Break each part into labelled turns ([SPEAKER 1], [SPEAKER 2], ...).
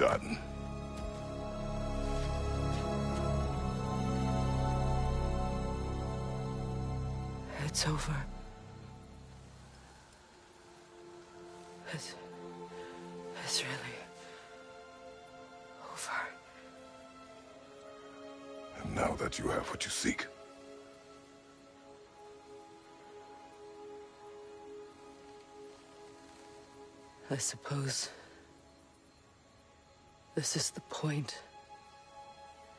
[SPEAKER 1] done.
[SPEAKER 2] It's over. It's really over.
[SPEAKER 1] And now that you have what you seek,
[SPEAKER 2] I suppose this is the point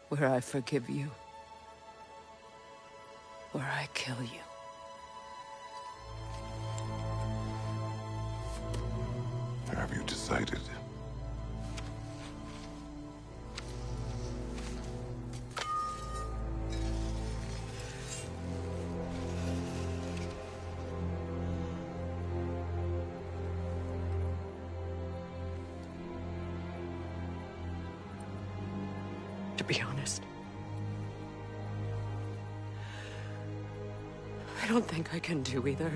[SPEAKER 2] where I forgive you, where I kill you.
[SPEAKER 1] have you decided?
[SPEAKER 2] To be honest, I don't think I can do either.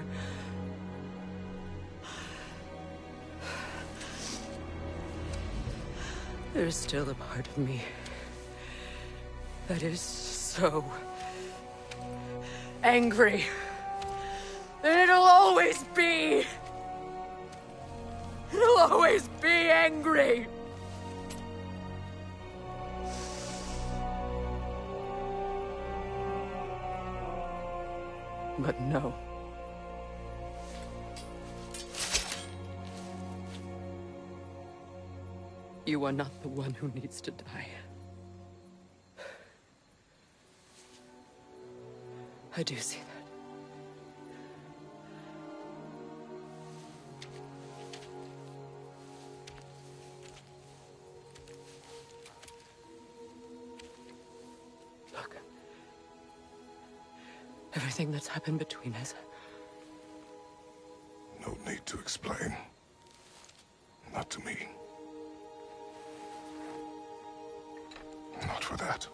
[SPEAKER 2] There's still a part of me that is so angry that it'll always be angry. But no. You are not the one who needs to die. I do see that. Look. Everything that's happened between us.
[SPEAKER 1] No need to explain. Not to me. Not for that.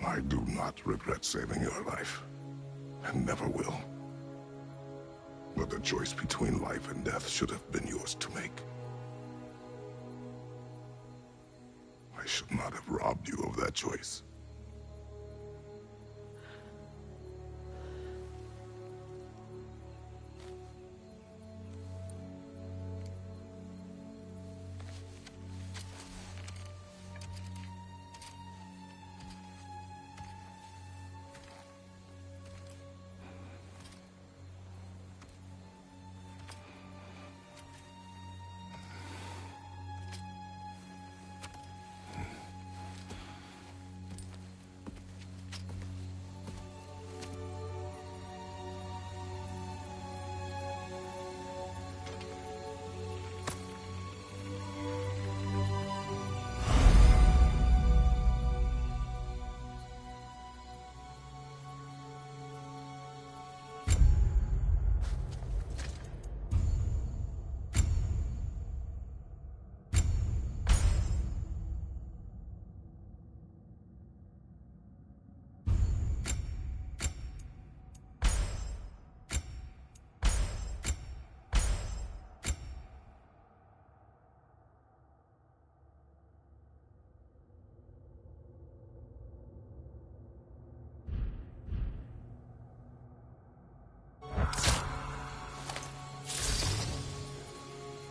[SPEAKER 1] I do not regret saving your life, and never will. But the choice between life and death should have been yours to make. I should not have robbed you of that choice.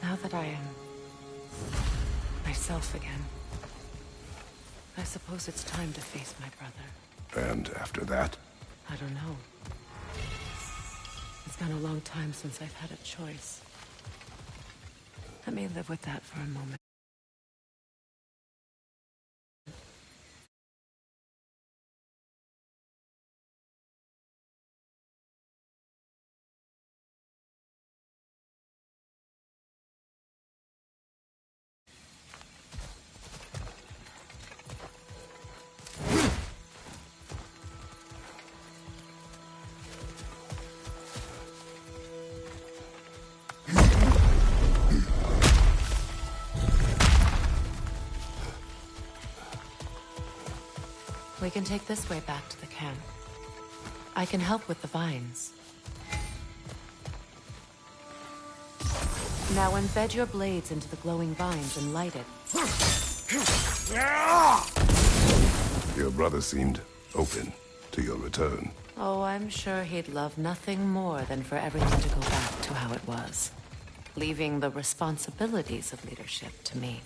[SPEAKER 2] Now that I am myself again, I suppose it's time to face my brother.
[SPEAKER 1] And after that?
[SPEAKER 2] I don't know. It's been a long time since I've had a choice. Let me live with that for a moment. can take this way back to the camp. I can help with the vines. Now embed your blades into the glowing vines and light it.
[SPEAKER 1] Your brother seemed open to your return.
[SPEAKER 2] Oh, I'm sure he'd love nothing more than for everything to go back to how it was, leaving the responsibilities of leadership to me.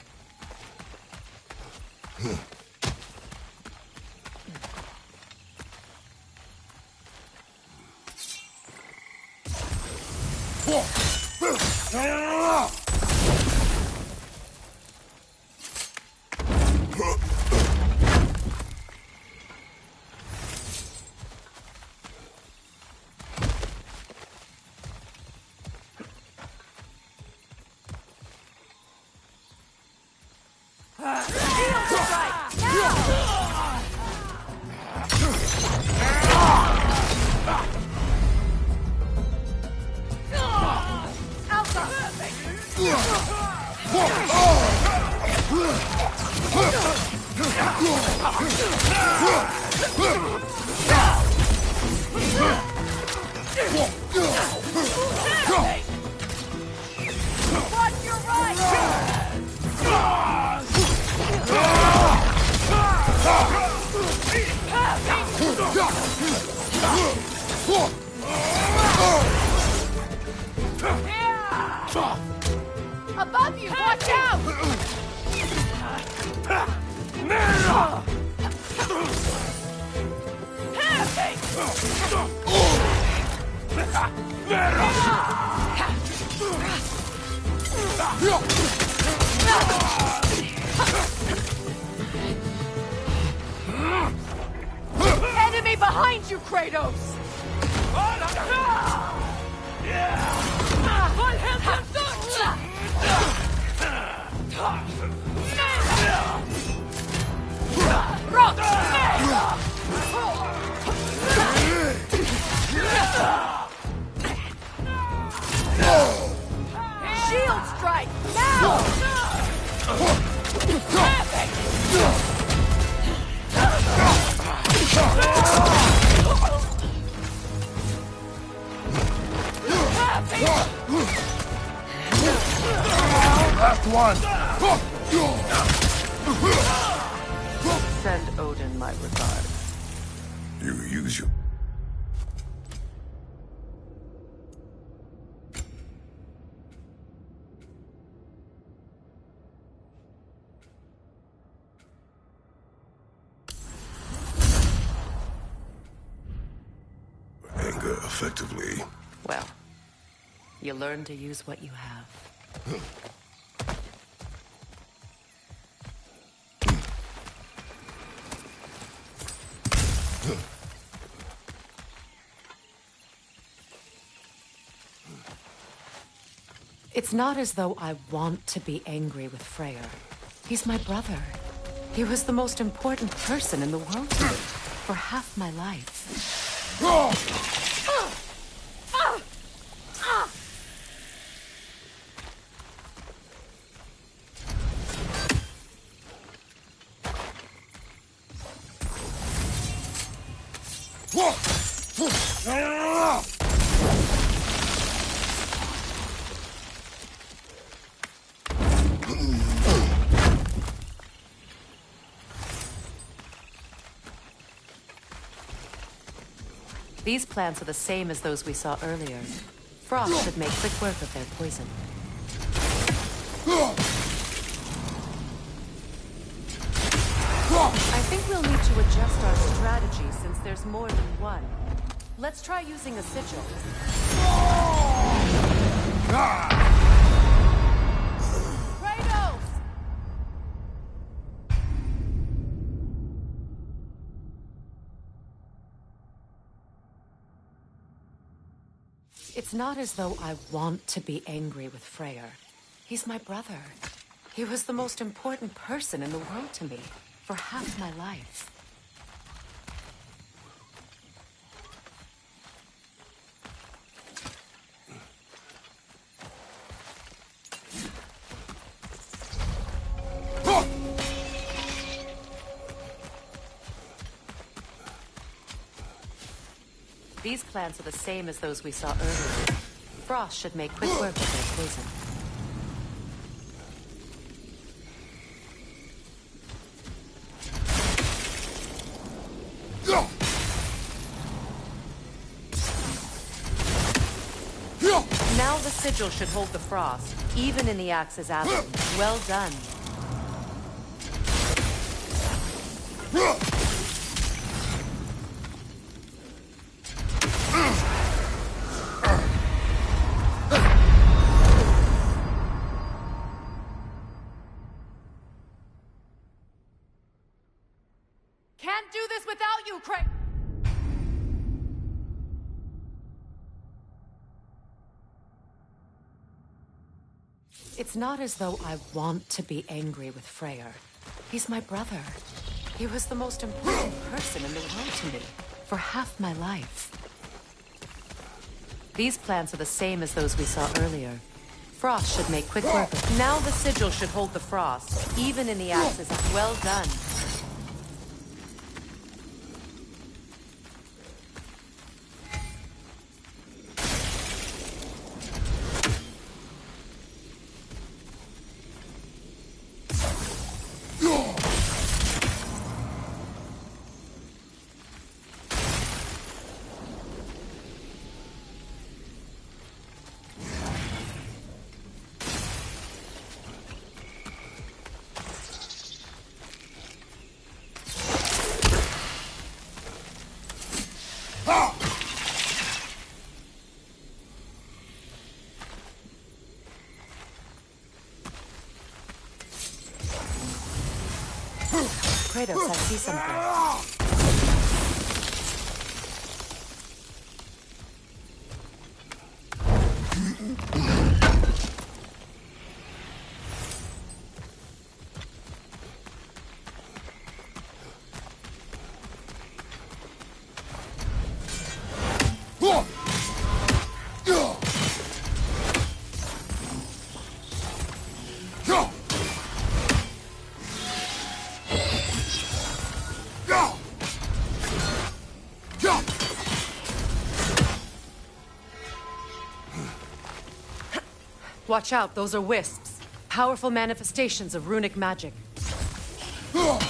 [SPEAKER 3] Above you! Watch out! Enemy behind you, Kratos! Shield strike now!
[SPEAKER 1] Last one!
[SPEAKER 2] Send Odin my regards.
[SPEAKER 1] You use your... anger effectively.
[SPEAKER 2] Well, you learn to use what you have. It's not as though I want to be angry with Freyr. He's my brother. He was the most important person in the world to me for half my life. These plants are the same as those we saw earlier. Frost should make quick work of their poison. I think we'll need to adjust our strategy since there's more than one. Let's try using a sigil. Kratos! It's not as though I want to be angry with Freyr. He's my brother. He was the most important person in the world to me for half my life. These plants are the same as those we saw earlier. Frost should make quick work of their poison. Now the sigil should hold the frost, even in the axe's absence. Well done.
[SPEAKER 3] Can't do this without you, Craig!
[SPEAKER 2] It's not as though I want to be angry with Freyr. He's my brother. He was the most important person in the world to me for half my life. These plants are the same as those we saw earlier. Frost should make quick work of. Now the sigil should hold the frost, even in the axes. Well done. Kratos, I see something. Watch out, those are wisps. Powerful manifestations of runic magic. Could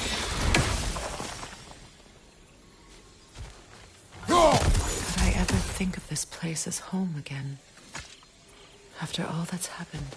[SPEAKER 2] I ever think of this place as home again? After all that's happened.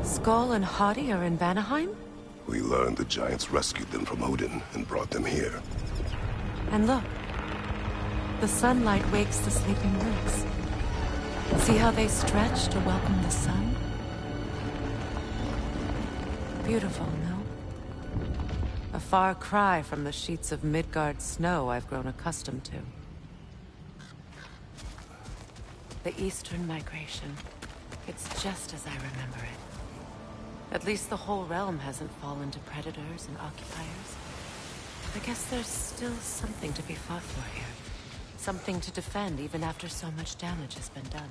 [SPEAKER 2] Skull and Hati are in Vanaheim?
[SPEAKER 1] We learned the giants rescued them from Odin and brought them here.
[SPEAKER 2] And look. The sunlight wakes the sleeping roots. See how they stretch to welcome the sun? Beautiful, no? A far cry from the sheets of Midgard snow I've grown accustomed to. The Eastern Migration. It's just as I remember it. At least the whole realm hasn't fallen to predators and occupiers. I guess there's still something to be fought for here. Something to defend even after so much damage has been done.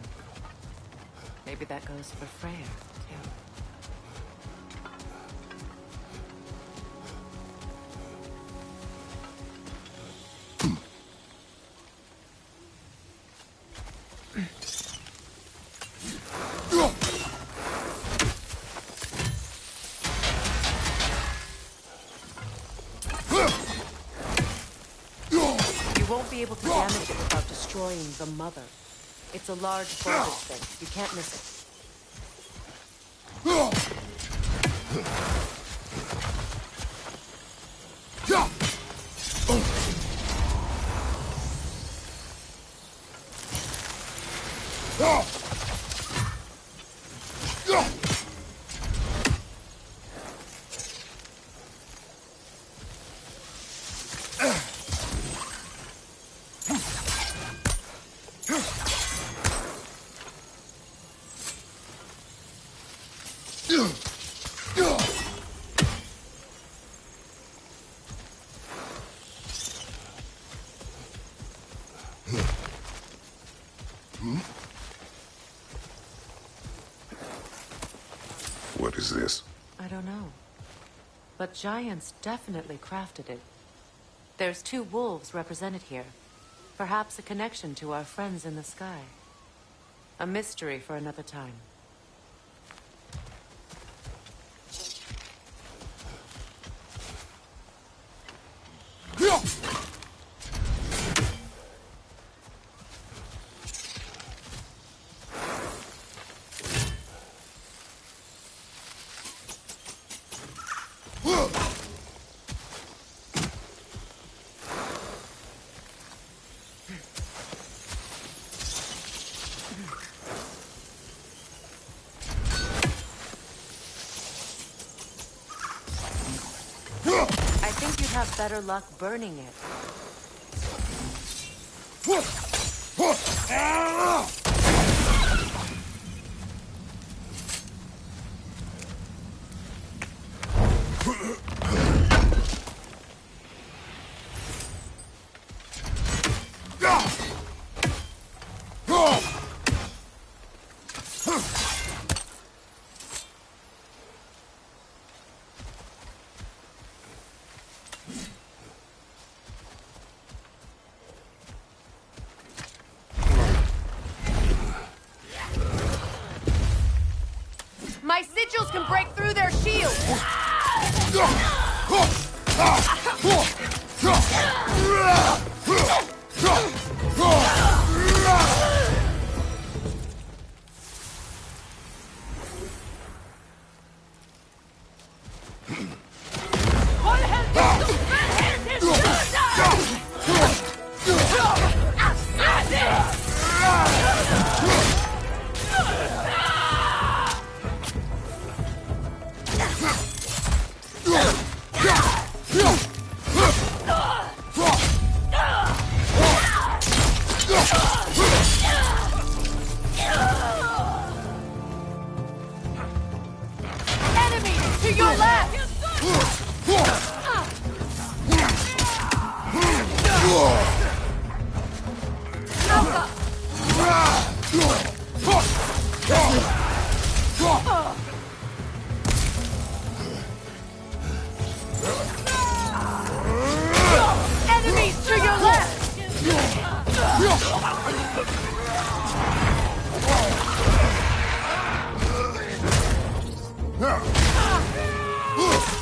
[SPEAKER 2] Maybe that goes for Freyr, too. Be able to damage it without destroying the mother. It's a large voltage thing. You can't miss it.
[SPEAKER 1] What is this?
[SPEAKER 2] I don't know. But giants definitely crafted it. There's 2 wolves represented here. Perhaps a connection to our friends in the sky. A mystery for another time. I think you'd have better luck burning it.
[SPEAKER 3] My sigils can break through their shield! To your left! Enemies to your left!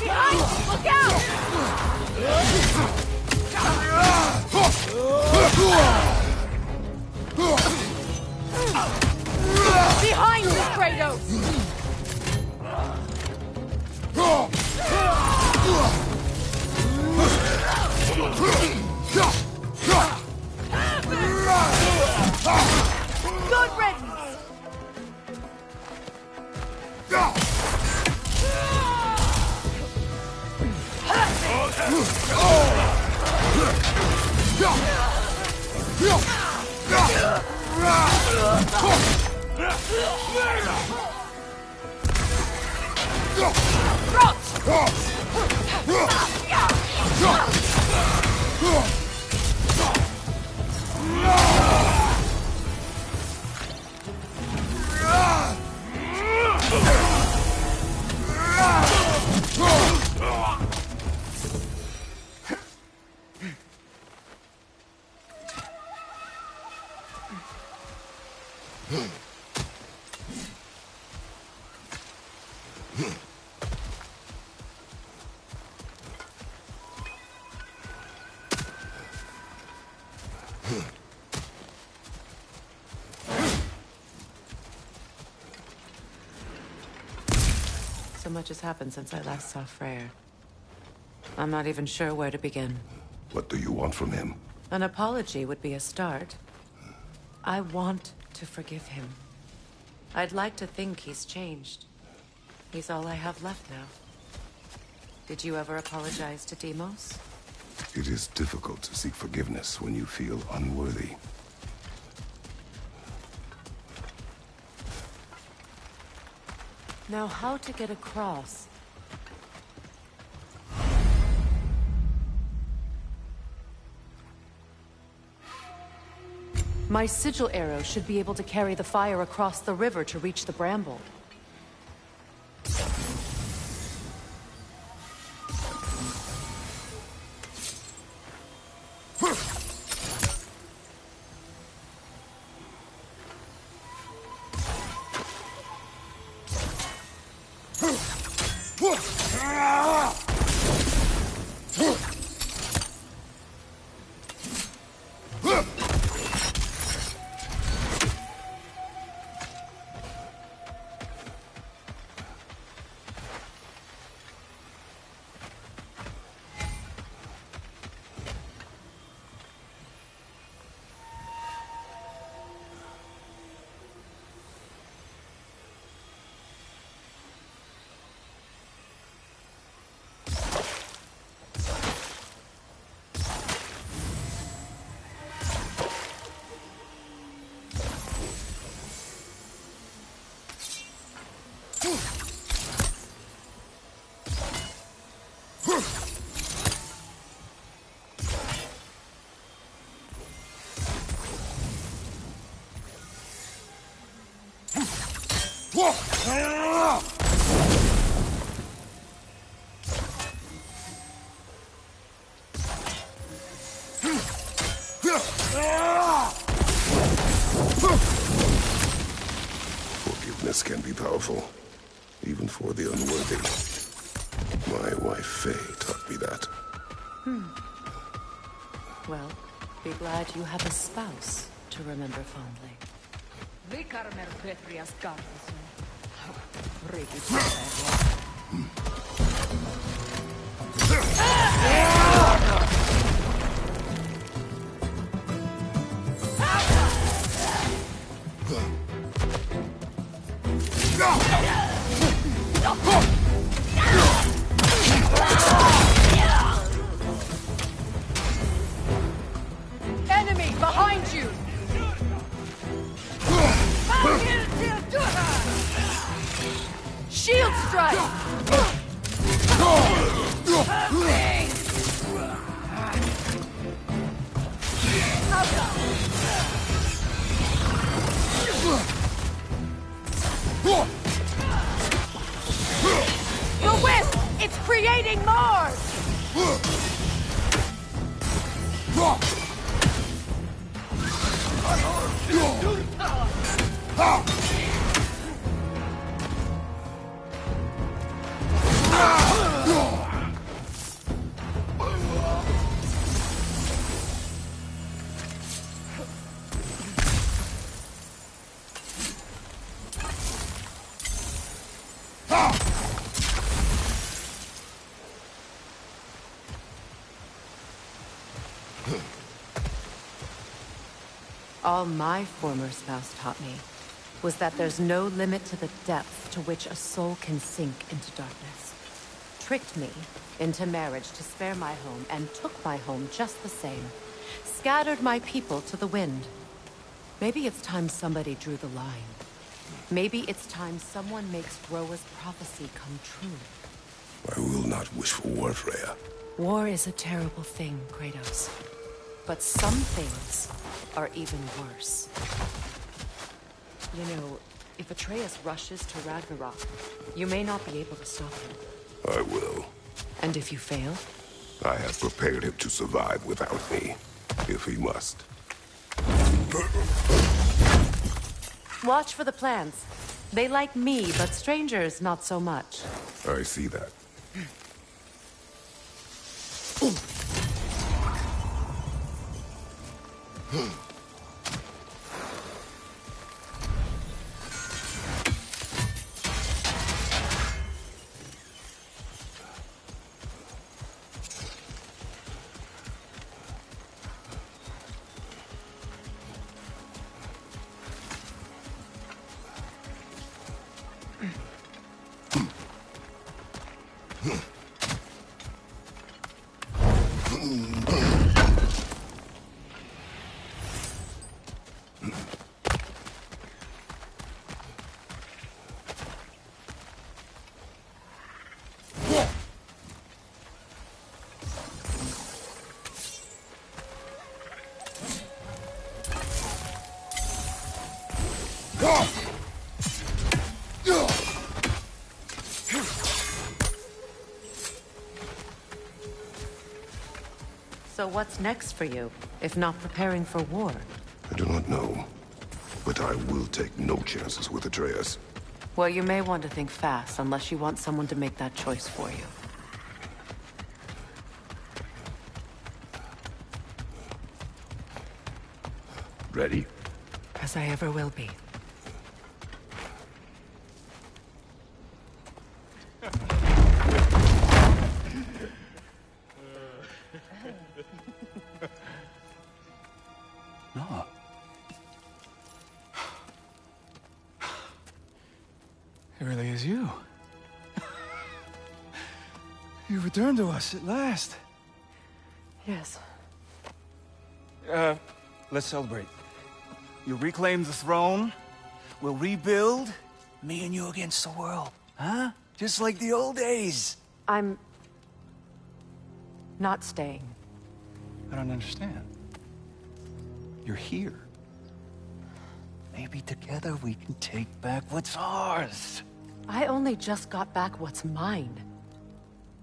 [SPEAKER 3] Behind! Look out! Behind you, Kratos! Good riddance!
[SPEAKER 2] So much has happened since I last saw Freyr. I'm not even sure where to begin.
[SPEAKER 1] What do you want from him?
[SPEAKER 2] An apology would be a start. I want to forgive him. I'd like to think he's changed. He's all I have left now. Did you ever apologize to Deimos?
[SPEAKER 1] It is difficult to seek forgiveness when you feel unworthy.
[SPEAKER 2] Now how to get across? My sigil arrow should be able to carry the fire across the river to reach the bramble.
[SPEAKER 1] Forgiveness can be powerful, even for the unworthy. My wife Faye taught me that.
[SPEAKER 2] Well, be glad you have a spouse to remember fondly.
[SPEAKER 3] Enemy behind you! Shield strike! The wisp! It's creating Mars!
[SPEAKER 2] All my former spouse taught me was that there's no limit to the depth to which a soul can sink into darkness. Tricked me into marriage to spare my home and took my home just the same. Scattered my people to the wind. Maybe it's time somebody drew the line. Maybe it's time someone makes Roa's prophecy come true.
[SPEAKER 1] I will not wish for war, Freya.
[SPEAKER 2] War is a terrible thing, Kratos. But some things are even worse. You know, if Atreus rushes to Ragnarok, you may not be able to stop him.
[SPEAKER 1] I will.
[SPEAKER 2] And if you fail?
[SPEAKER 1] I have prepared him to survive without me, if he must.
[SPEAKER 2] Watch for the plants. They like me, but strangers not so much.
[SPEAKER 1] I see that.
[SPEAKER 2] So what's next for you, if not preparing for war?
[SPEAKER 1] I do not know, but I will take no chances with Atreus.
[SPEAKER 2] Well, you may want to think fast, unless you want someone to make that choice for you.
[SPEAKER 1] Ready?
[SPEAKER 2] As I ever will be.
[SPEAKER 4] No. It really is you. You returned to us at last.
[SPEAKER 2] Yes.
[SPEAKER 4] Let's celebrate. You reclaim the throne. We'll rebuild. Me and you against the world. Huh? Just like the old days.
[SPEAKER 2] I'm... not staying.
[SPEAKER 4] I don't understand. You're here. Maybe together we can take back what's ours.
[SPEAKER 2] I only just got back what's mine.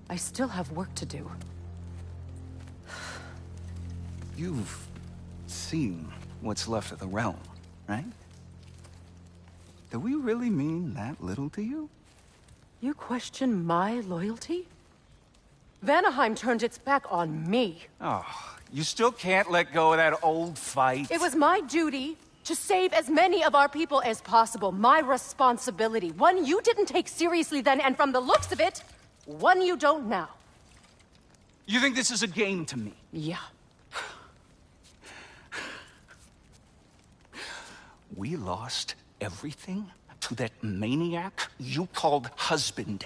[SPEAKER 2] I still have work to do.
[SPEAKER 4] You've seen what's left of the realm, right? Do we really mean that little to you?
[SPEAKER 2] You question my loyalty? Vanaheim turned its back on me.
[SPEAKER 4] Oh, you still can't let go of that old fight?
[SPEAKER 2] It was my duty to save as many of our people as possible. My responsibility. One you didn't take seriously then, and from the looks of it, one you don't now.
[SPEAKER 4] You think this is a game to me?
[SPEAKER 2] Yeah.
[SPEAKER 4] We lost everything to that maniac you called husband.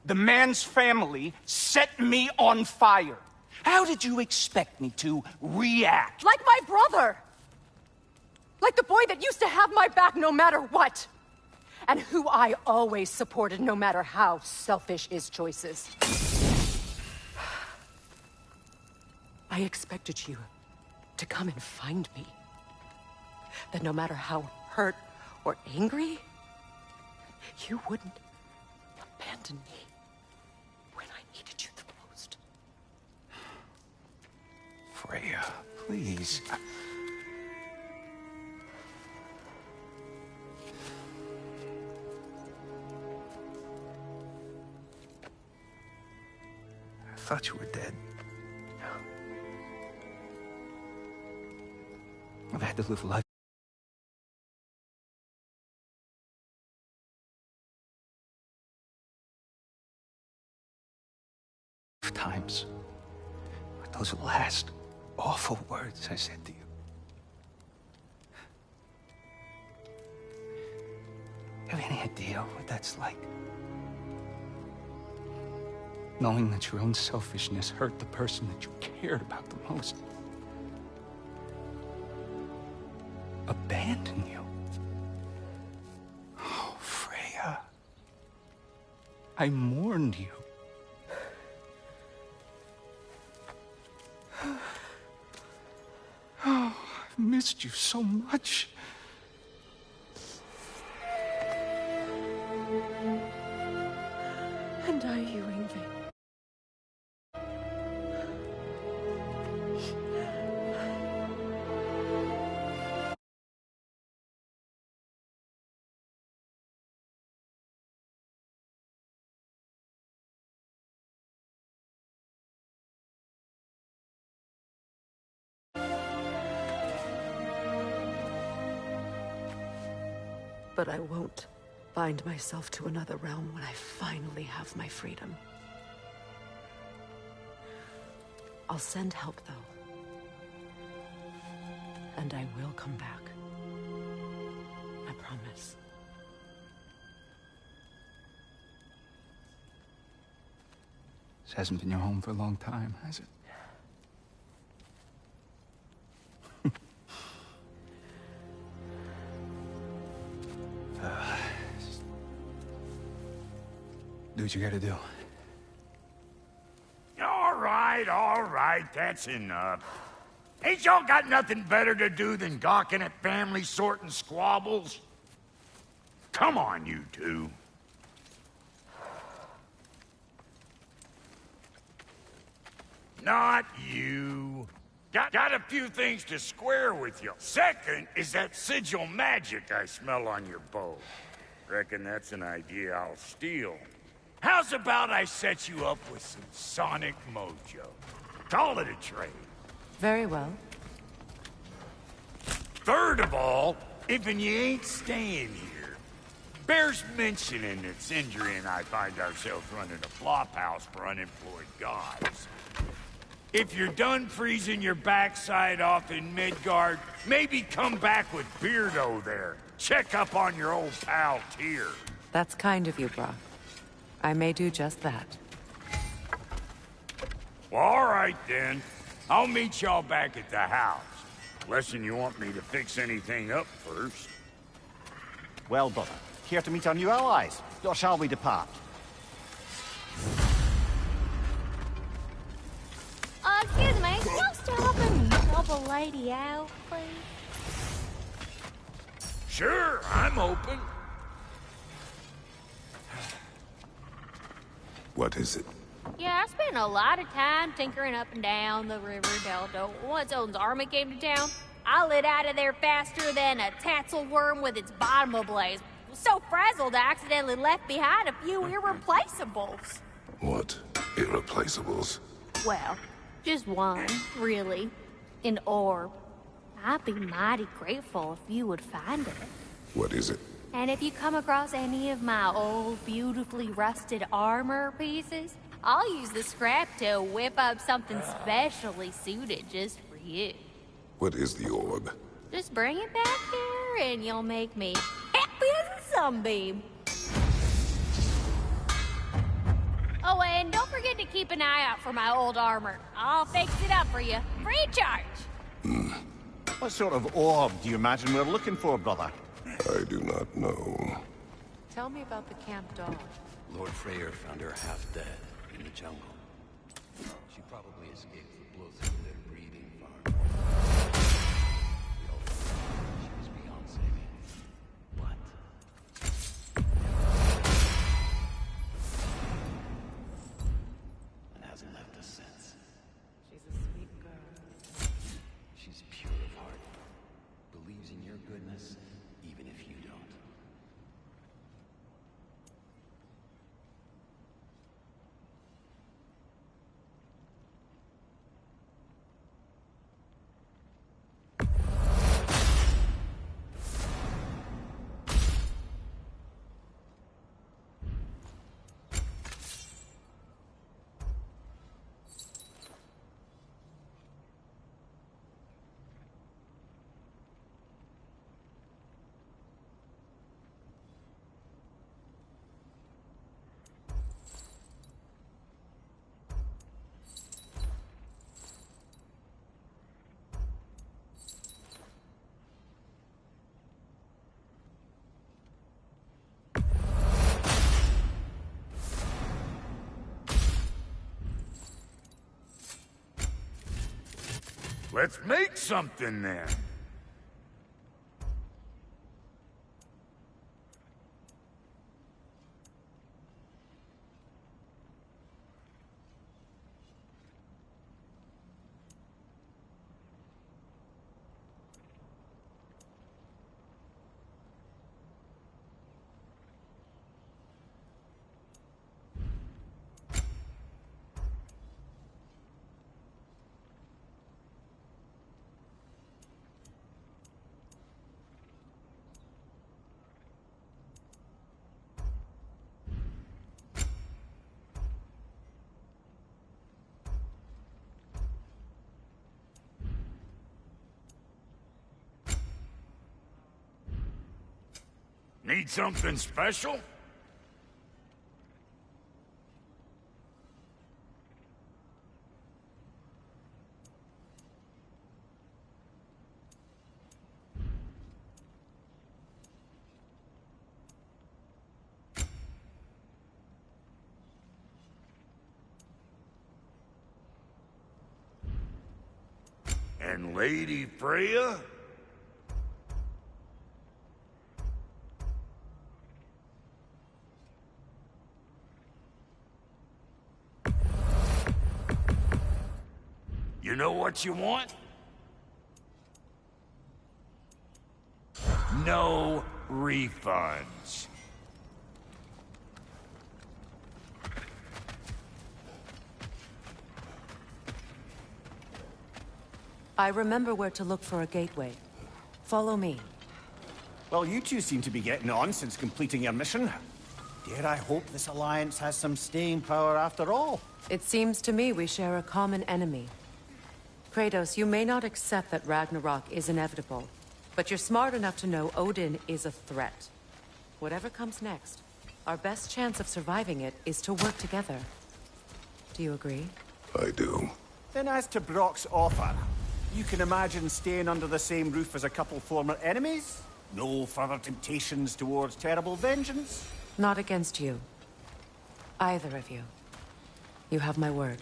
[SPEAKER 4] The man's family set me on fire. How did you expect me to react?
[SPEAKER 2] Like my brother! Like the boy that used to have my back no matter what! And who I always supported no matter how selfish his choices. I expected you to come and find me. That no matter how hurt or angry, you wouldn't abandon me when I needed you the most.
[SPEAKER 4] Freya, please. I thought you were dead. I've had to live life. Times. But those last awful words I said to you. Have any idea what that's like? Knowing that your own selfishness hurt the person that you cared about the most. Abandon you. Oh, Freya. I mourned you. Oh, I've missed you so much.
[SPEAKER 2] And I you, Ingrid. But I won't bind myself to another realm when I finally have my freedom. I'll send help, though. And I will come back. I promise.
[SPEAKER 4] This hasn't been your home for a long time, has it? Do what you gotta do.
[SPEAKER 5] All right, that's enough. Ain't y'all got nothing better to do than gawking at family sorting squabbles? Come on, you two. Not you. Got a few things to square with you. Second is that sigil magic I smell on your bow. Reckon that's an idea I'll steal. How's about I set you up with some sonic mojo? Call it a trade.
[SPEAKER 2] Very well.
[SPEAKER 5] Third of all, if you ain't staying here, bears mentioning that Sindri and I find ourselves running a flop house for unemployed gods. If you're done freezing your backside off in Midgard, maybe come back with Beardo there. Check up on your old pal Tyr.
[SPEAKER 2] That's kind of you, Brock. I may do just that.
[SPEAKER 5] Well, all right then. I'll meet y'all back at the house. Unless you want me to fix anything up first.
[SPEAKER 6] Well, brother, here to meet our new allies. Or shall we depart?
[SPEAKER 7] Excuse me, can you stop and help a lady out, please?
[SPEAKER 5] Sure, I'm open.
[SPEAKER 1] What is it?
[SPEAKER 7] Yeah, I spent a lot of time tinkering up and down the river delta. Once Odin's army came to town, I lit out of there faster than a tassel worm with its bottom ablaze. So frazzled, I accidentally left behind a few irreplaceables.
[SPEAKER 1] What? Irreplaceables?
[SPEAKER 7] Well, just one, really. An orb. I'd be mighty grateful if you would find it.
[SPEAKER 1] What is it?
[SPEAKER 7] And if you come across any of my old, beautifully rusted armor pieces, I'll use the scrap to whip up something specially suited just for you.
[SPEAKER 1] What is the orb?
[SPEAKER 7] Just bring it back here and you'll make me happy as a sunbeam. Oh, and don't forget to keep an eye out for my old armor. I'll fix it up for you, free of charge.
[SPEAKER 6] What sort of orb do you imagine we're looking for, brother?
[SPEAKER 1] I do not know.
[SPEAKER 2] Tell me about the camp dog.
[SPEAKER 8] Lord Freyr found her half dead in the jungle. She probably escaped the blow through their breeding farm. We all thought she was beyond saving. What? And hasn't left us since.
[SPEAKER 2] She's a sweet girl.
[SPEAKER 8] She's pure of heart. Believes in your goodness, even if you don't.
[SPEAKER 5] Let's make something then. Need something special? And Lady Freya? know what you want? No refunds.
[SPEAKER 2] I remember where to look for a gateway. Follow me.
[SPEAKER 6] Well, you two seem to be getting on since completing your mission. Dare I hope this alliance has some staying power after all?
[SPEAKER 2] It seems to me we share a common enemy. Kratos, you may not accept that Ragnarok is inevitable, but you're smart enough to know Odin is a threat. Whatever comes next, our best chance of surviving it is to work together. Do you agree?
[SPEAKER 1] I do.
[SPEAKER 6] Then as to Brock's offer, you can imagine staying under the same roof as a couple former enemies? No further temptations towards terrible vengeance?
[SPEAKER 2] Not against you. Either of you. You have my word.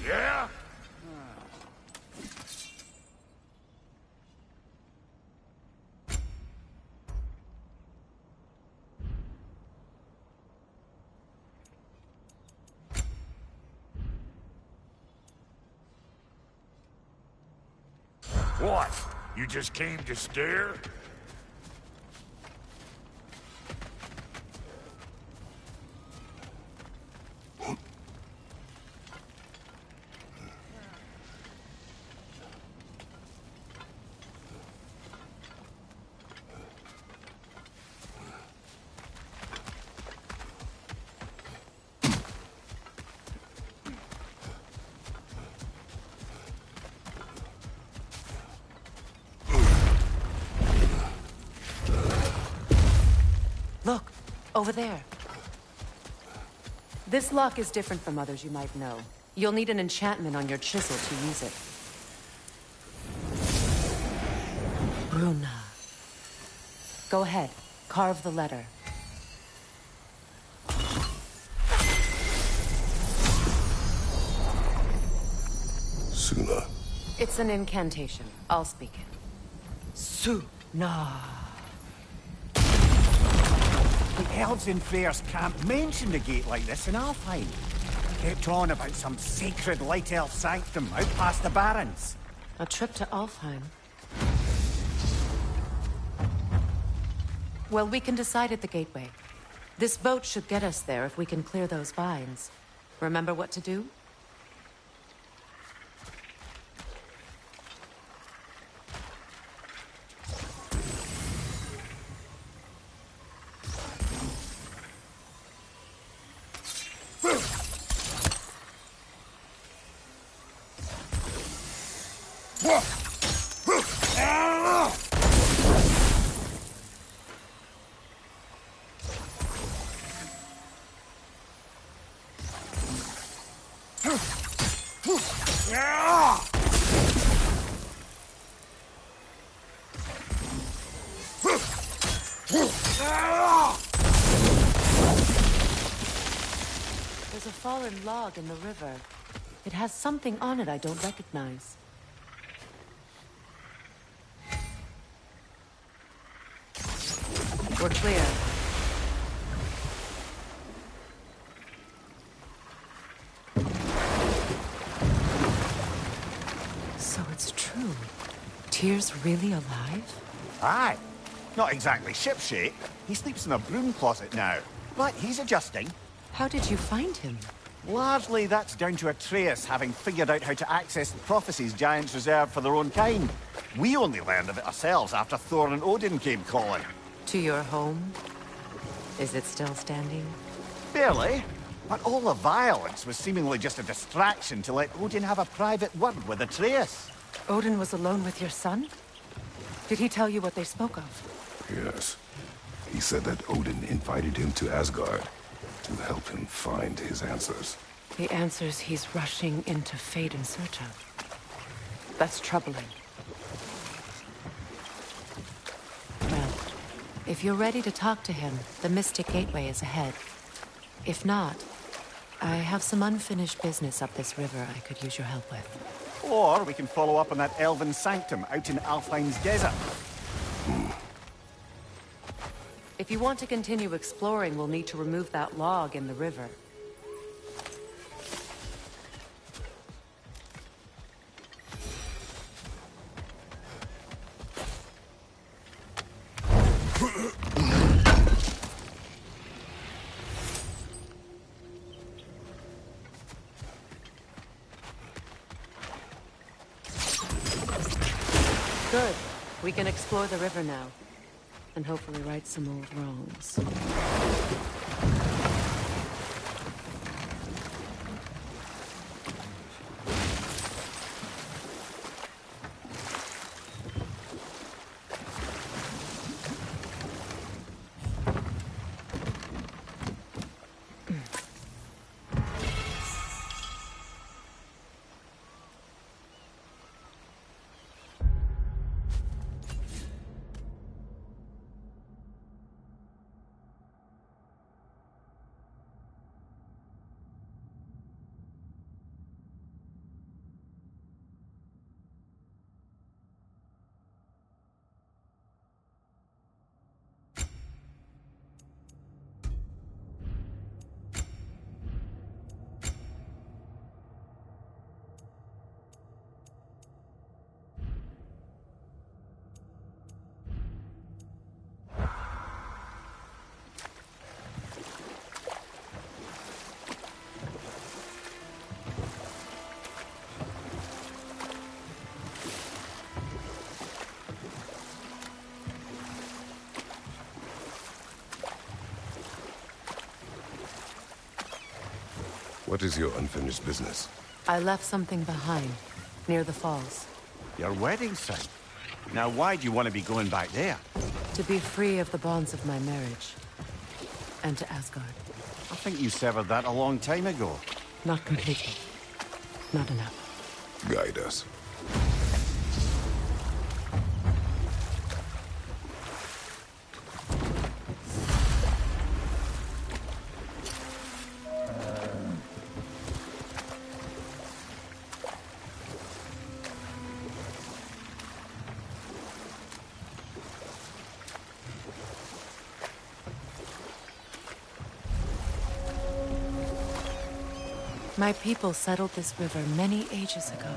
[SPEAKER 5] Yeah? What? You just came to stare?
[SPEAKER 2] Look, over there. This lock is different from others you might know. You'll need an enchantment on your chisel to use it. Bruna. Go ahead, carve the letter.
[SPEAKER 1] Suna.
[SPEAKER 2] It's an incantation. I'll speak it. Suna.
[SPEAKER 6] The elves in Freyr's camp mentioned a gate like this in Alfheim. Kept on about some sacred light elf sanctum out past the Barrens.
[SPEAKER 2] A trip to Alfheim. Well, we can decide at the gateway. This boat should get us there if we can clear those vines. Remember what to do? There's a fallen log in the river. It has something on it I don't recognize. We're clear. So it's true. Tyr's really alive?
[SPEAKER 6] Aye. Not exactly shipshape. He sleeps in a broom closet now. But he's adjusting.
[SPEAKER 2] How did you find him?
[SPEAKER 6] Largely, that's down to Atreus having figured out how to access the prophecies giants reserved for their own kind. We only learned of it ourselves after Thor and Odin came calling.
[SPEAKER 2] To your home? Is it still standing?
[SPEAKER 6] Barely. But all the violence was seemingly just a distraction to let Odin have a private word with Atreus.
[SPEAKER 2] Odin was alone with your son? Did he tell you what they spoke of?
[SPEAKER 1] Yes. He said that Odin invited him to Asgard to help him find his answers.
[SPEAKER 2] The answers he's rushing into fate in search of. That's troubling. Well, if you're ready to talk to him, the Mystic Gateway is ahead. If not, I have some unfinished business up this river I could use your help with.
[SPEAKER 6] Or we can follow up on that elven sanctum out in Alfheim's desert.
[SPEAKER 2] If you want to continue exploring, we'll need to remove that log in the river. Good. We can explore the river now. And hopefully right some old wrongs.
[SPEAKER 1] What is your unfinished business?
[SPEAKER 2] I left something behind, near the falls.
[SPEAKER 6] Your wedding site. Now why do you want to be going back there?
[SPEAKER 2] To be free of the bonds of my marriage. and to Asgard.
[SPEAKER 6] I think you severed that a long time ago.
[SPEAKER 2] Not completely. Not enough.
[SPEAKER 1] Guide us.
[SPEAKER 2] My people settled this river many ages ago.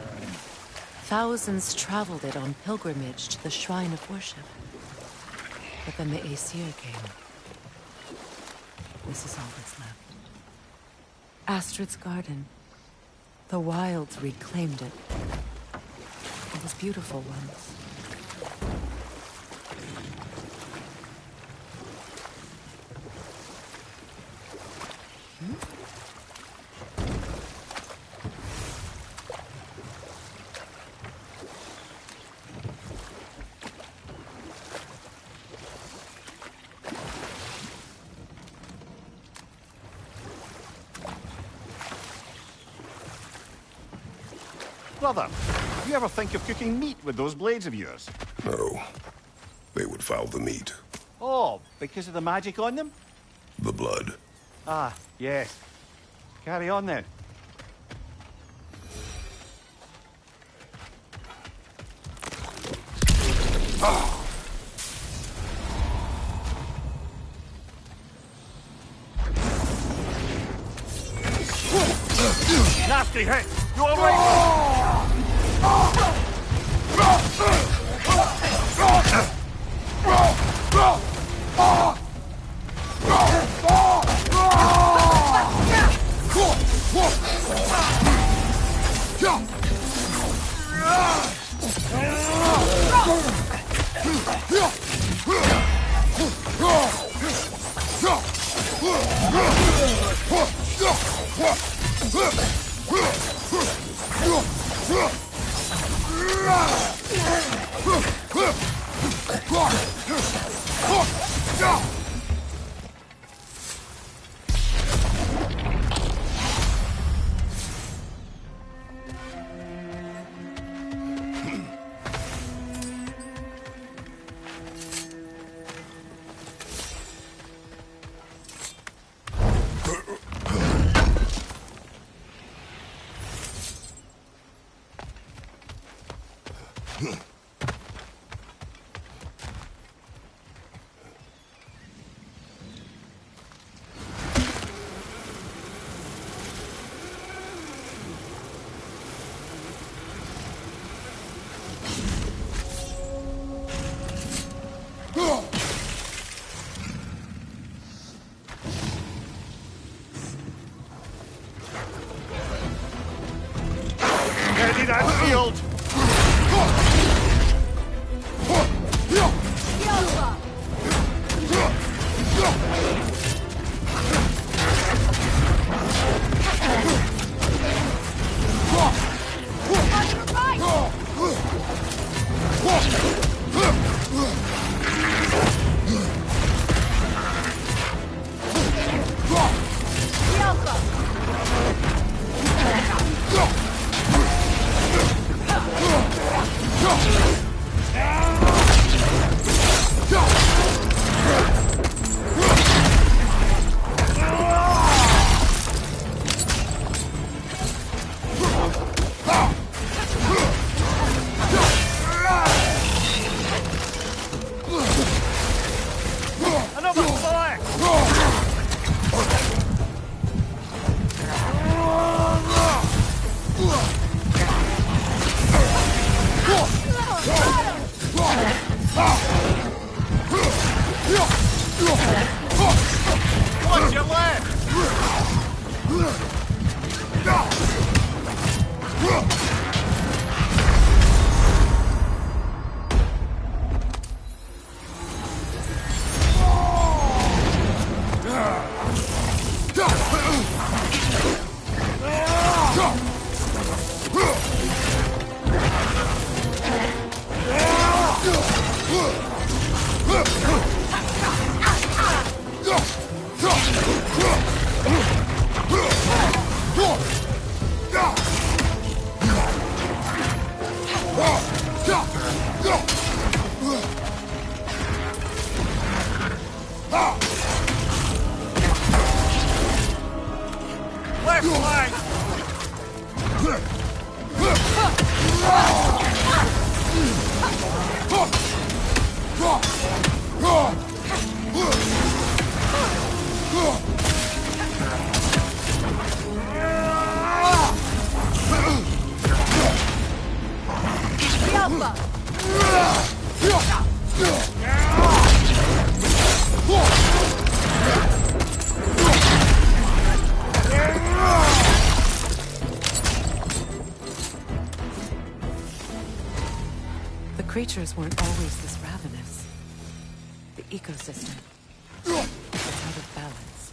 [SPEAKER 2] Thousands traveled it on pilgrimage to the shrine of worship. But then the Aesir came. This is all that's left. Astrid's garden. The wilds reclaimed it. It was beautiful once.
[SPEAKER 6] Brother, do you ever think of cooking meat with those blades of yours?
[SPEAKER 1] No. They would foul the meat.
[SPEAKER 6] Oh, because of the magic on them?
[SPEAKER 1] The blood.
[SPEAKER 6] Ah, yes. Carry on then. Nasty hit! You alright? Ready that shield! Left flank!
[SPEAKER 2] The creatures weren't always this ravenous. The ecosystem was out of balance.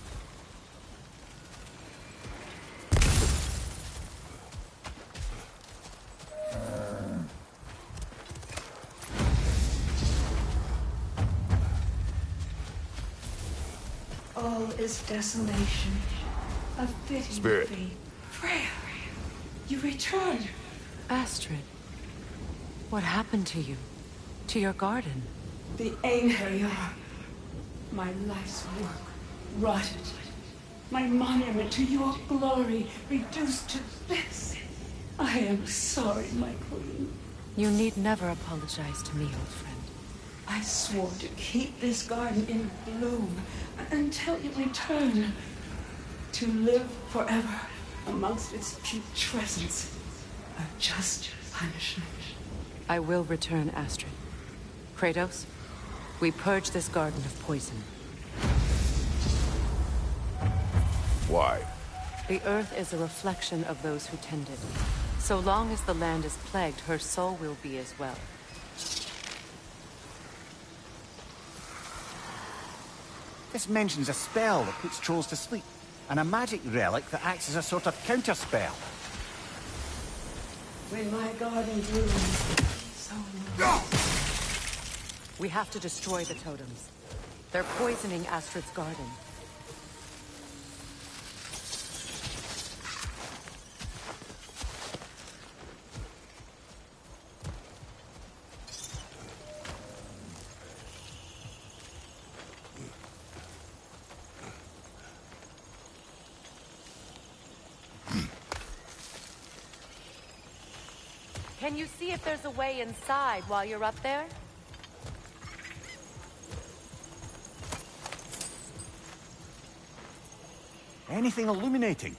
[SPEAKER 9] All is desolation, of fitting
[SPEAKER 1] Spirit.
[SPEAKER 9] fate. Freya, you return.
[SPEAKER 2] Astrid, what happened to you? To your garden?
[SPEAKER 9] The Anger, my life's work, rotted. My monument to your glory reduced to this. I am sorry, my queen.
[SPEAKER 2] You need never apologize to me, old friend.
[SPEAKER 9] I swore to keep this garden in bloom until you return. To live forever amongst its putrescence. A just punishment.
[SPEAKER 2] I will return, Astrid. Kratos, we purge this garden of poison.
[SPEAKER 1] Why?
[SPEAKER 2] The earth is a reflection of those who tend it. So long as the land is plagued, her soul will be as well.
[SPEAKER 6] This mentions a spell that puts trolls to sleep, and a magic relic that acts as a sort of counterspell.
[SPEAKER 9] When my garden blooms, so long.
[SPEAKER 2] We have to destroy the totems. They're poisoning Astrid's garden. Can you see if there's a way inside while you're up there?
[SPEAKER 6] Anything illuminating?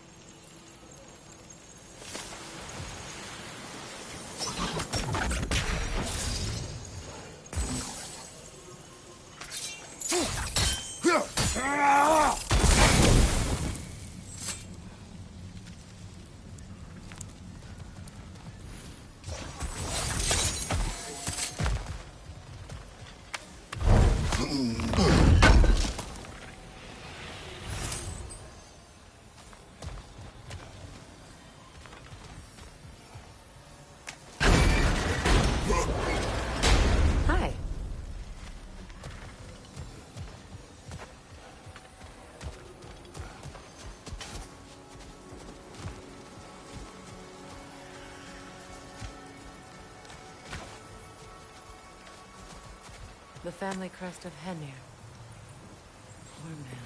[SPEAKER 2] Hi. The family crest of Henir. Poor man.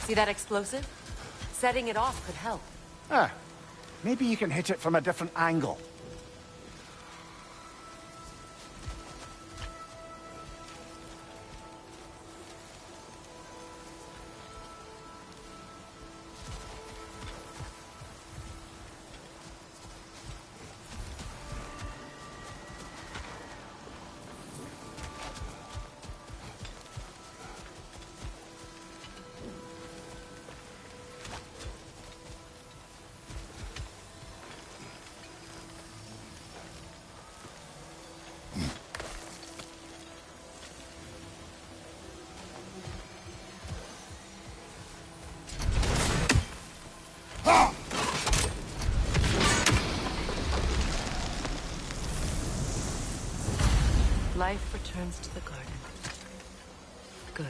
[SPEAKER 2] See that explosive? Setting it off could help.
[SPEAKER 6] Ah, maybe you can hit it from a different angle.
[SPEAKER 2] Life returns to the garden. Good.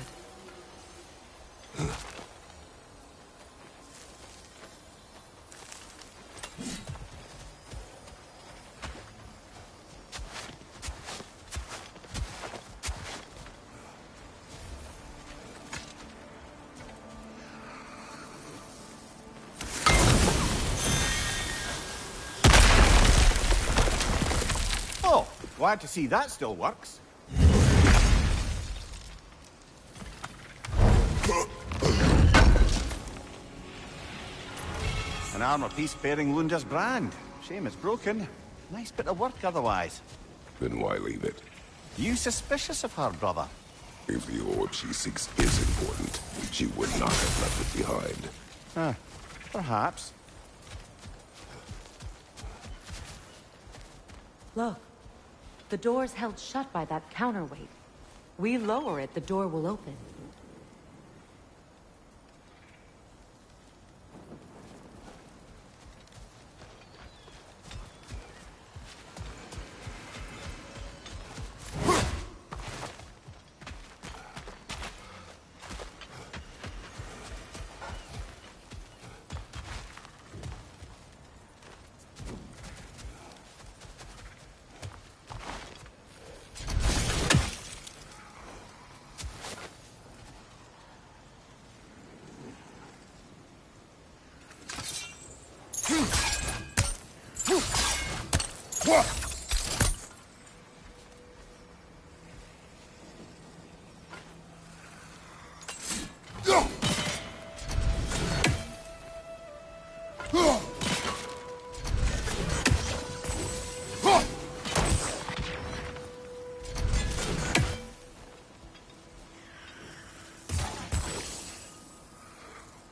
[SPEAKER 6] Oh, glad to see that still works. An armor piece bearing Lunda's brand. Shame it's broken. Nice bit of work otherwise.
[SPEAKER 1] Then why leave it?
[SPEAKER 6] You suspicious of her, brother?
[SPEAKER 1] If the orb she seeks is important, she would not have left it behind.
[SPEAKER 6] Huh. Perhaps.
[SPEAKER 2] Look. The door's held shut by that counterweight. We lower it, the door will open.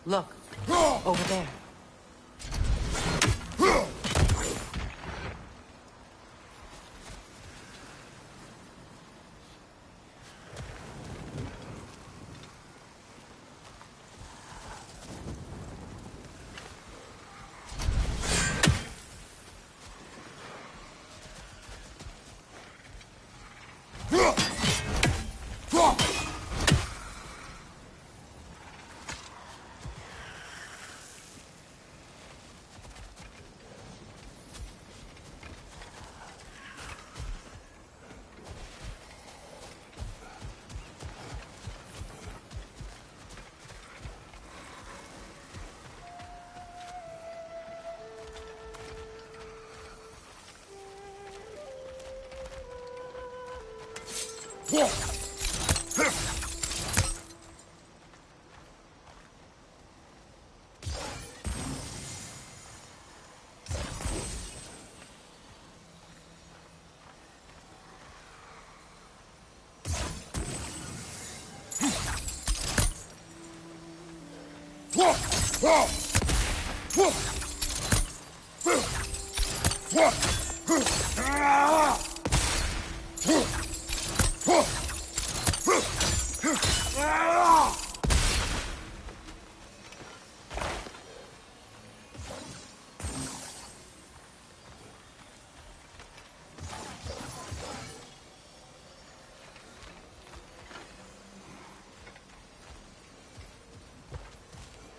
[SPEAKER 2] Look, over there.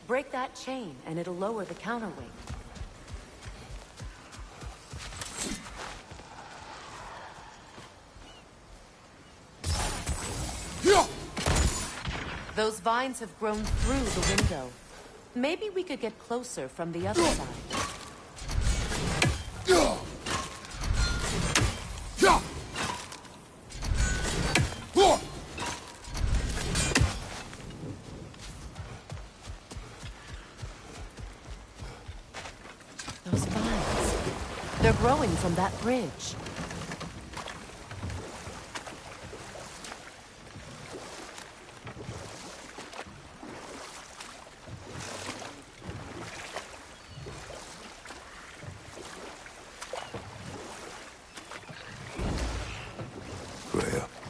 [SPEAKER 2] Break that chain, and it'll lower the counterweight. Those vines have grown through the window. Maybe we could get closer from the other side. Those vines. They're growing from that bridge.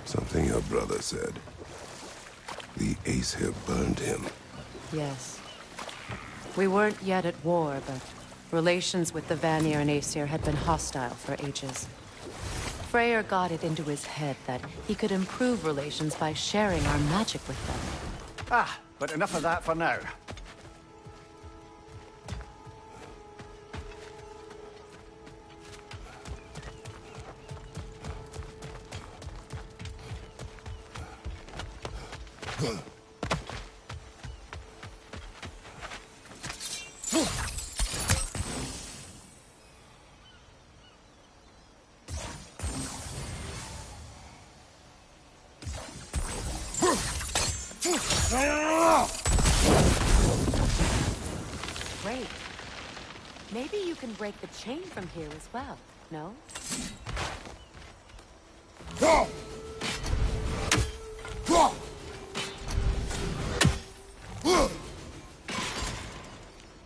[SPEAKER 1] Something your brother said. The Ace here burned him.
[SPEAKER 2] Yes. We weren't yet at war, but relations with the Vanir and Aesir had been hostile for ages. Freyr got it into his head that he could improve relations by sharing our magic with them.
[SPEAKER 6] Ah, but enough of that for now.
[SPEAKER 2] Great. Maybe you can break the chain from here as well, no?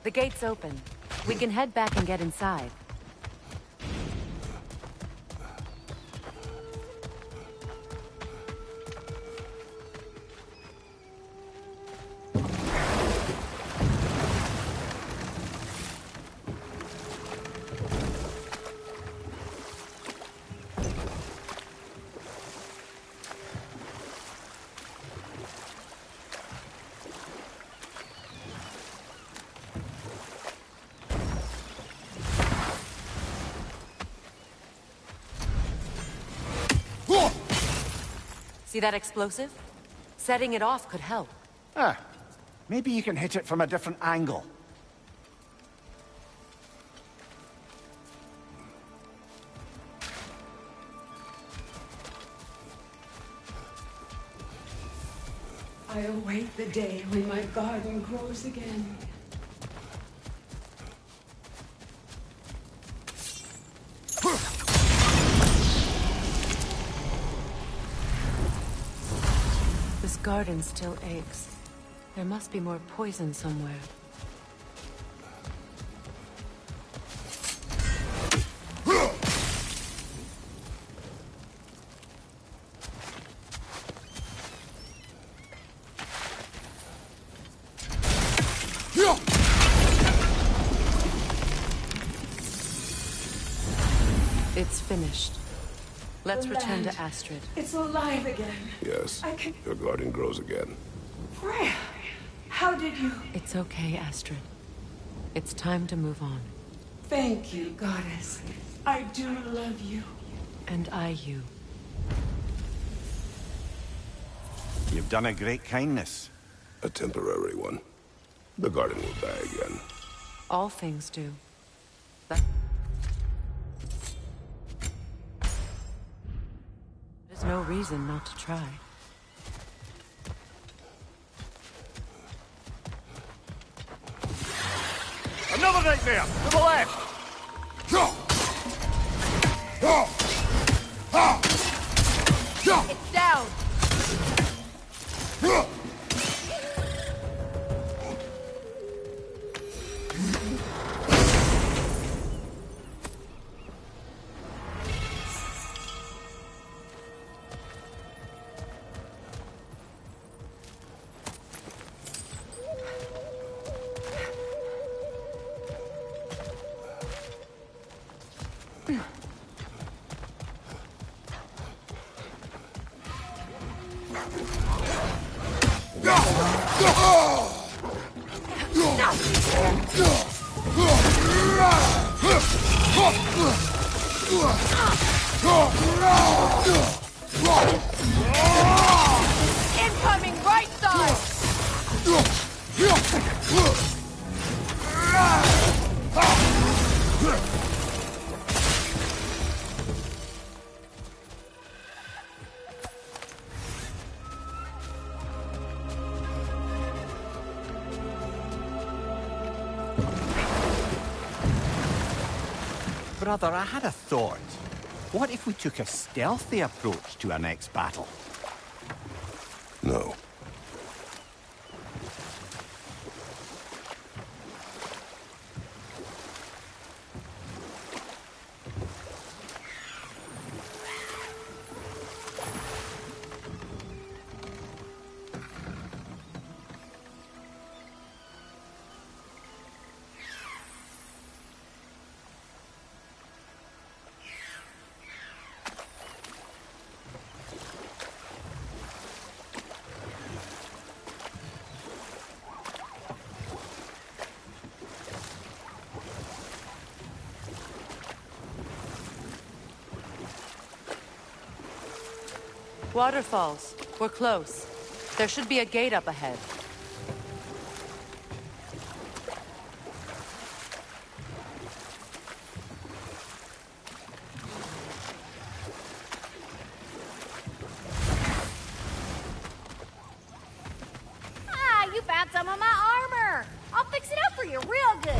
[SPEAKER 2] The gate's open. We can head back and get inside. See that explosive? Setting it off could help.
[SPEAKER 6] Ah, maybe you can hit it from a different angle.
[SPEAKER 9] I await the day when my garden grows again.
[SPEAKER 2] This garden still aches. There must be more poison somewhere. It's finished. Let's return to Astrid.
[SPEAKER 9] It's alive again.
[SPEAKER 1] Yes,
[SPEAKER 9] I can...
[SPEAKER 1] your garden grows again.
[SPEAKER 9] Freya, how did you...
[SPEAKER 2] It's okay, Astrid. It's time to move on.
[SPEAKER 9] Thank you, goddess. I do love you.
[SPEAKER 2] And I you.
[SPEAKER 6] You've done a great kindness.
[SPEAKER 1] A temporary one. The garden will die again.
[SPEAKER 2] All things do. There's no reason not to try.
[SPEAKER 6] Another nightmare! To the left!
[SPEAKER 3] It's down! Incoming right side!
[SPEAKER 6] Brother, I had a thought. What if we took a stealthy approach to our next battle?
[SPEAKER 1] No.
[SPEAKER 2] Waterfalls. We're close. There should be a gate up ahead.
[SPEAKER 7] Ah, you found some of my armor! I'll fix it up for you real good.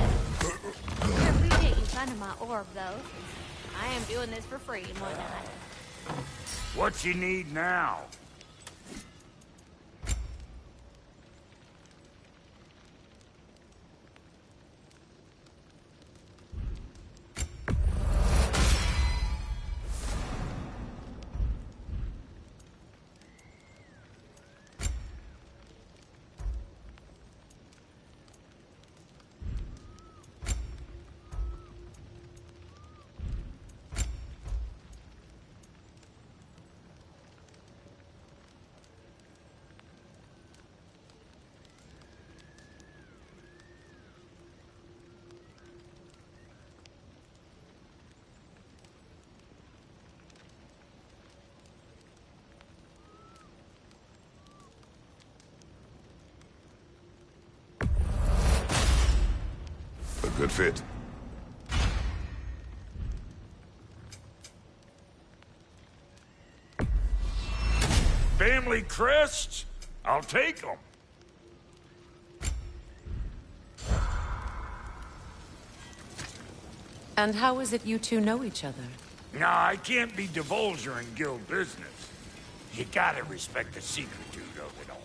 [SPEAKER 7] I appreciate you finding my orb, though. I am doing this for free and whatnot.
[SPEAKER 5] What you need now?
[SPEAKER 1] A good fit.
[SPEAKER 5] Family crests? I'll take them.
[SPEAKER 2] And how is it you two know each other?
[SPEAKER 5] Nah, I can't be divulging guild business. You gotta respect the secretude of it all.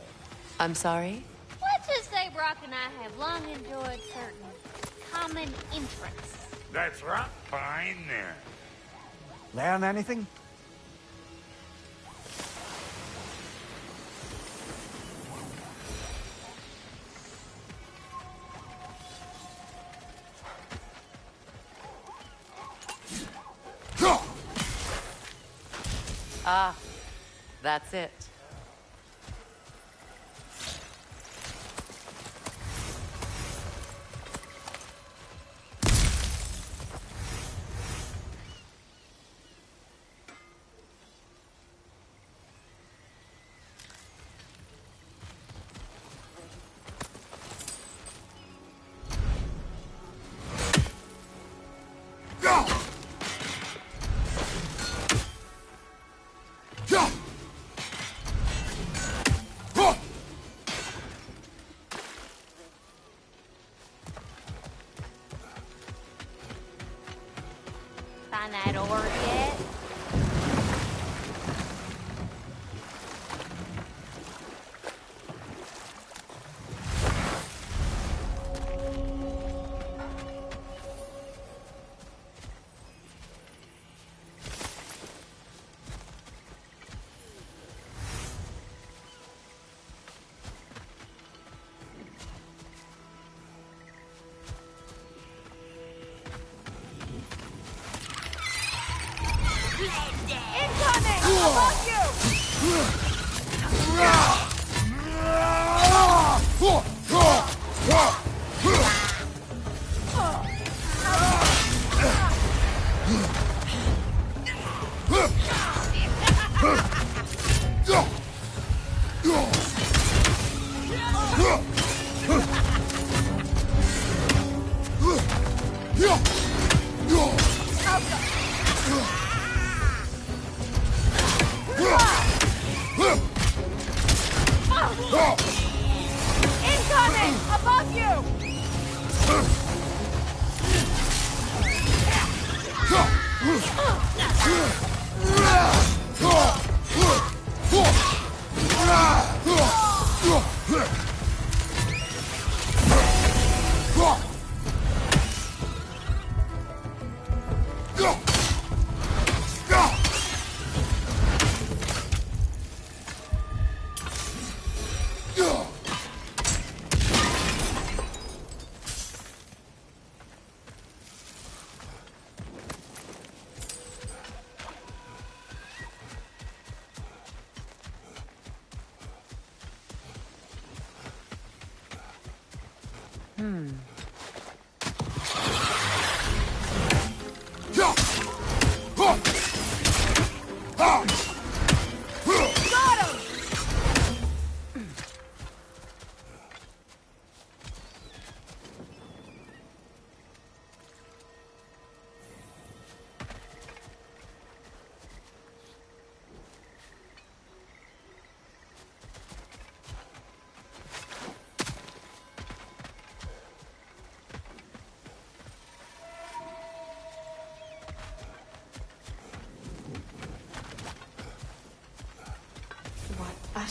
[SPEAKER 2] I'm sorry?
[SPEAKER 7] Let's just say Brock and I have long enjoyed certain common interests.
[SPEAKER 5] That's right, fine then.
[SPEAKER 6] Learn anything?
[SPEAKER 2] Ah, that's it.
[SPEAKER 7] Find that orb yet?
[SPEAKER 3] Incoming! Above you! Incoming! Above you!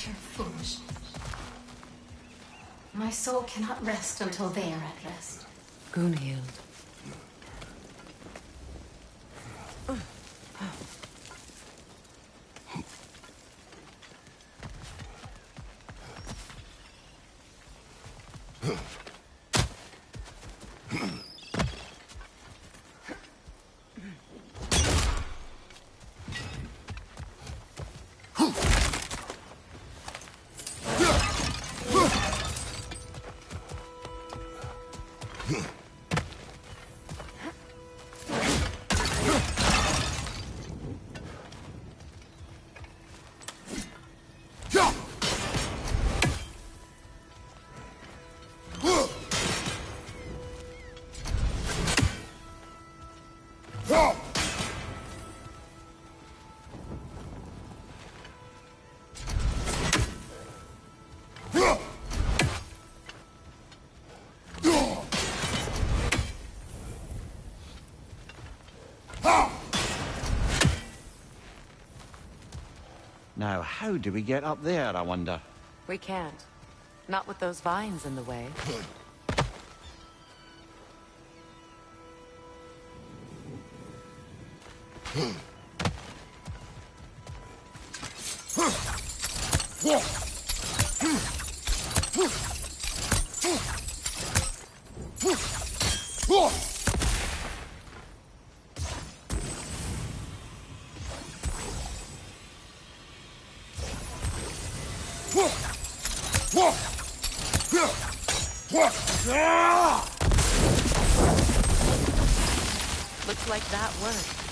[SPEAKER 10] You're foolish. My soul cannot rest until they are at rest.
[SPEAKER 2] Gunhild.
[SPEAKER 6] Now, how do we get up there, I wonder?
[SPEAKER 2] We can't. Not with those vines in the way. Looks like that worked.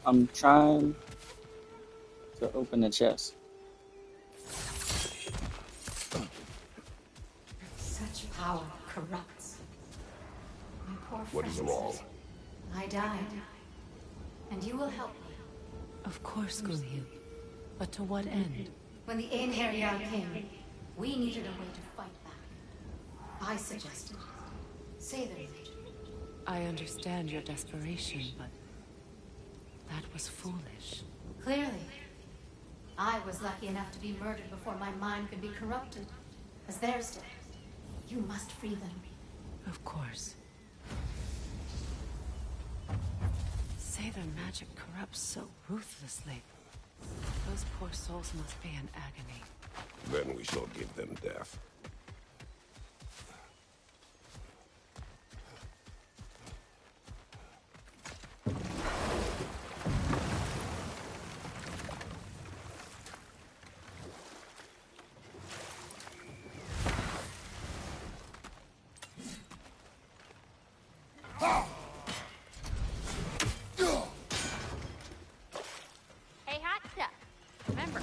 [SPEAKER 11] I'm trying to open the chest.
[SPEAKER 10] Such power corrupts. My poor
[SPEAKER 1] What is
[SPEAKER 10] friends.
[SPEAKER 1] wrong?
[SPEAKER 10] I died. And you will help me.
[SPEAKER 2] Of course, Gunhild. But to what end?
[SPEAKER 10] When the Einherjar came, we needed a way to fight back. I suggested. Say their legend.
[SPEAKER 2] I understand your desperation, but that was foolish.
[SPEAKER 10] Clearly. I was lucky enough to be murdered before my mind could be corrupted, as theirs did. You must free them.
[SPEAKER 2] Of course. Say their magic corrupts so ruthlessly. Those poor souls must be in agony.
[SPEAKER 1] Then we shall give them death.
[SPEAKER 7] Hey, hot stuff. Remember,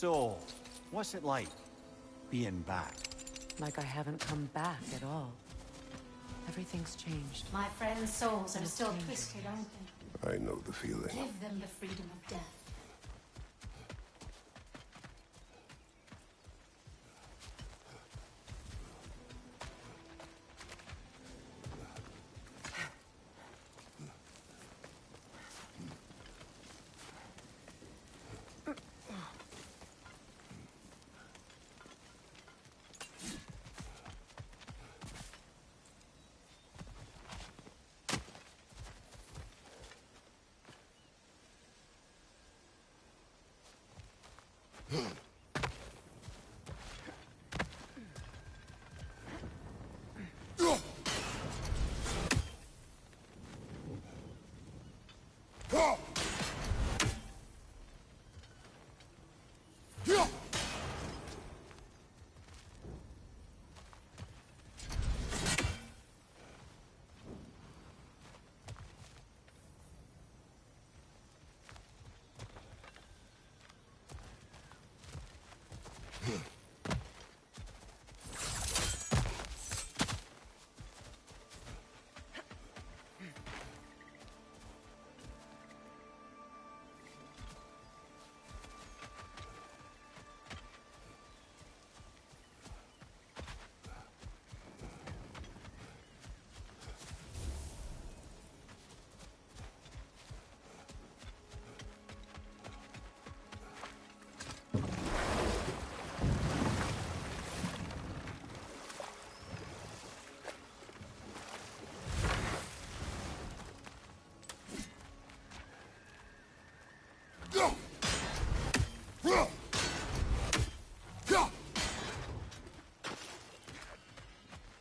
[SPEAKER 6] So, what's it like, being back?
[SPEAKER 2] Like I haven't come back at all. Everything's changed.
[SPEAKER 10] My friends' souls are
[SPEAKER 2] It's
[SPEAKER 10] still
[SPEAKER 2] dangerous.
[SPEAKER 10] twisted, aren't they?
[SPEAKER 1] I know the feeling.
[SPEAKER 10] Give them the freedom of death.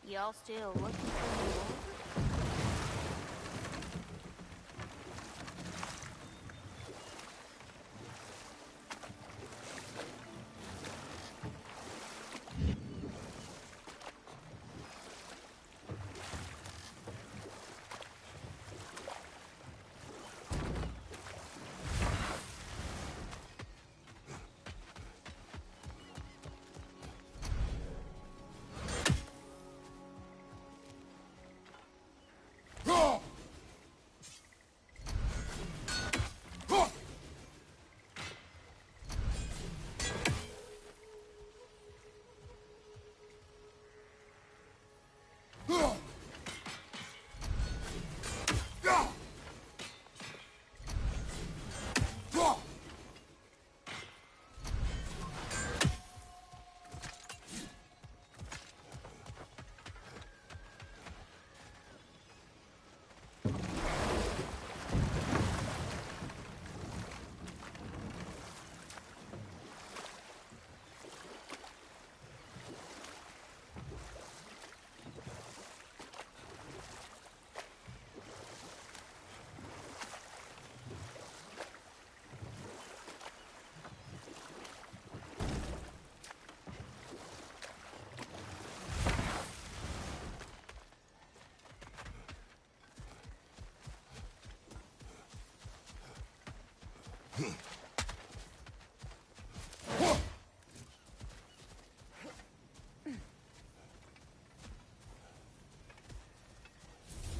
[SPEAKER 7] Y'all still looking for me?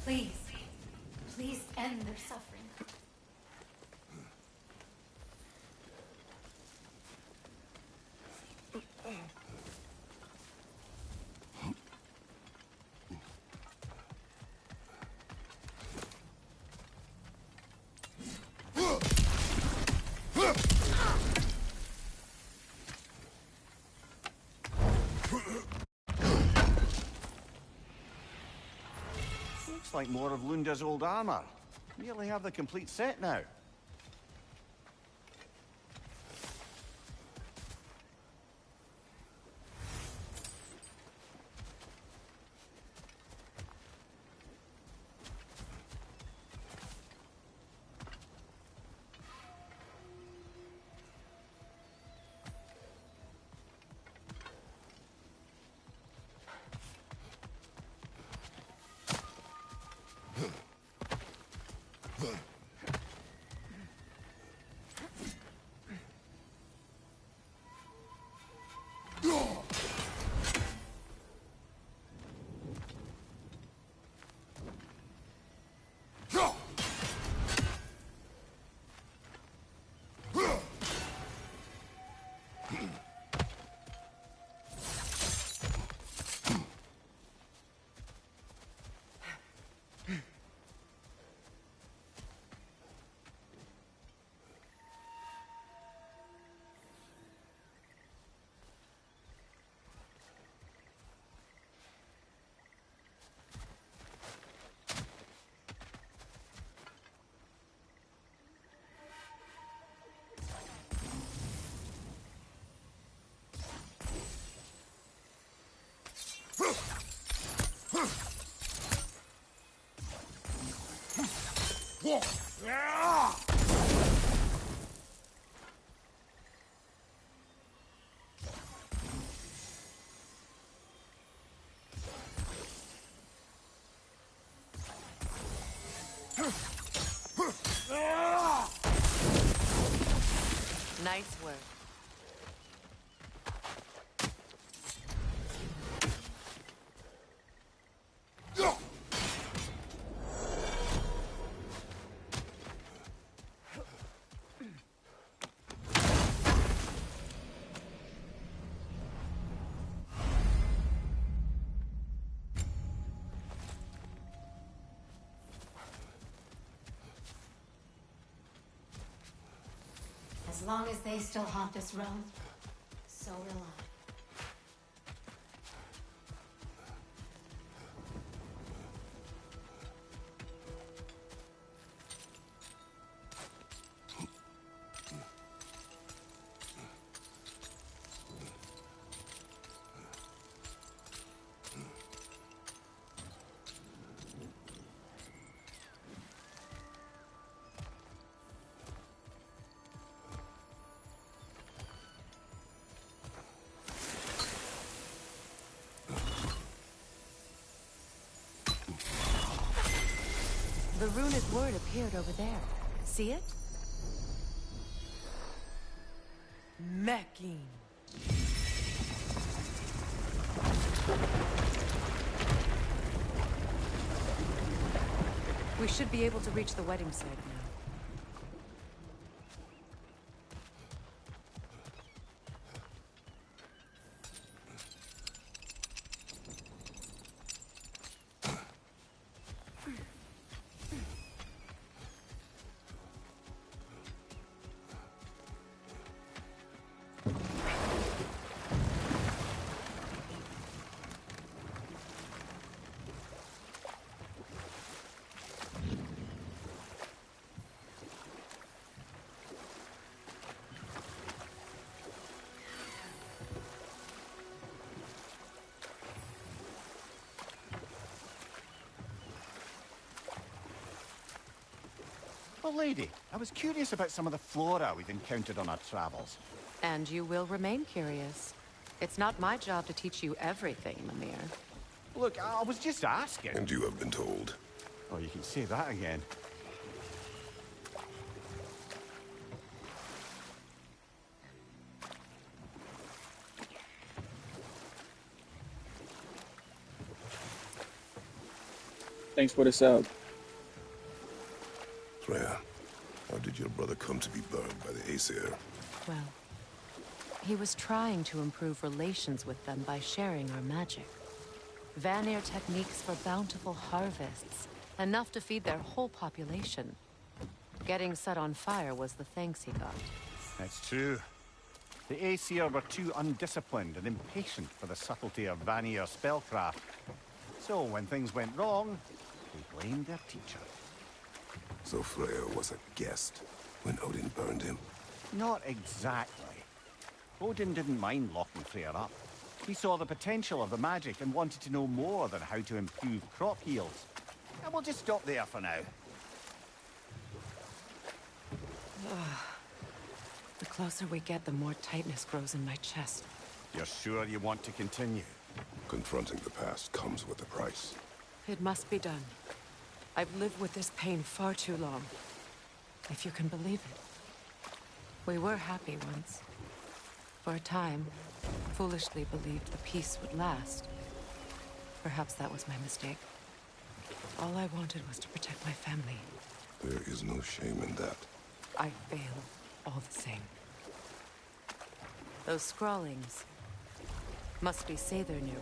[SPEAKER 10] Please, please end their suffering.
[SPEAKER 6] Looks like more of Lunda's old armor. Nearly have the complete set now.
[SPEAKER 2] Nice work.
[SPEAKER 10] As long as they still haunt this realm, so will I.
[SPEAKER 2] The runic word appeared over there. See it? Mecking. We should be able to reach the wedding site now.
[SPEAKER 6] Well, lady, I was curious about some of the flora we've encountered on our travels.
[SPEAKER 2] And you will remain curious. It's not my job to teach you everything, Mimir.
[SPEAKER 6] Look, I was just asking.
[SPEAKER 1] And you have been told.
[SPEAKER 6] Oh, you can say that again.
[SPEAKER 11] Thanks for the sub.
[SPEAKER 1] Freya, how did your brother come to be burned by the Aesir?
[SPEAKER 2] Well, he was trying to improve relations with them by sharing our magic. Vanir techniques for bountiful harvests, enough to feed their whole population. Getting set on fire was the thanks he got.
[SPEAKER 6] That's true. The Aesir were too undisciplined and impatient for the subtlety of Vanir spellcraft. So when things went wrong, they blamed their teacher.
[SPEAKER 1] So Freya was a guest when Odin burned him?
[SPEAKER 6] Not exactly. Odin didn't mind locking Freya up. He saw the potential of the magic and wanted to know more than how to improve crop yields. And we'll just stop there for now.
[SPEAKER 2] The closer we get, the more tightness grows in my chest.
[SPEAKER 6] You're sure you want to continue?
[SPEAKER 1] Confronting the past comes with a price.
[SPEAKER 2] It must be done. I've lived with this pain far too long. If you can believe it. We were happy once. For a time, foolishly believed the peace would last. Perhaps that was my mistake. All I wanted was to protect my family.
[SPEAKER 1] There is no shame in that.
[SPEAKER 2] I failed, all the same. Those scrawlings must be Sather nearby.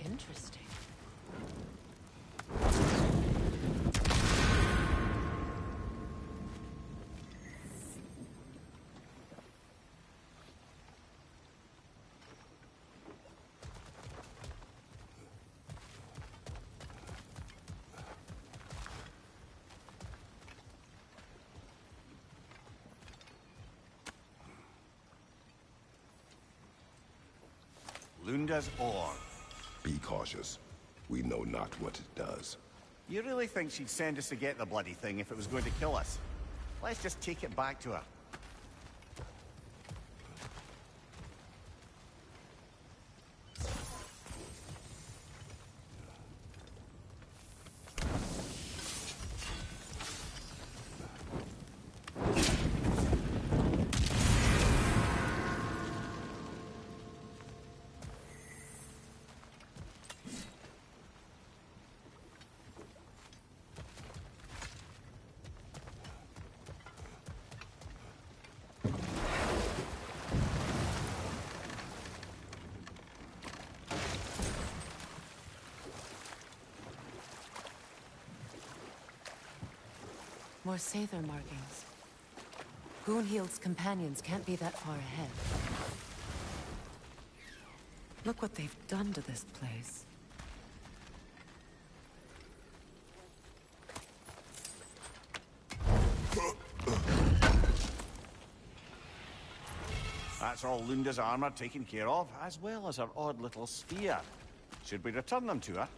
[SPEAKER 2] Interesting.
[SPEAKER 6] Lunda's orb.
[SPEAKER 1] Be cautious. We know not what it does.
[SPEAKER 6] You really think she'd send us to get the bloody thing if it was going to kill us? Let's just take it back to her.
[SPEAKER 2] More Sather markings. Gunhild's companions can't be that far ahead. Look what they've done to this place.
[SPEAKER 6] That's all Lunda's armor taken care of, as well as her odd little spear. Should we return them to her?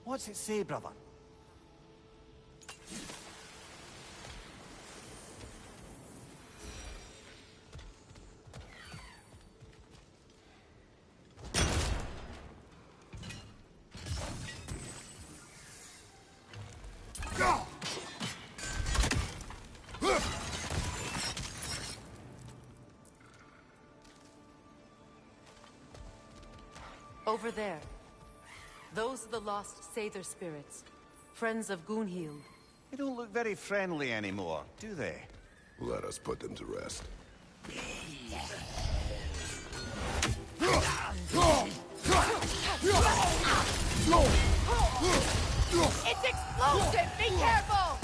[SPEAKER 6] What's it say, brother?
[SPEAKER 2] Over there. Those are the lost Sather spirits. Friends of Gunhild.
[SPEAKER 6] They don't look very friendly anymore, do they?
[SPEAKER 1] Let us put them to rest.
[SPEAKER 3] It's explosive! Be careful!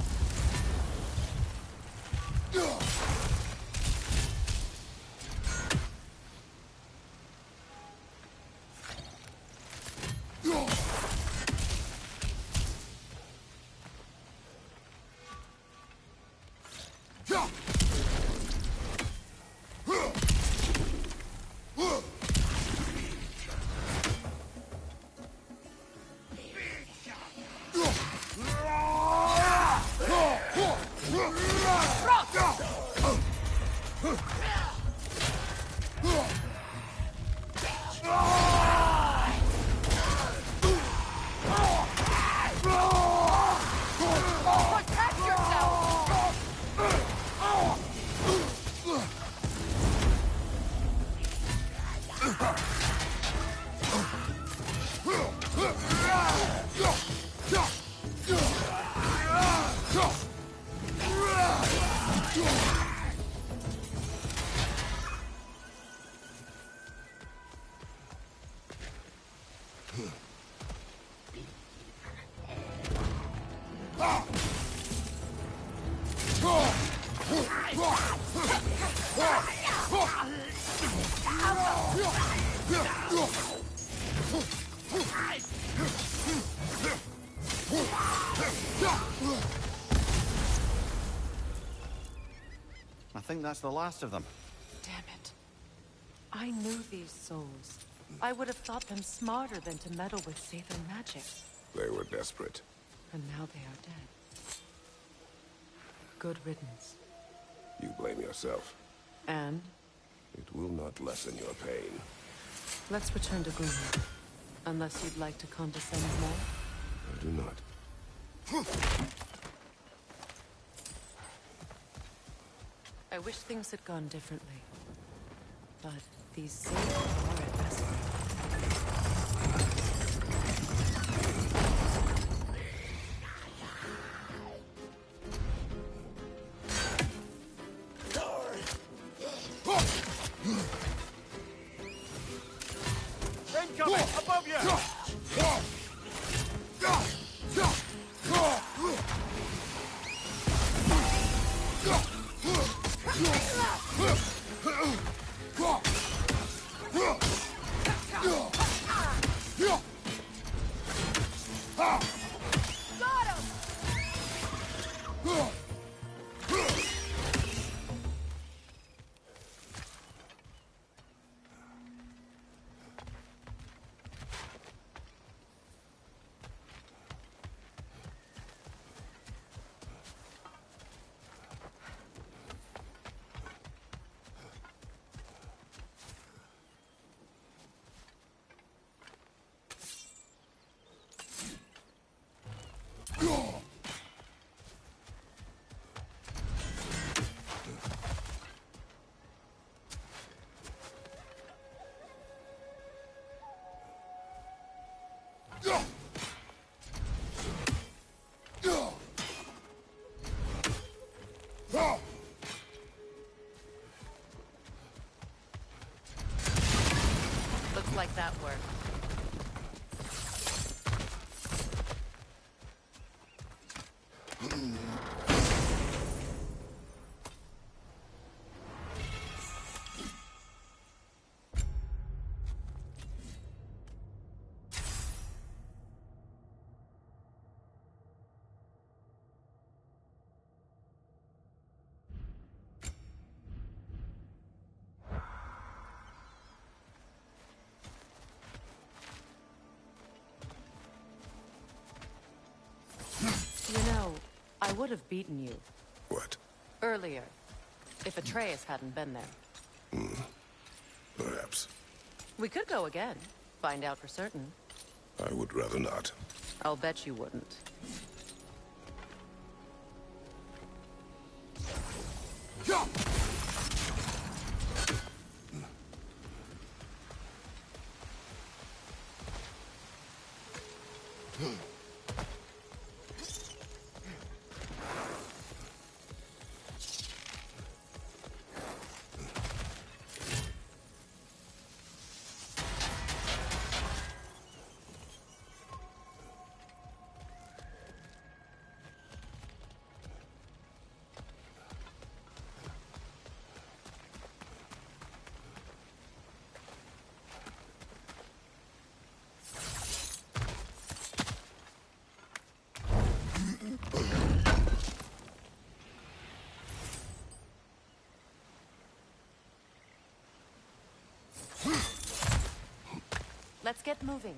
[SPEAKER 6] I think that's the last of them.
[SPEAKER 2] Damn it. I knew these souls. I would have thought them smarter than to meddle with Sather magic.
[SPEAKER 1] They were desperate.
[SPEAKER 2] And now they are dead. Good riddance.
[SPEAKER 1] You blame yourself.
[SPEAKER 2] And?
[SPEAKER 1] It will not lessen your pain.
[SPEAKER 2] Let's return to Gunhild. Unless you'd like to condescend more?
[SPEAKER 1] I do not.
[SPEAKER 2] I wish things had gone differently. But these sages are at best.
[SPEAKER 6] Incoming! Above you!
[SPEAKER 2] Looks like that worked. You know, I would have beaten you.
[SPEAKER 1] What?
[SPEAKER 2] Earlier. If Atreus hadn't been there.
[SPEAKER 1] Perhaps.
[SPEAKER 2] We could go again. Find out for certain.
[SPEAKER 1] I would rather not.
[SPEAKER 2] I'll bet you wouldn't. Let's get moving.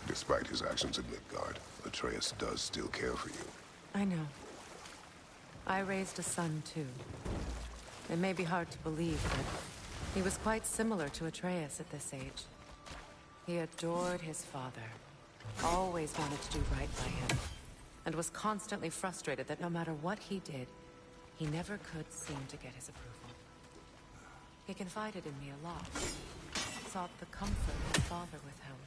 [SPEAKER 1] Despite his actions in Midgard, Atreus does still care for you.
[SPEAKER 2] I know. I raised a son, too. It may be hard to believe, but he was quite similar to Atreus at this age. He adored his father, Always wanted to do right by him, and was constantly frustrated that no matter what he did, he never could seem to get his approval. He confided in me a lot, sought the comfort his father withheld.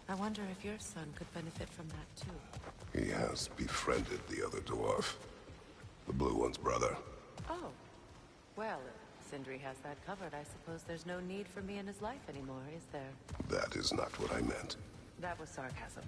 [SPEAKER 2] I wonder if your son could benefit from that too.
[SPEAKER 1] He has befriended the other dwarf. The blue one's brother.
[SPEAKER 2] Oh. Well, if Sindri has that covered, I suppose there's no need for me in his life anymore, is there?
[SPEAKER 1] That is not what I meant.
[SPEAKER 2] That was sarcasm.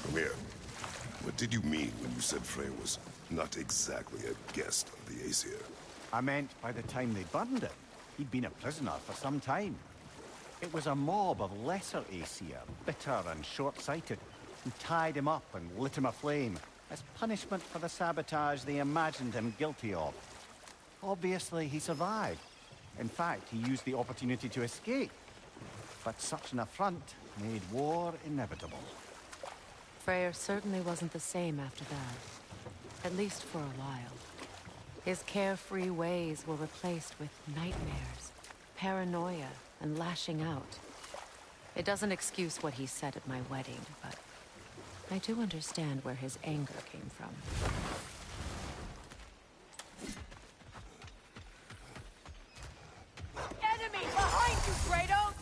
[SPEAKER 1] Come here. What did you mean when you said Frey was not exactly a guest of the Aesir?
[SPEAKER 6] I meant by the time they burned it, he'd been a prisoner for some time. It was a mob of lesser Aesir, bitter and short-sighted, who tied him up and lit him aflame as punishment for the sabotage they imagined him guilty of. Obviously, he survived. In fact, he used the opportunity to escape. But such an affront made war inevitable.
[SPEAKER 2] Freyr certainly wasn't the same after that. At least for a while. His carefree ways were replaced with nightmares, paranoia, and lashing out. It doesn't excuse what he said at my wedding, but I do understand where his anger came from.
[SPEAKER 3] Enemy behind you, Kratos!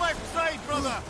[SPEAKER 6] Left side, brother!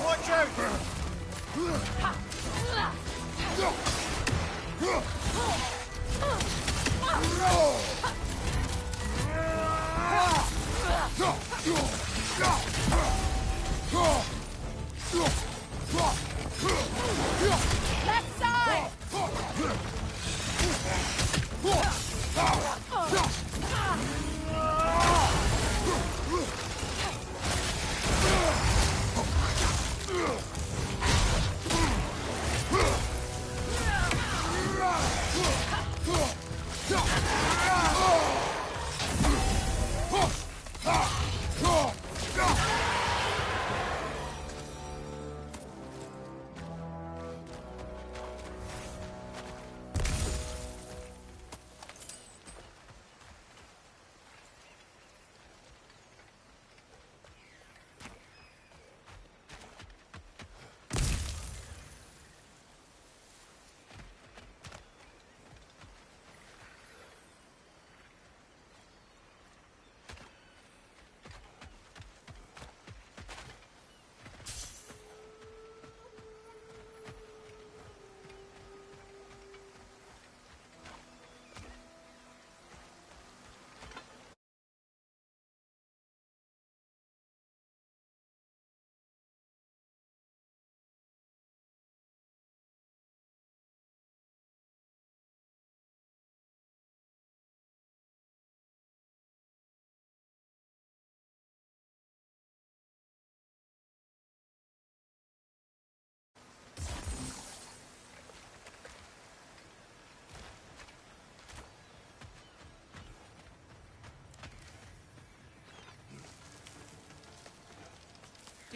[SPEAKER 3] Watch out!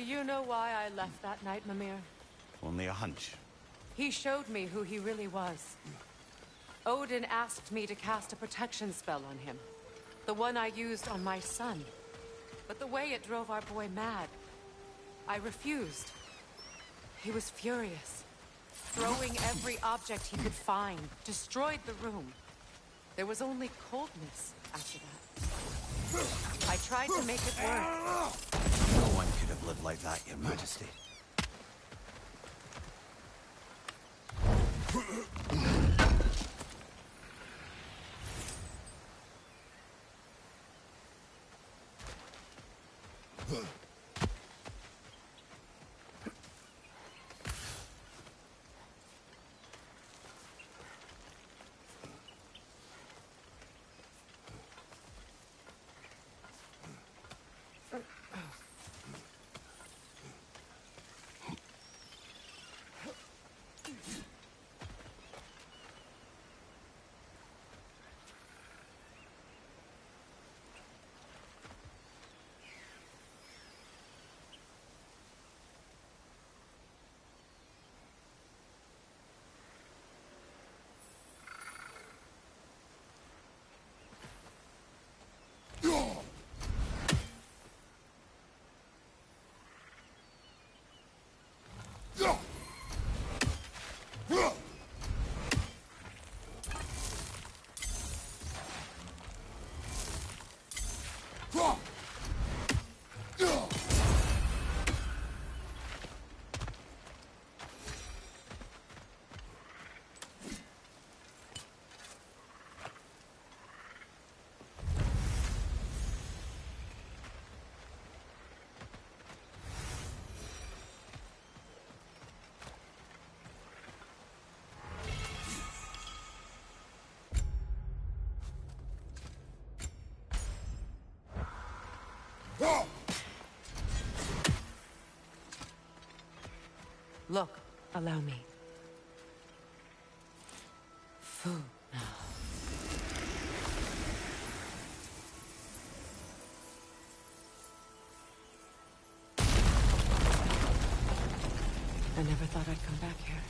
[SPEAKER 2] Do you know why I left that night, Mimir?
[SPEAKER 6] Only a hunch.
[SPEAKER 2] He showed me who he really was. Odin asked me to cast a protection spell on him. The one I used on my son. But the way it drove our boy mad, I refused. He was furious, throwing every object he could find, destroyed the room. There was only coldness after that. I tried to make it work.
[SPEAKER 6] No one could have lived like that, Your Majesty.
[SPEAKER 2] Look, allow me. Food now. I never thought I'd come back here.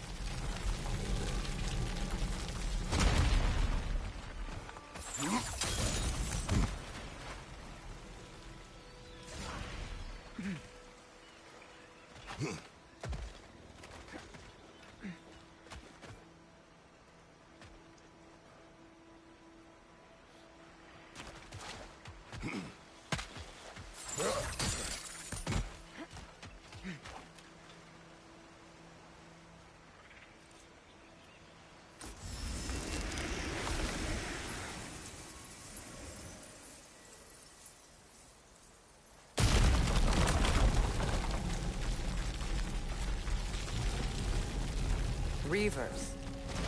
[SPEAKER 2] Reavers,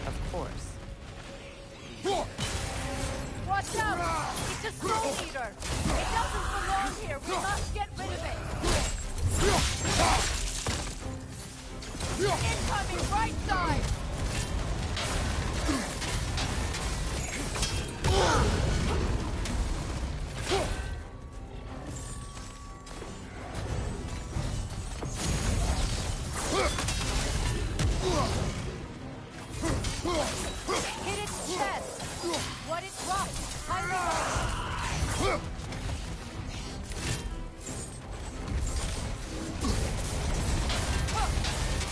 [SPEAKER 2] of course.
[SPEAKER 3] Watch out! It's a soul eater! It doesn't belong here! We must get rid of it! Incoming right side! Hit its chest! What it dropped! Highly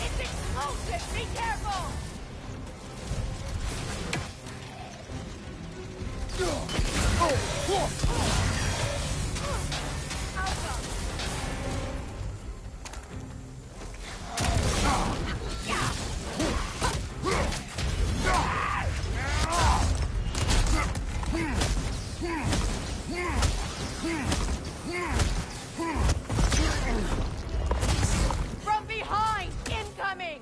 [SPEAKER 3] it's explosive! Be careful! From behind! Incoming!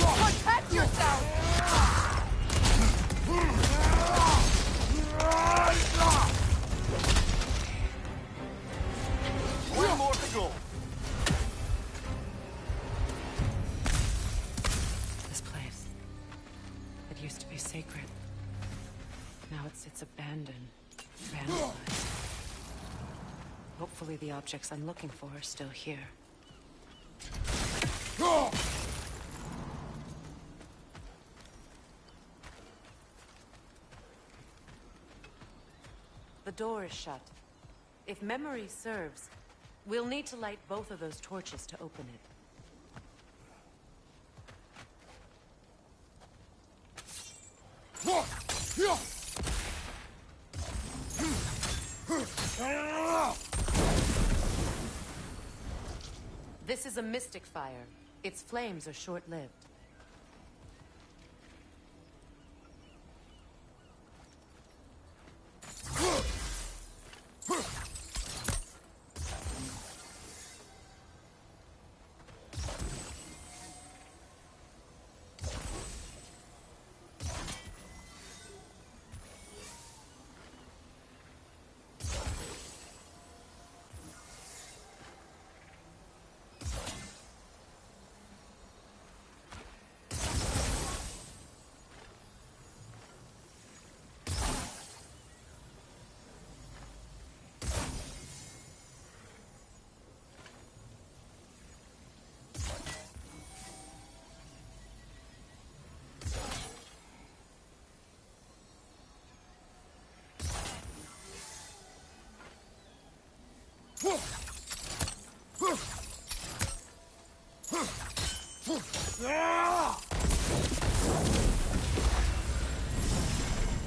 [SPEAKER 3] Protect yourself!
[SPEAKER 6] go!
[SPEAKER 2] This place. It used to be sacred. Now it sits abandoned, vandalized. Hopefully the objects I'm looking for are still here. The door is shut. If memory serves, we'll need to light both of those torches to open it. This is a mystic fire. Its flames are short-lived.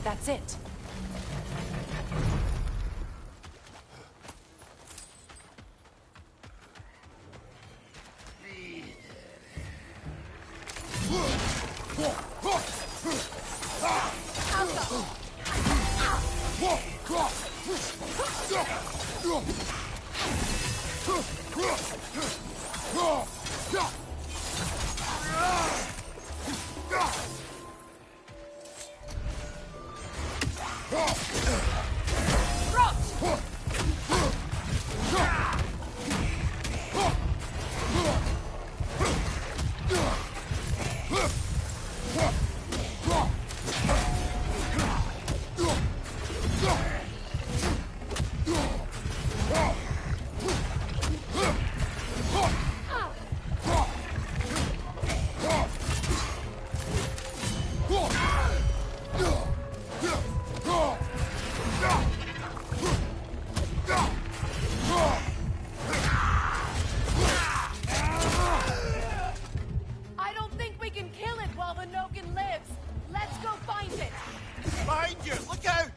[SPEAKER 2] That's it.
[SPEAKER 6] Behind you, watch out!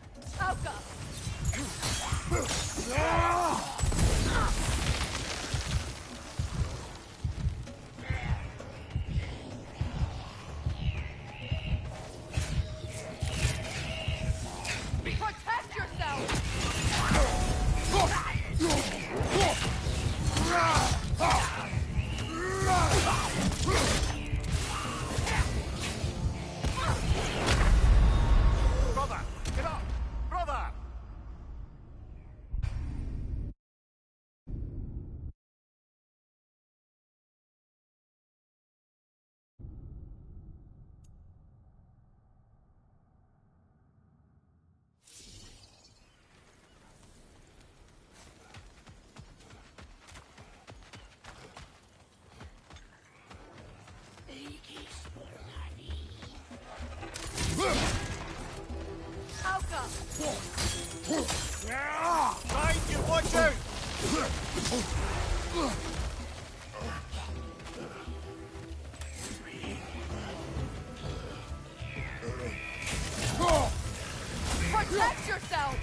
[SPEAKER 3] Protect yourself!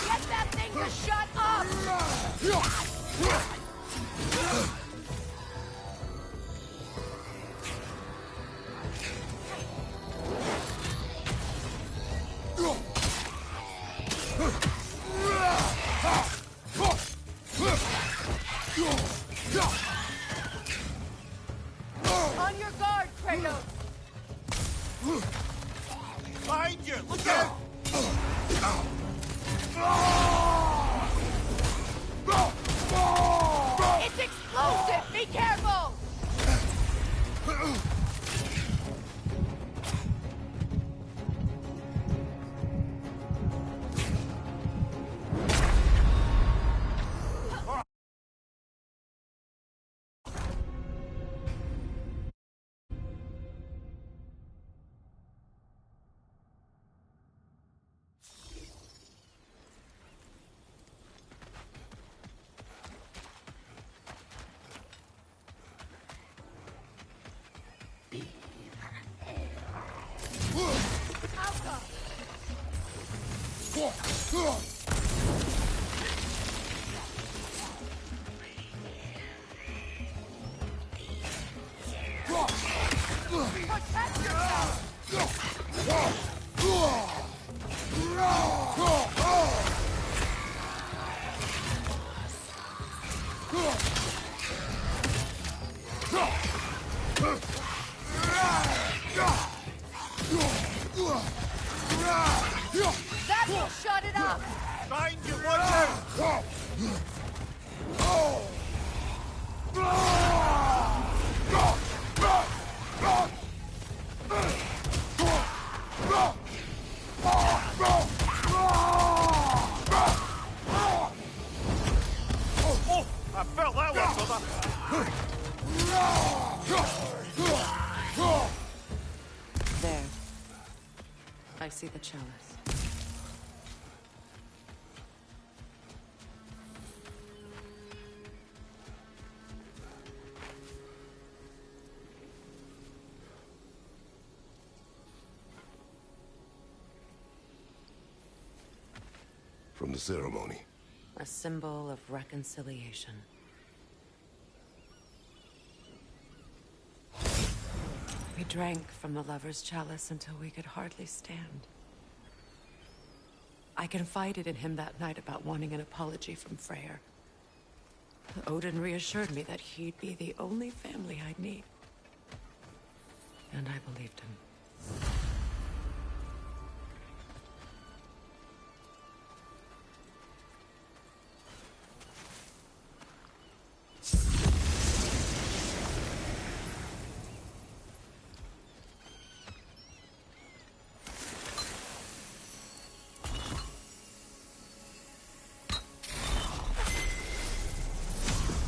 [SPEAKER 3] Get that thing to shut up! Kratos!
[SPEAKER 5] Behind you! Look out!
[SPEAKER 3] It's explosive! Be careful! Protect yourself! That will shut it up!
[SPEAKER 5] Behind you! Watch out! Oh! I felt that one, brother!
[SPEAKER 2] There. I see the chalice.
[SPEAKER 1] From the ceremony.
[SPEAKER 2] A symbol of reconciliation. We drank from the lover's chalice until we could hardly stand. I confided in him that night about wanting an apology from Freyr. Odin reassured me that he'd be the only family I'd need. And I believed him.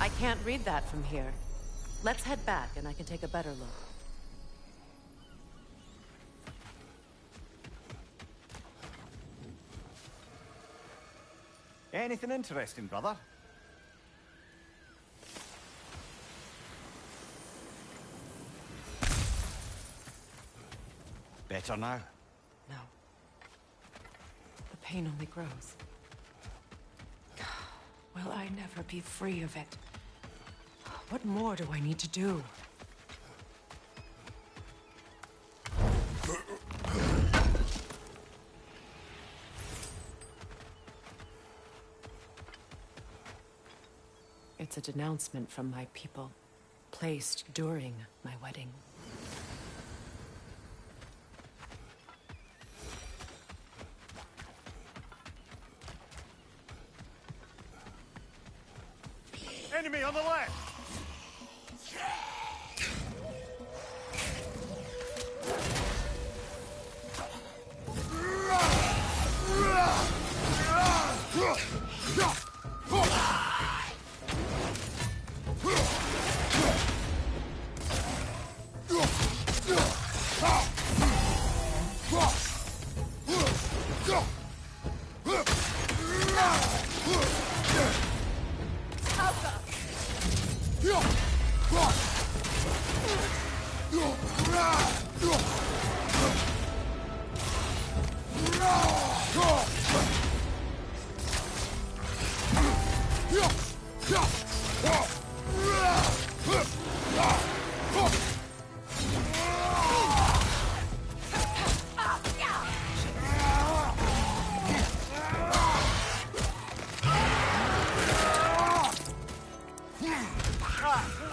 [SPEAKER 2] I can't read that from here. Let's head back and I can take a better look.
[SPEAKER 6] Anything interesting, brother? Better now?
[SPEAKER 2] No. The pain only grows. Will I never be free of it? What more do I need to do? It's a denouncement from my people, placed during my wedding.
[SPEAKER 5] Enemy on the left!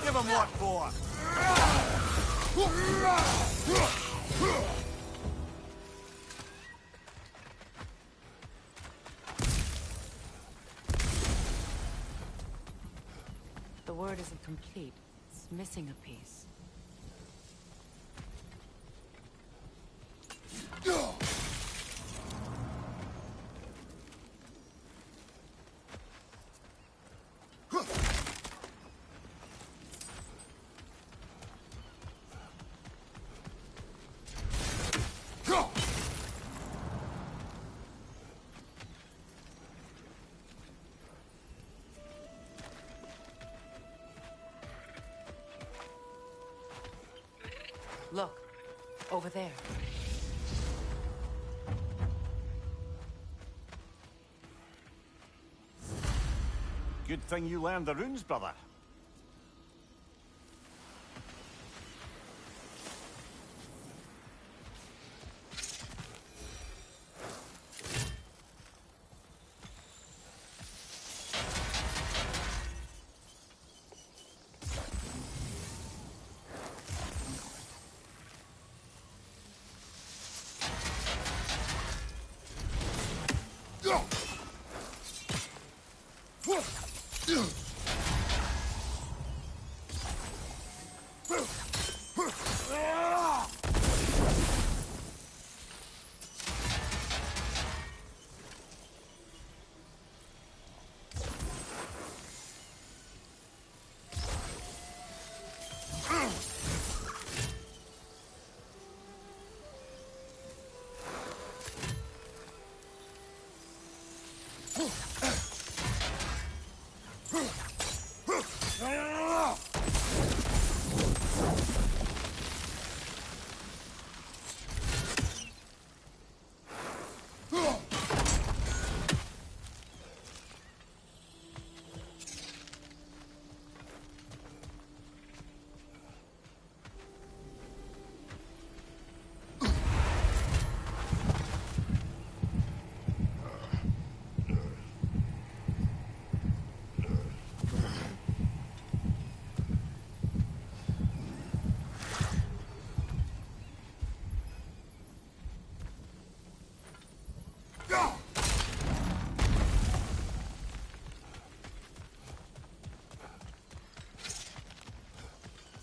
[SPEAKER 6] Give him what for!
[SPEAKER 2] The word isn't complete. It's missing a piece. Look, over there.
[SPEAKER 6] Good thing you learned the runes, brother.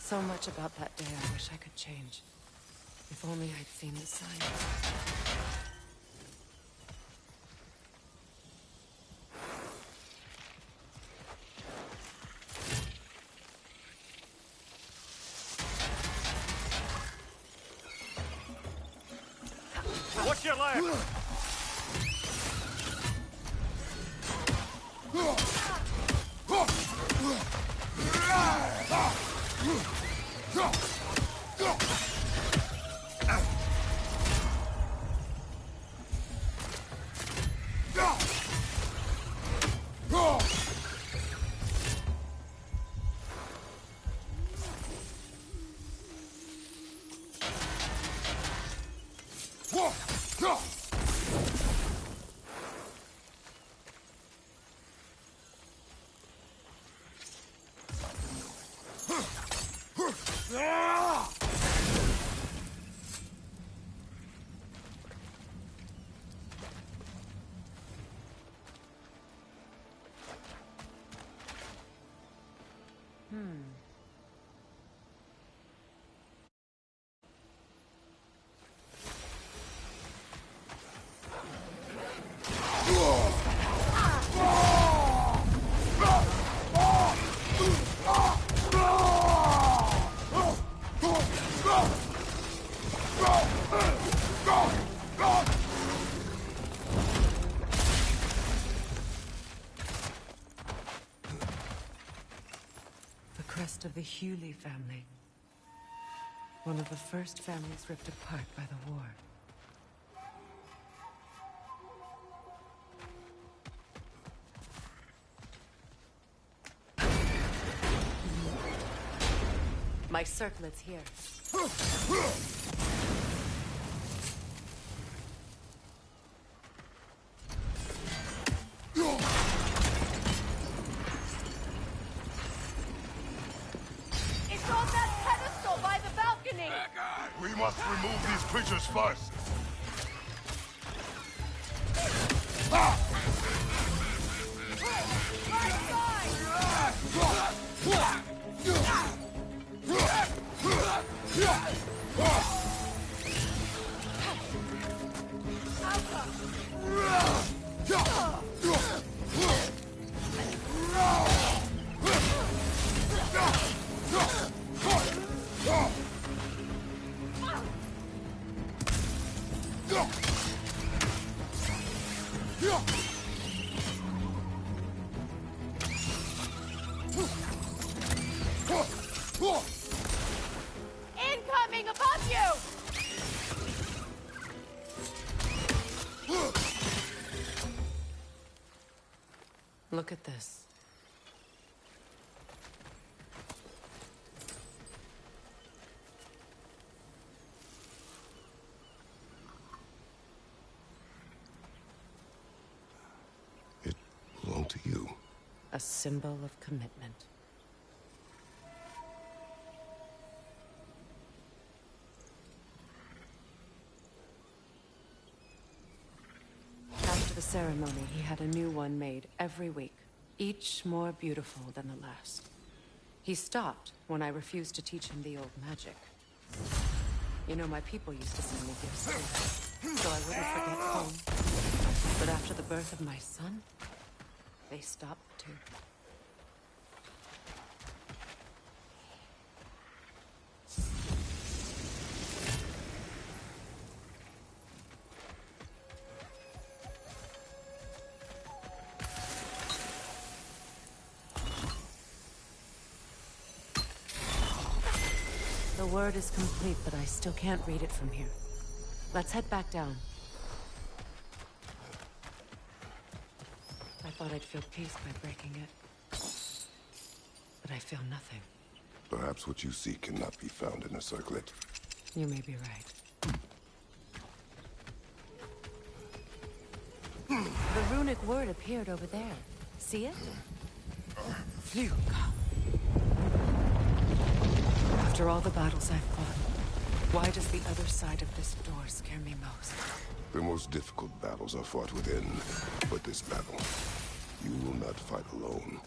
[SPEAKER 2] So much about that day I wish I could change. If only I'd seen the signs.
[SPEAKER 6] Watch your left!
[SPEAKER 2] Of the Hewley family. One of the first families ripped apart by the war. My circlet's here.
[SPEAKER 3] It's on that pedestal by the balcony!
[SPEAKER 1] We must remove these creatures first.
[SPEAKER 3] Incoming above you!
[SPEAKER 2] Look at this.
[SPEAKER 1] It belonged to you.
[SPEAKER 2] A symbol of commitment. After the ceremony, he had a new one made every week, each more beautiful than the last. He stopped when I refused to teach him the old magic. You know, my people used to send me gifts too, so I wouldn't forget home. But after the birth of my son, they stopped too. The word is complete, but I still can't read it from here. Let's head back down. I thought I'd feel peace by breaking it. But I feel nothing.
[SPEAKER 1] Perhaps what you seek cannot be found in a circlet.
[SPEAKER 2] You may be right. The runic word appeared over there. See it? Phew. After all the battles I've fought, why does the other side of this door scare me most?
[SPEAKER 1] The most difficult battles are fought within, but this battle, you will not fight alone.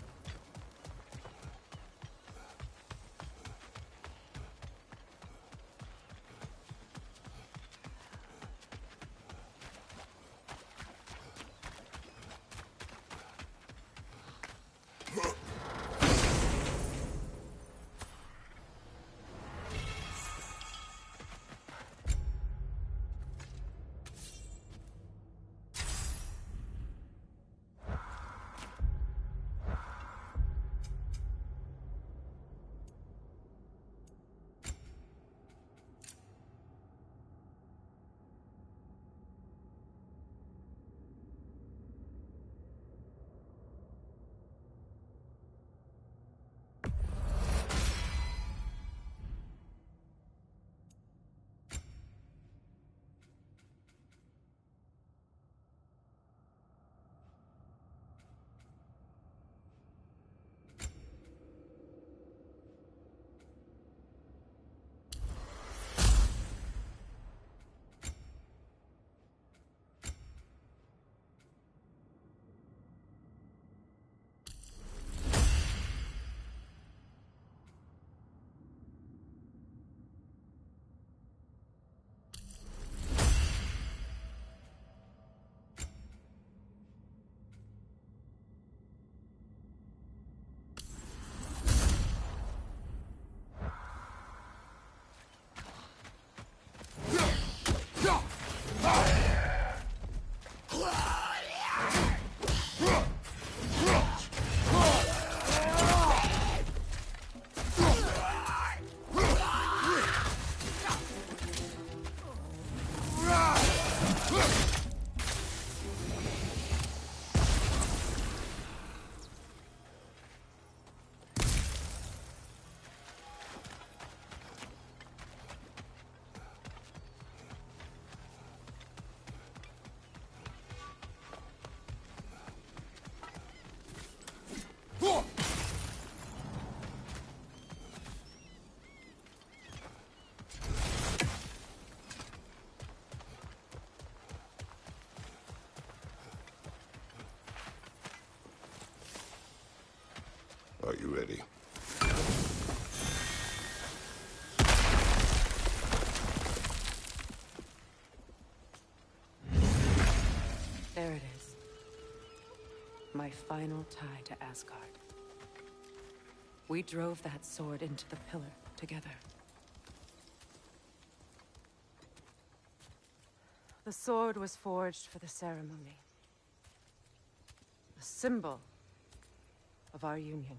[SPEAKER 1] you ready?
[SPEAKER 2] There it is. My final tie to Asgard. We drove that sword into the pillar together. The sword was forged for the ceremony. A symbol of our union.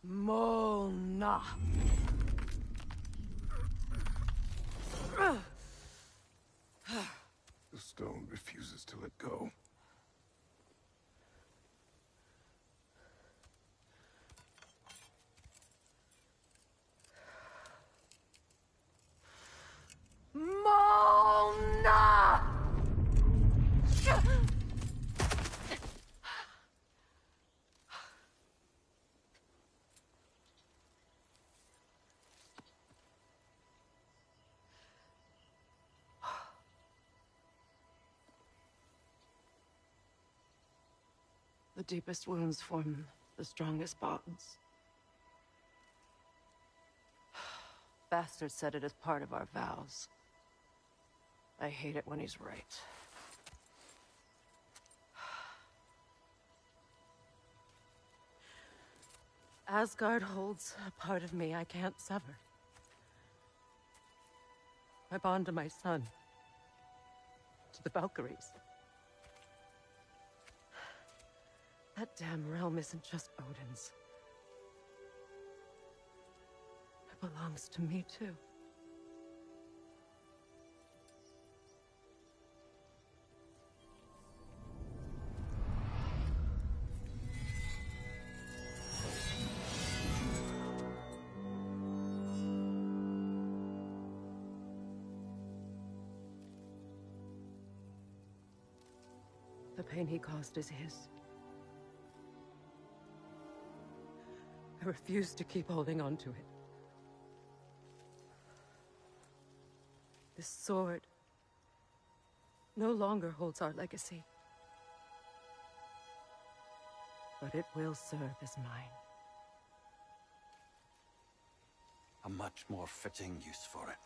[SPEAKER 2] Mona.
[SPEAKER 1] The stone refuses to let go.
[SPEAKER 2] Mona! The deepest wounds form the strongest bonds. Bastard said it as part of our vows. I hate it when he's right. Asgard holds a part of me I can't sever. My bond to my son. To the Valkyries. That damn realm isn't just Odin's. It belongs to me, too. The pain he caused is his. I refuse to keep holding on to it. This sword no longer holds our legacy. But it will serve as mine.
[SPEAKER 8] A much more fitting use for it.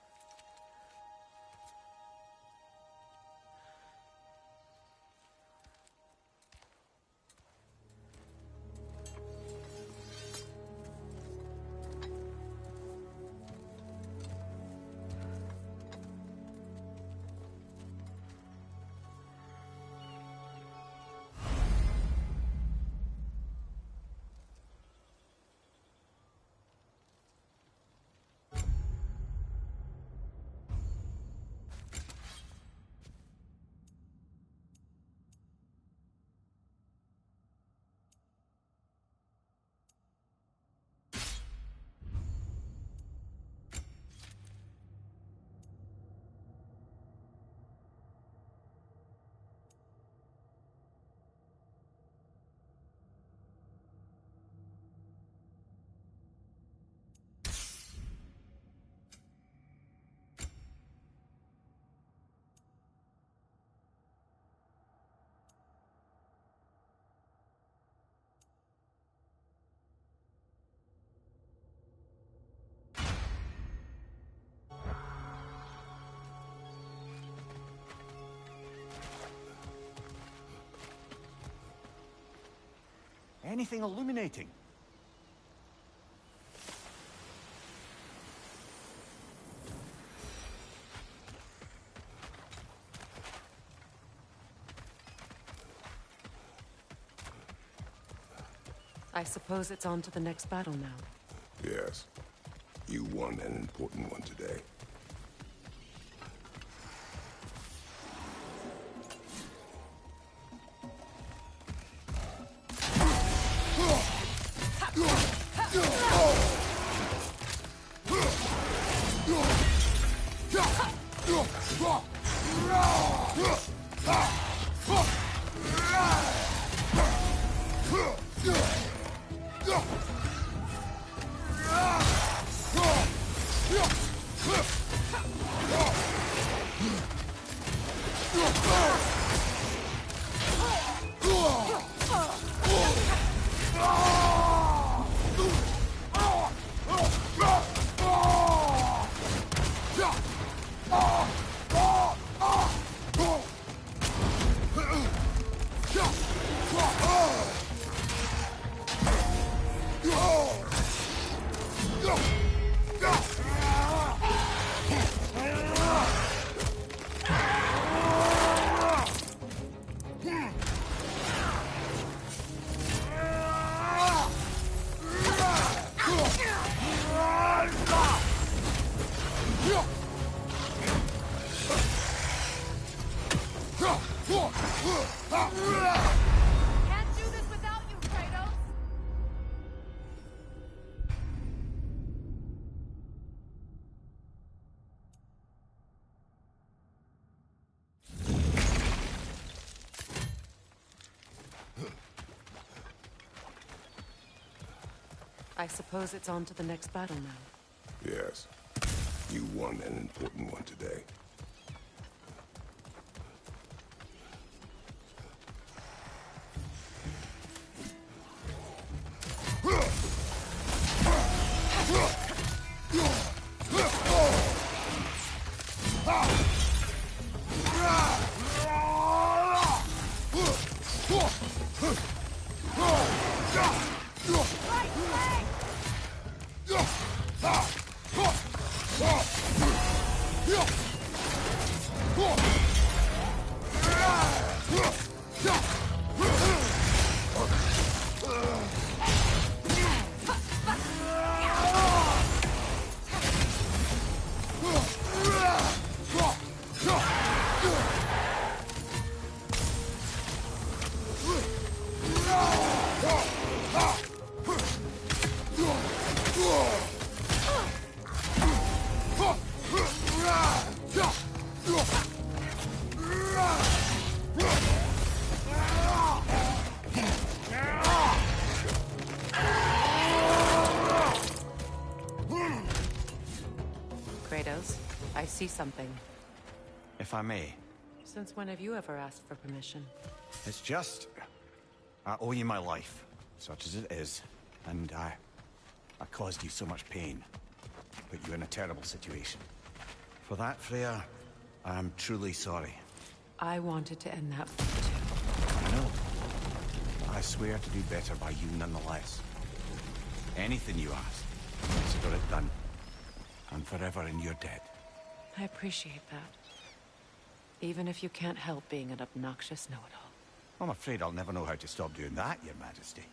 [SPEAKER 6] Anything illuminating?
[SPEAKER 2] I suppose it's on to the next battle now.
[SPEAKER 1] Yes. You won an important one today.
[SPEAKER 3] Can't do this without you, Kratos!
[SPEAKER 2] I suppose it's on to the next battle now.
[SPEAKER 1] Yes. You won an important one today.
[SPEAKER 2] Kratos, I see something.
[SPEAKER 6] If I may.
[SPEAKER 2] Since when have you ever asked for permission?
[SPEAKER 6] It's just... I owe you my life, such as it is. And I caused you so much pain. Put you in a terrible situation. For that, Freya, I am truly sorry.
[SPEAKER 2] I wanted to end that for you too.
[SPEAKER 6] I know. I swear to do better by you nonetheless. Anything you ask, consider it done. And forever in your debt.
[SPEAKER 2] I appreciate that. Even if you can't help being an obnoxious know-it-all.
[SPEAKER 6] I'm afraid I'll never know how to stop doing that, Your Majesty.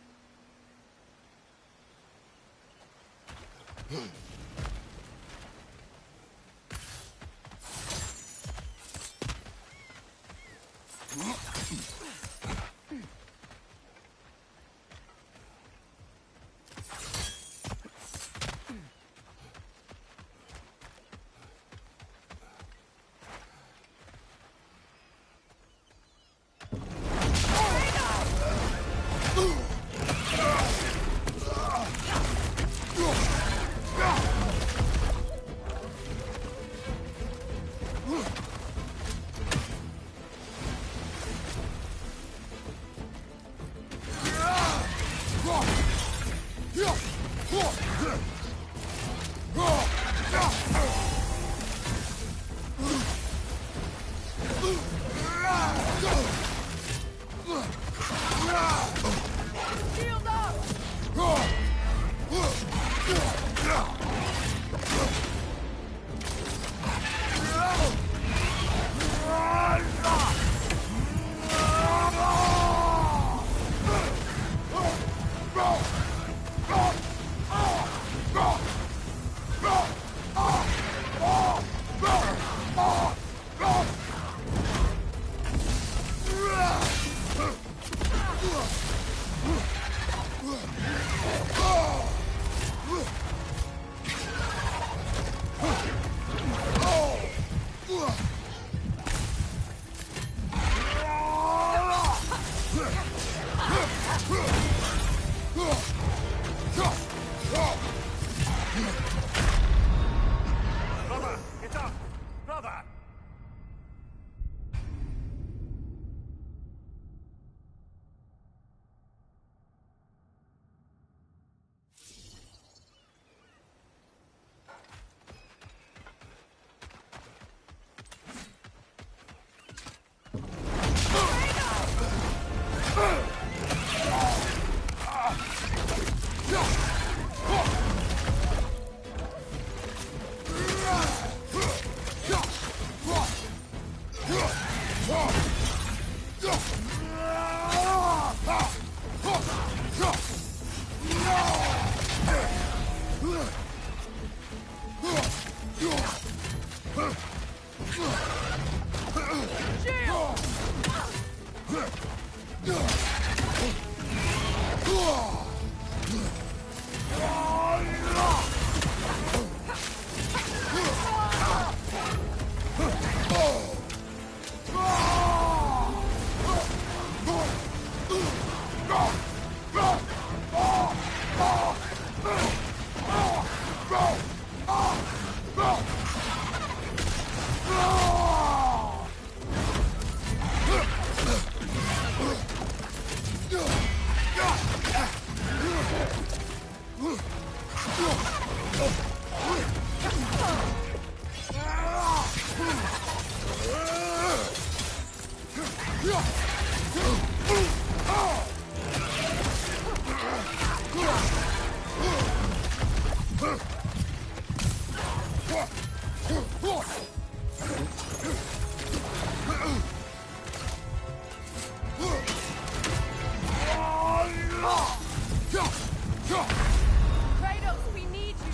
[SPEAKER 3] Kratos, we need you!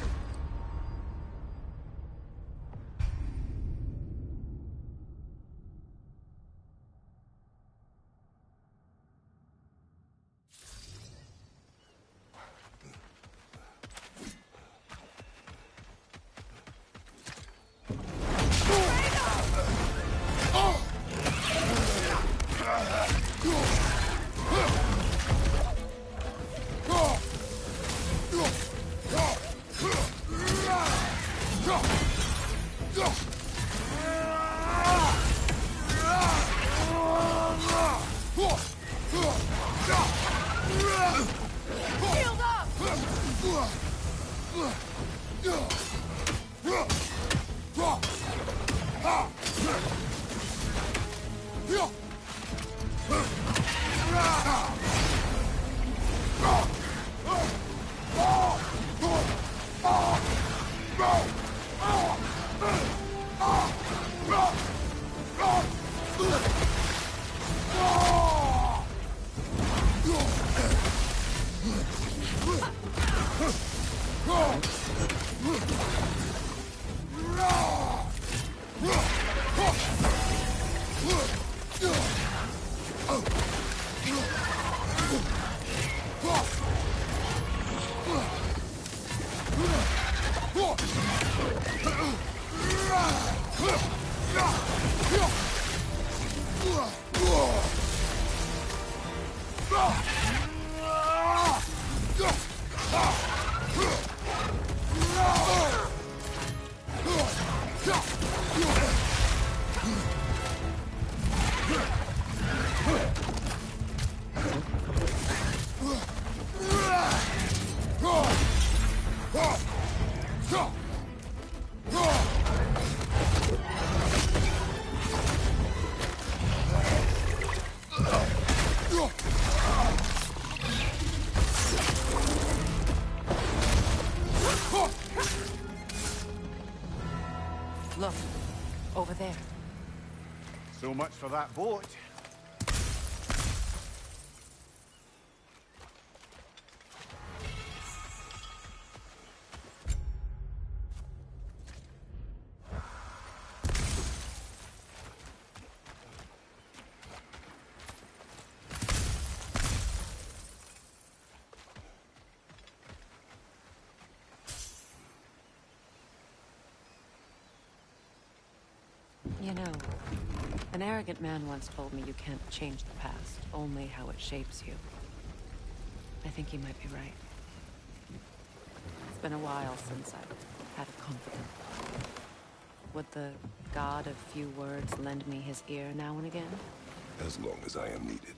[SPEAKER 3] Shield up!
[SPEAKER 2] Look, over there.
[SPEAKER 6] So much for that boat.
[SPEAKER 2] You know, an arrogant man once told me you can't change the past, only how it shapes you. I think he might be right. It's been a while since I've had a confidant. Would the god of few words lend me his ear now and again?
[SPEAKER 1] As long as I am needed.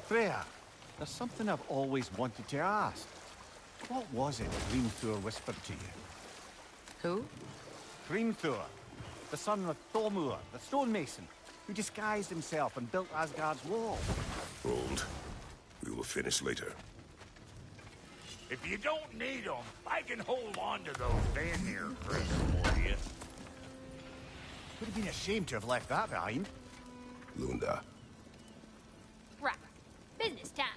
[SPEAKER 6] Freya, there's something I've always wanted to ask. What was it Dreamthor whispered to you?
[SPEAKER 2] Who?
[SPEAKER 6] Hrimthur, the son of Thormur, the stonemason, who disguised himself and built Asgard's wall.
[SPEAKER 1] Hold. We will finish later.
[SPEAKER 5] If you don't need them, I can hold on to those Vanir crates for you.
[SPEAKER 6] Would have been a shame to have left that behind.
[SPEAKER 1] Lunda.
[SPEAKER 7] Right. Business time.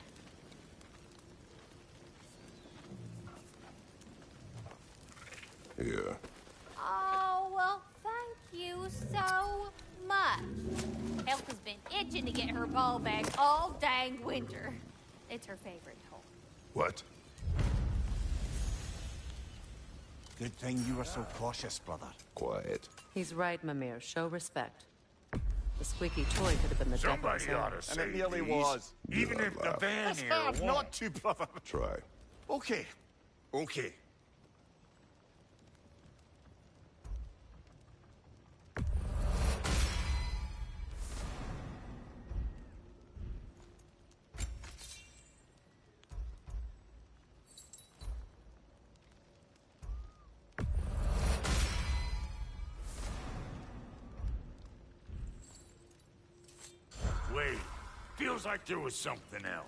[SPEAKER 1] Here.
[SPEAKER 7] Oh, well, thank you so much. Elf has been itching to get her ball back all dang winter. It's her favorite toy.
[SPEAKER 1] What?
[SPEAKER 6] Good thing you were so cautious, brother.
[SPEAKER 1] Quiet.
[SPEAKER 2] He's right, Mimir. Show respect. The squeaky toy could have been the
[SPEAKER 5] Somebody
[SPEAKER 2] devil's
[SPEAKER 5] ought
[SPEAKER 2] own.
[SPEAKER 5] to
[SPEAKER 6] And
[SPEAKER 5] say
[SPEAKER 6] it nearly
[SPEAKER 5] these,
[SPEAKER 6] was.
[SPEAKER 5] even
[SPEAKER 1] Do
[SPEAKER 5] if
[SPEAKER 1] not
[SPEAKER 5] the
[SPEAKER 1] laugh.
[SPEAKER 6] That's
[SPEAKER 5] Vanir
[SPEAKER 6] hard
[SPEAKER 5] won't.
[SPEAKER 6] not to, brother.
[SPEAKER 1] Try.
[SPEAKER 6] Okay. Okay.
[SPEAKER 5] Wait, feels like there was something else.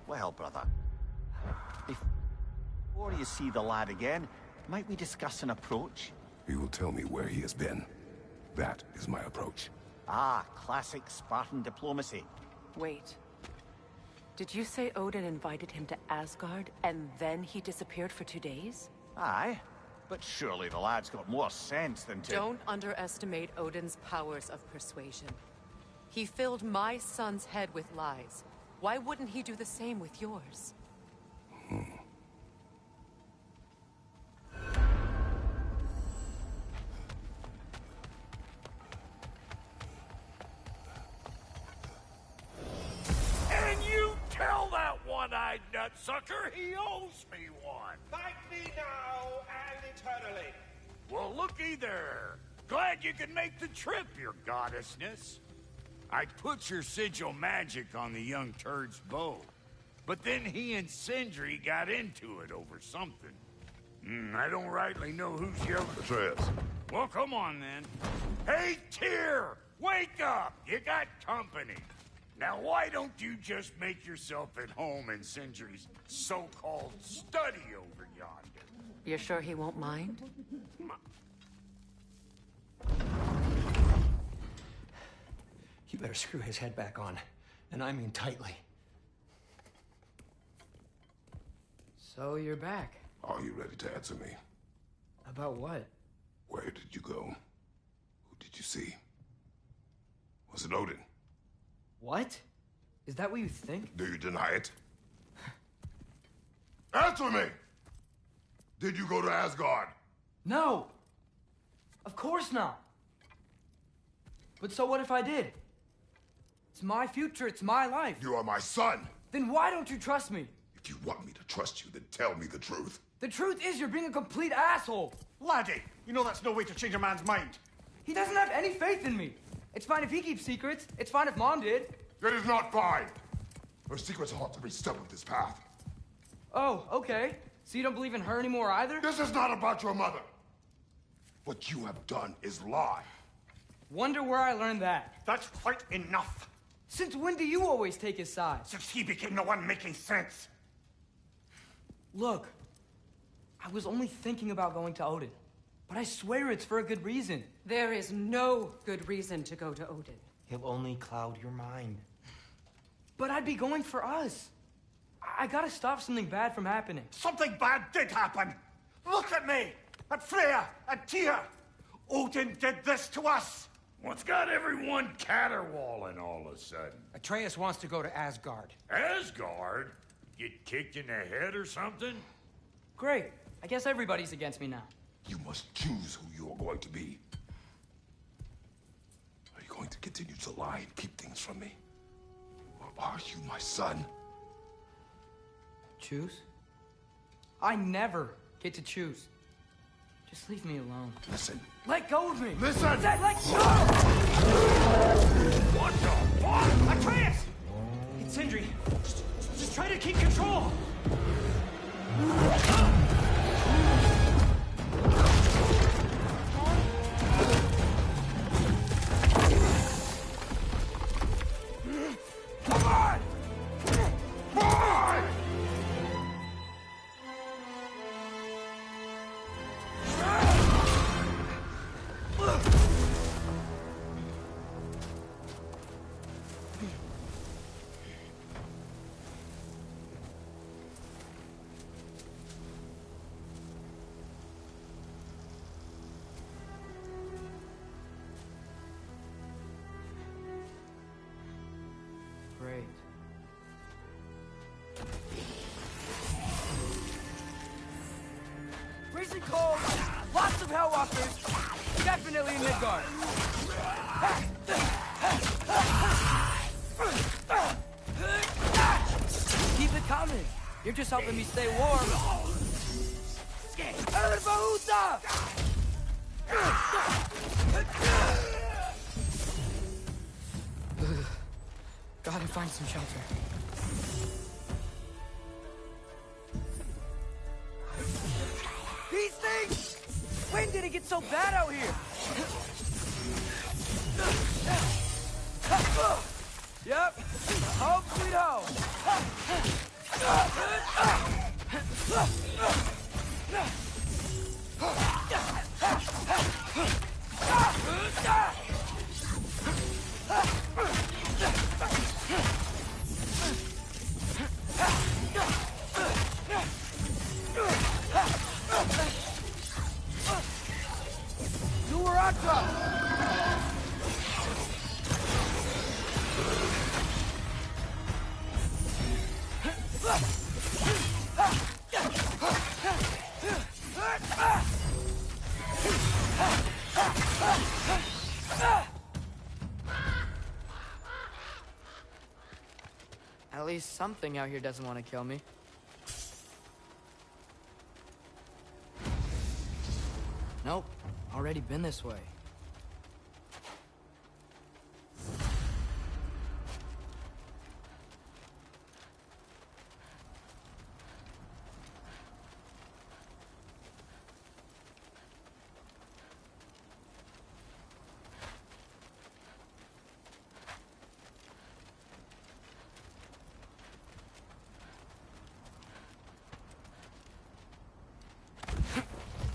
[SPEAKER 6] Well, brother. Before you see the lad again, might we discuss an approach?
[SPEAKER 1] He will tell me where he has been. That is my approach.
[SPEAKER 6] Ah, classic Spartan diplomacy.
[SPEAKER 2] Wait. Did you say Odin invited him to Asgard, and then he disappeared for 2 days?
[SPEAKER 6] Aye, but surely the lad's got more sense than to...
[SPEAKER 2] Don't underestimate Odin's powers of persuasion. He filled my son's head with lies. Why wouldn't he do the same with yours?
[SPEAKER 5] And you tell that one-eyed nutsucker he owes me one.
[SPEAKER 12] Thank me now and eternally.
[SPEAKER 5] Well, looky there. Glad you could make the trip, your goddessness. I put your sigil magic on the young turd's bow. But then he and Sindri got into it over something. I don't rightly know who's yelling.
[SPEAKER 1] Atreus.
[SPEAKER 5] Well, come on then. Hey, Tyr! Wake up! You got company. Now, why don't you just make yourself at home in Sindri's so-called study over yonder?
[SPEAKER 2] You're sure he won't mind?
[SPEAKER 13] You better screw his head back on. And I mean tightly.
[SPEAKER 12] So you're back.
[SPEAKER 1] Are you ready to answer me?
[SPEAKER 12] About what?
[SPEAKER 1] Where did you go? Who did you see? Was it Odin?
[SPEAKER 12] What? Is that what you think?
[SPEAKER 1] Do you deny it? Answer me! Did you go to Asgard?
[SPEAKER 12] No! Of course not! But so what if I did? It's my future, it's my life.
[SPEAKER 1] You are my son!
[SPEAKER 12] Then why don't you trust me?
[SPEAKER 1] If you want me to trust you, then tell me the truth.
[SPEAKER 12] The truth is you're being a complete asshole!
[SPEAKER 6] Laddie, you know that's no way to change a man's mind.
[SPEAKER 12] He doesn't have any faith in me. It's fine if he keeps secrets. It's fine if Mom did.
[SPEAKER 1] That is not fine! Her secrets ought to be stuck with this path.
[SPEAKER 12] Oh, okay. So you don't believe in her anymore either?
[SPEAKER 1] This is not about your mother. What you have done is lie.
[SPEAKER 12] Wonder where I learned that.
[SPEAKER 6] That's quite enough.
[SPEAKER 12] Since when do you always take his side?
[SPEAKER 6] Since he became the one making sense.
[SPEAKER 12] Look, I was only thinking about going to Odin. But I swear it's for a good reason.
[SPEAKER 2] There is no good reason to go to Odin.
[SPEAKER 13] He'll only cloud your mind.
[SPEAKER 12] But I'd be going for us. I gotta stop something bad from happening.
[SPEAKER 6] Something bad did happen. Look at me, at Freya, at Tyr. Odin did this to us.
[SPEAKER 5] What's got everyone caterwauling all of a sudden?
[SPEAKER 13] Atreus wants to go to Asgard.
[SPEAKER 5] Asgard? Get kicked in the head or something?
[SPEAKER 12] Great. I guess everybody's against me now.
[SPEAKER 1] You must choose who you are going to be. Are you going going to continue to lie and keep things from me? Or are you my son?
[SPEAKER 12] Choose? I never get to choose. Just leave me alone.
[SPEAKER 1] Listen.
[SPEAKER 12] Let go of me!
[SPEAKER 1] Listen!
[SPEAKER 12] I said let go!
[SPEAKER 5] What the fuck?
[SPEAKER 13] I can't! It's Sindri. Just try to keep control!
[SPEAKER 5] Come on! Boy!
[SPEAKER 12] Great. Freezing cold, lots of Hellwalkers, definitely in Midgard. Keep it coming. You're just helping me stay warm. Elbahuta! Gotta find some shelter. These things! When did it get so bad out here? Yep. Home sweet home. At least something out here doesn't want to kill me. Nope, already been this way.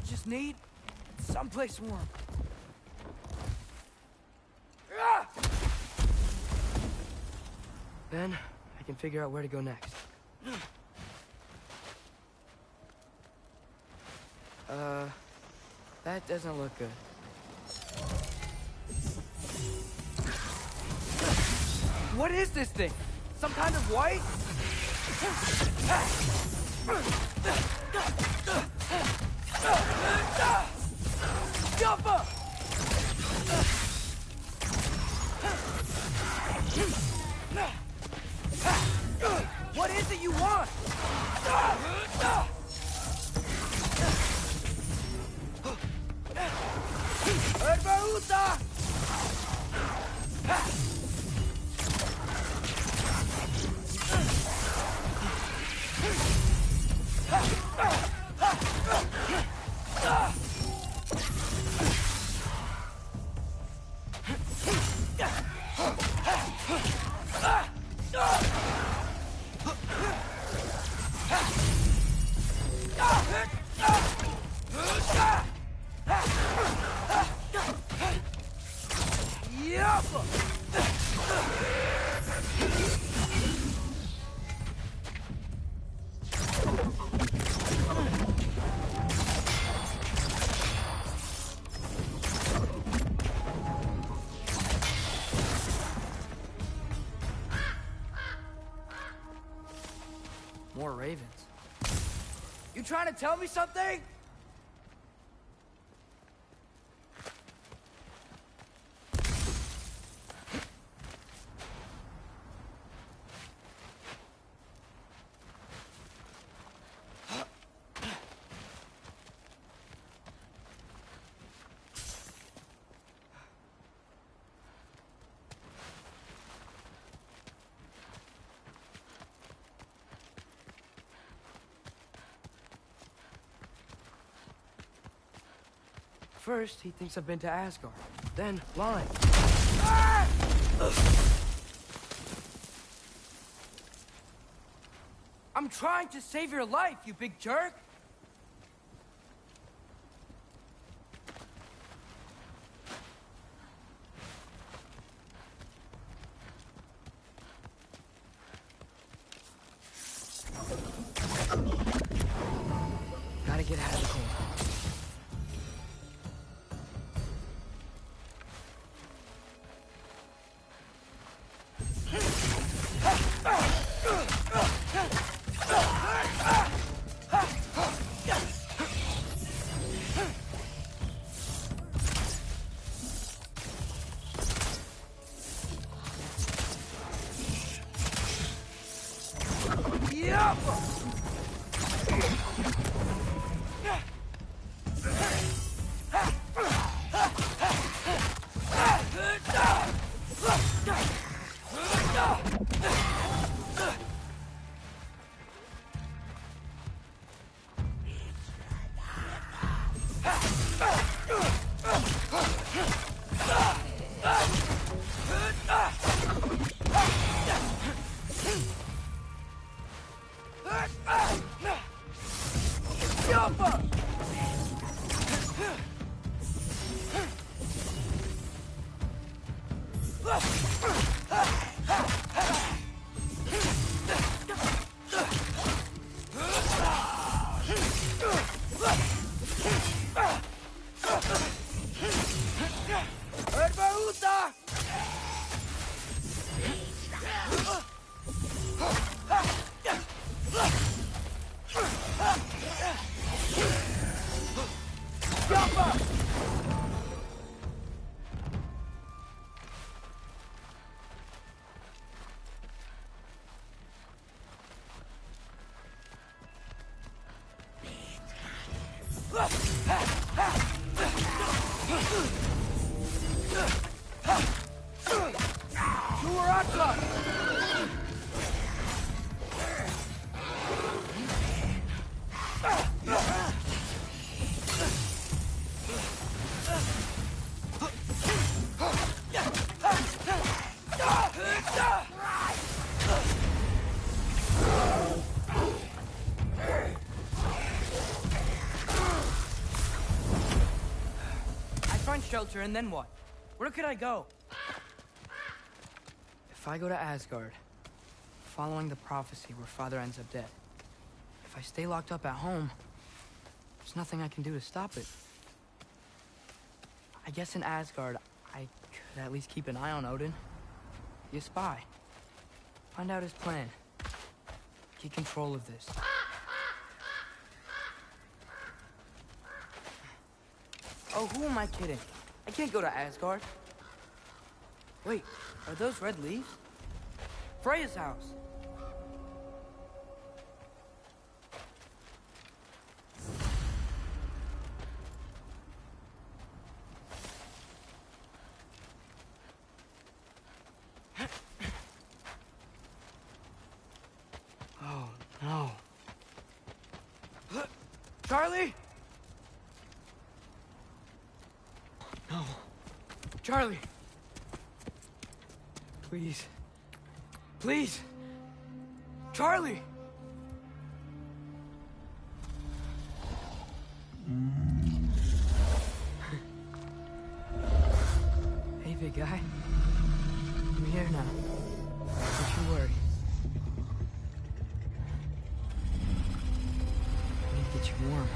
[SPEAKER 12] Just need someplace warm. Then I can figure out where to go next. That doesn't look good. What is this thing? Some kind of white? Jumper! What is it you want? Herbaruta! More ravens. You trying to tell me something? First, he thinks I've been to Asgard. Then, lying. I'm trying to save your life, you big jerk! Gotta get out of the corner. Shelter, and then what? Where could I go? If I go to Asgard, following the prophecy where Father ends up dead, if I stay locked up at home, there's nothing I can do to stop it. I guess in Asgard, I could at least keep an eye on Odin. Be a spy. Find out his plan. Get control of this. Oh, who am I kidding? I can't go to Asgard. Wait, are those red leaves? Freya's house. Oh, no. Charlie? No. Charlie! Please. Please! Charlie! Hey, big guy. I'm here now. Don't you worry. I need to get you warm.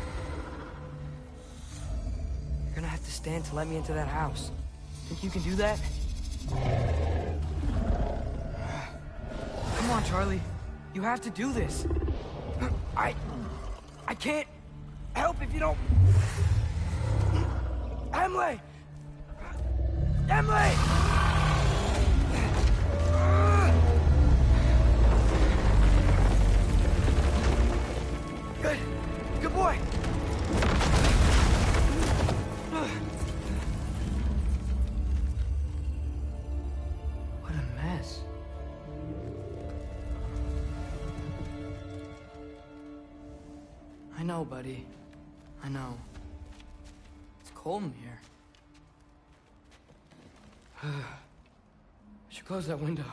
[SPEAKER 12] You're gonna have to stand to let me into that house. Think you can do that? Come on, Charlie. You have to do this. I can't help if you don't... Emily! Emily! Good. Good boy. What a mess. I know, buddy. I know. It's cold in here. Should close that window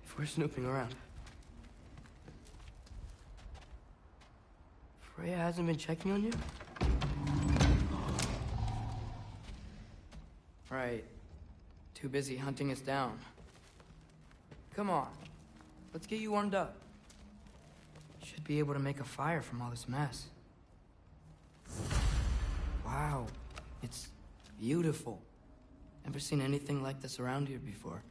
[SPEAKER 12] if we're snooping around. Freya hasn't been checking on you? Right. Too busy hunting us down. Come on. Let's get you warmed up. Should be able to make a fire from all this mess. Wow. It's beautiful. Never seen anything like this around here before.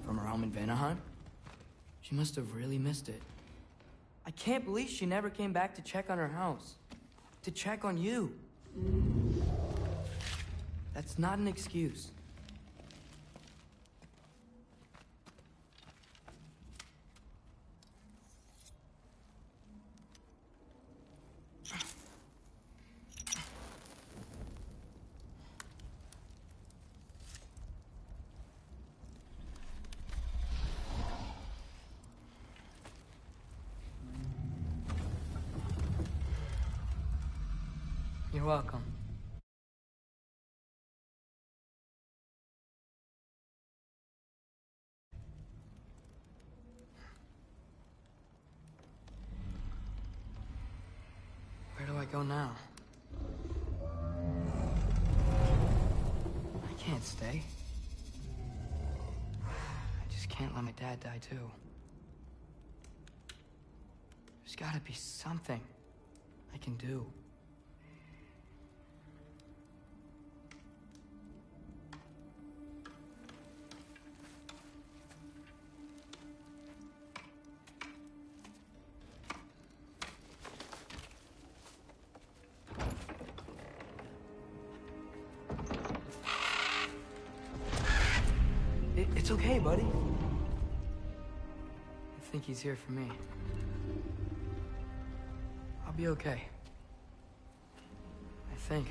[SPEAKER 12] From her home in Vanaheim? She must have really missed it. I can't believe she never came back to check on her house. To check on you. That's not an excuse. You're welcome. Where do I go now? I can't stay. I just can't let my dad die too. There's gotta be something I can do. It's okay, buddy. I think he's here for me. I'll be okay. I think.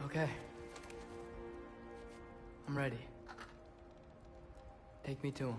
[SPEAKER 12] Okay. I'm ready. Take me to him.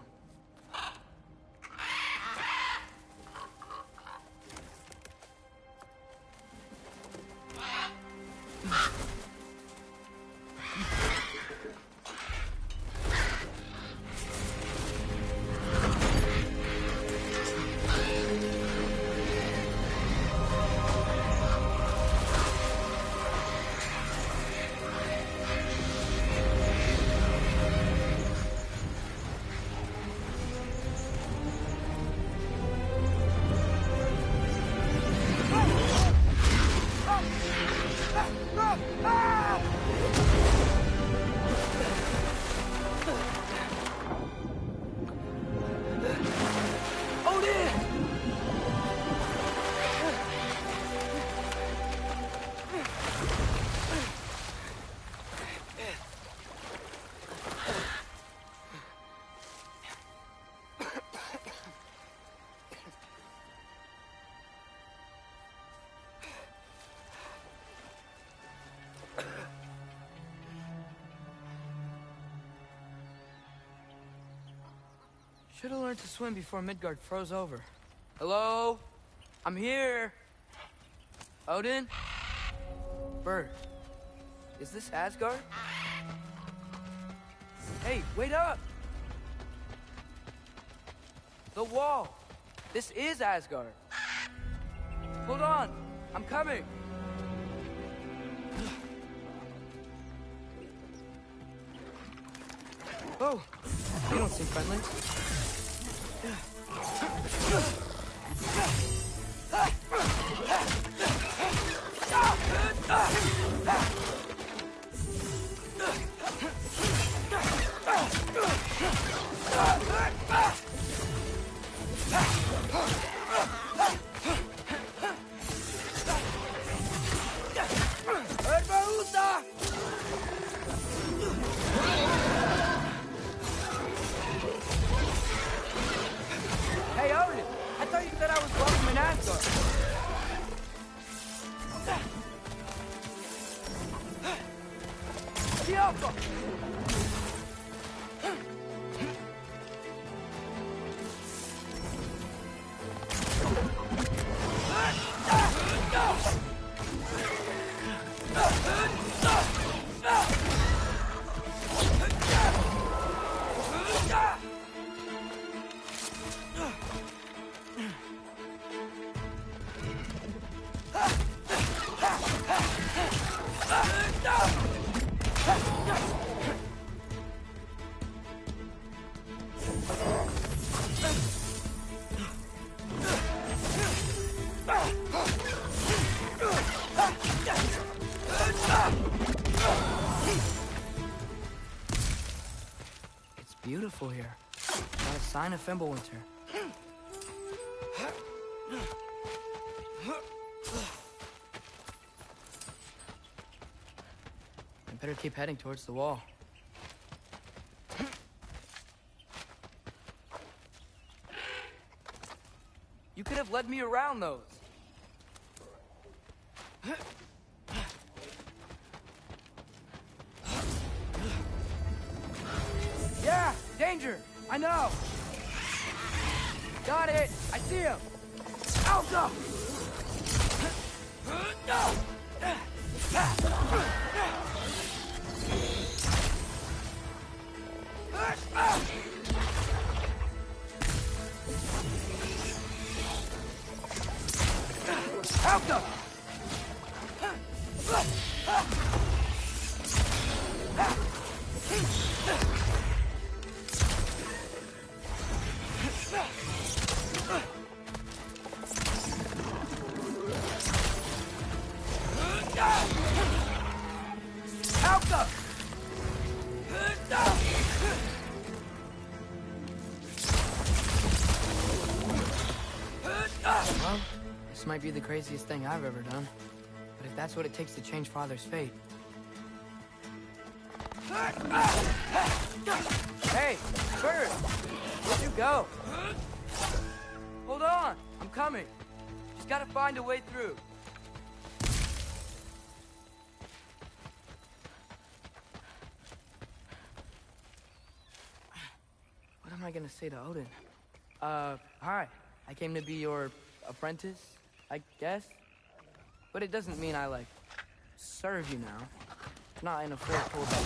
[SPEAKER 12] Should have learned to swim before Midgard froze over. Hello? I'm here. Odin? Bird. Is this Asgard? Hey, wait up! The wall. This is Asgard. Hold on. I'm coming. Oh, you don't seem friendly. Hey, Odin! I thought you said I was welcome in Asgard. beautiful here. Not a sign of Fimbulwinter. I better keep heading towards the wall. You could have led me around those. Yeah, danger! I know! Got it! I see him! Alpha! Alpha! Well, this might be the craziest thing I've ever done. But if that's what it takes to change Father's fate... Hey, Bird! Where'd you go? Hold on! I'm coming! Just gotta find a way through. What am I gonna say to Odin? Hi. I came to be your apprentice, I guess? But it doesn't mean I, like, serve you now. Not in a full pulled back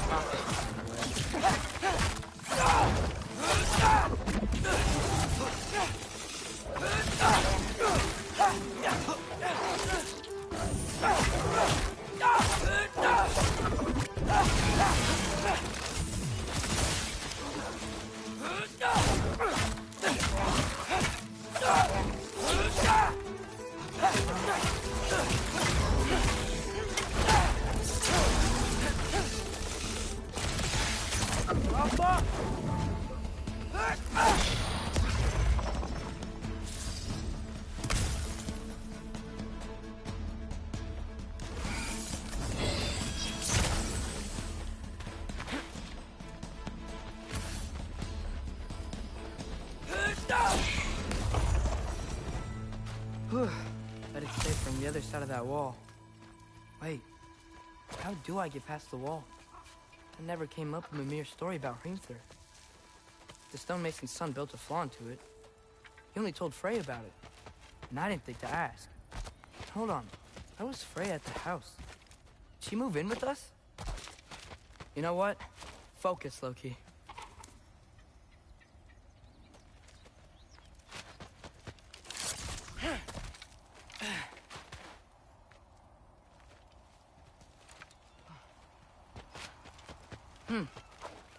[SPEAKER 12] But it's safe from the other side of that wall. Wait, how do I get past the wall? I never came up with a mere story about Hrimthur. The stonemason's son built a flaw into it. He only told Frey about it, and I didn't think to ask. Hold on, why was Frey at the house? Did she move in with us? You know what? Focus, Loki.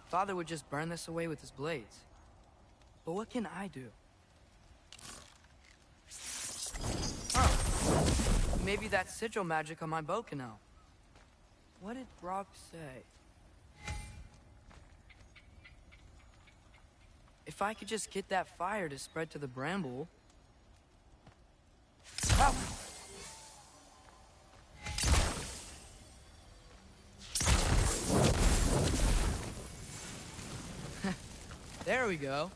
[SPEAKER 12] Father would just burn this away with his blades. But what can I do? Oh, maybe that sigil magic on my bow can help. What did Brock say? If I could just get that fire to spread to the bramble... Oh! There we go.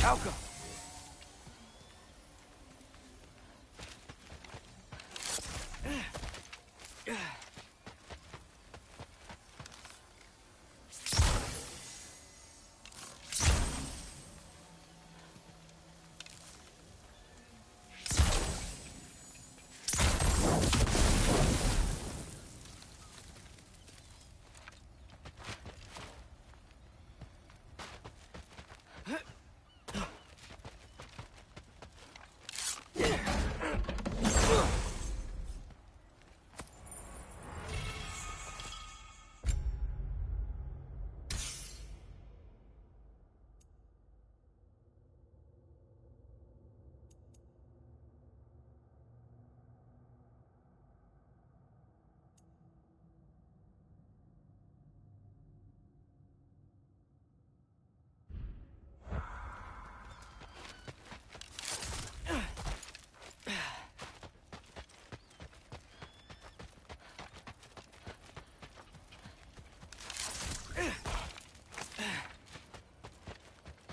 [SPEAKER 12] Alka!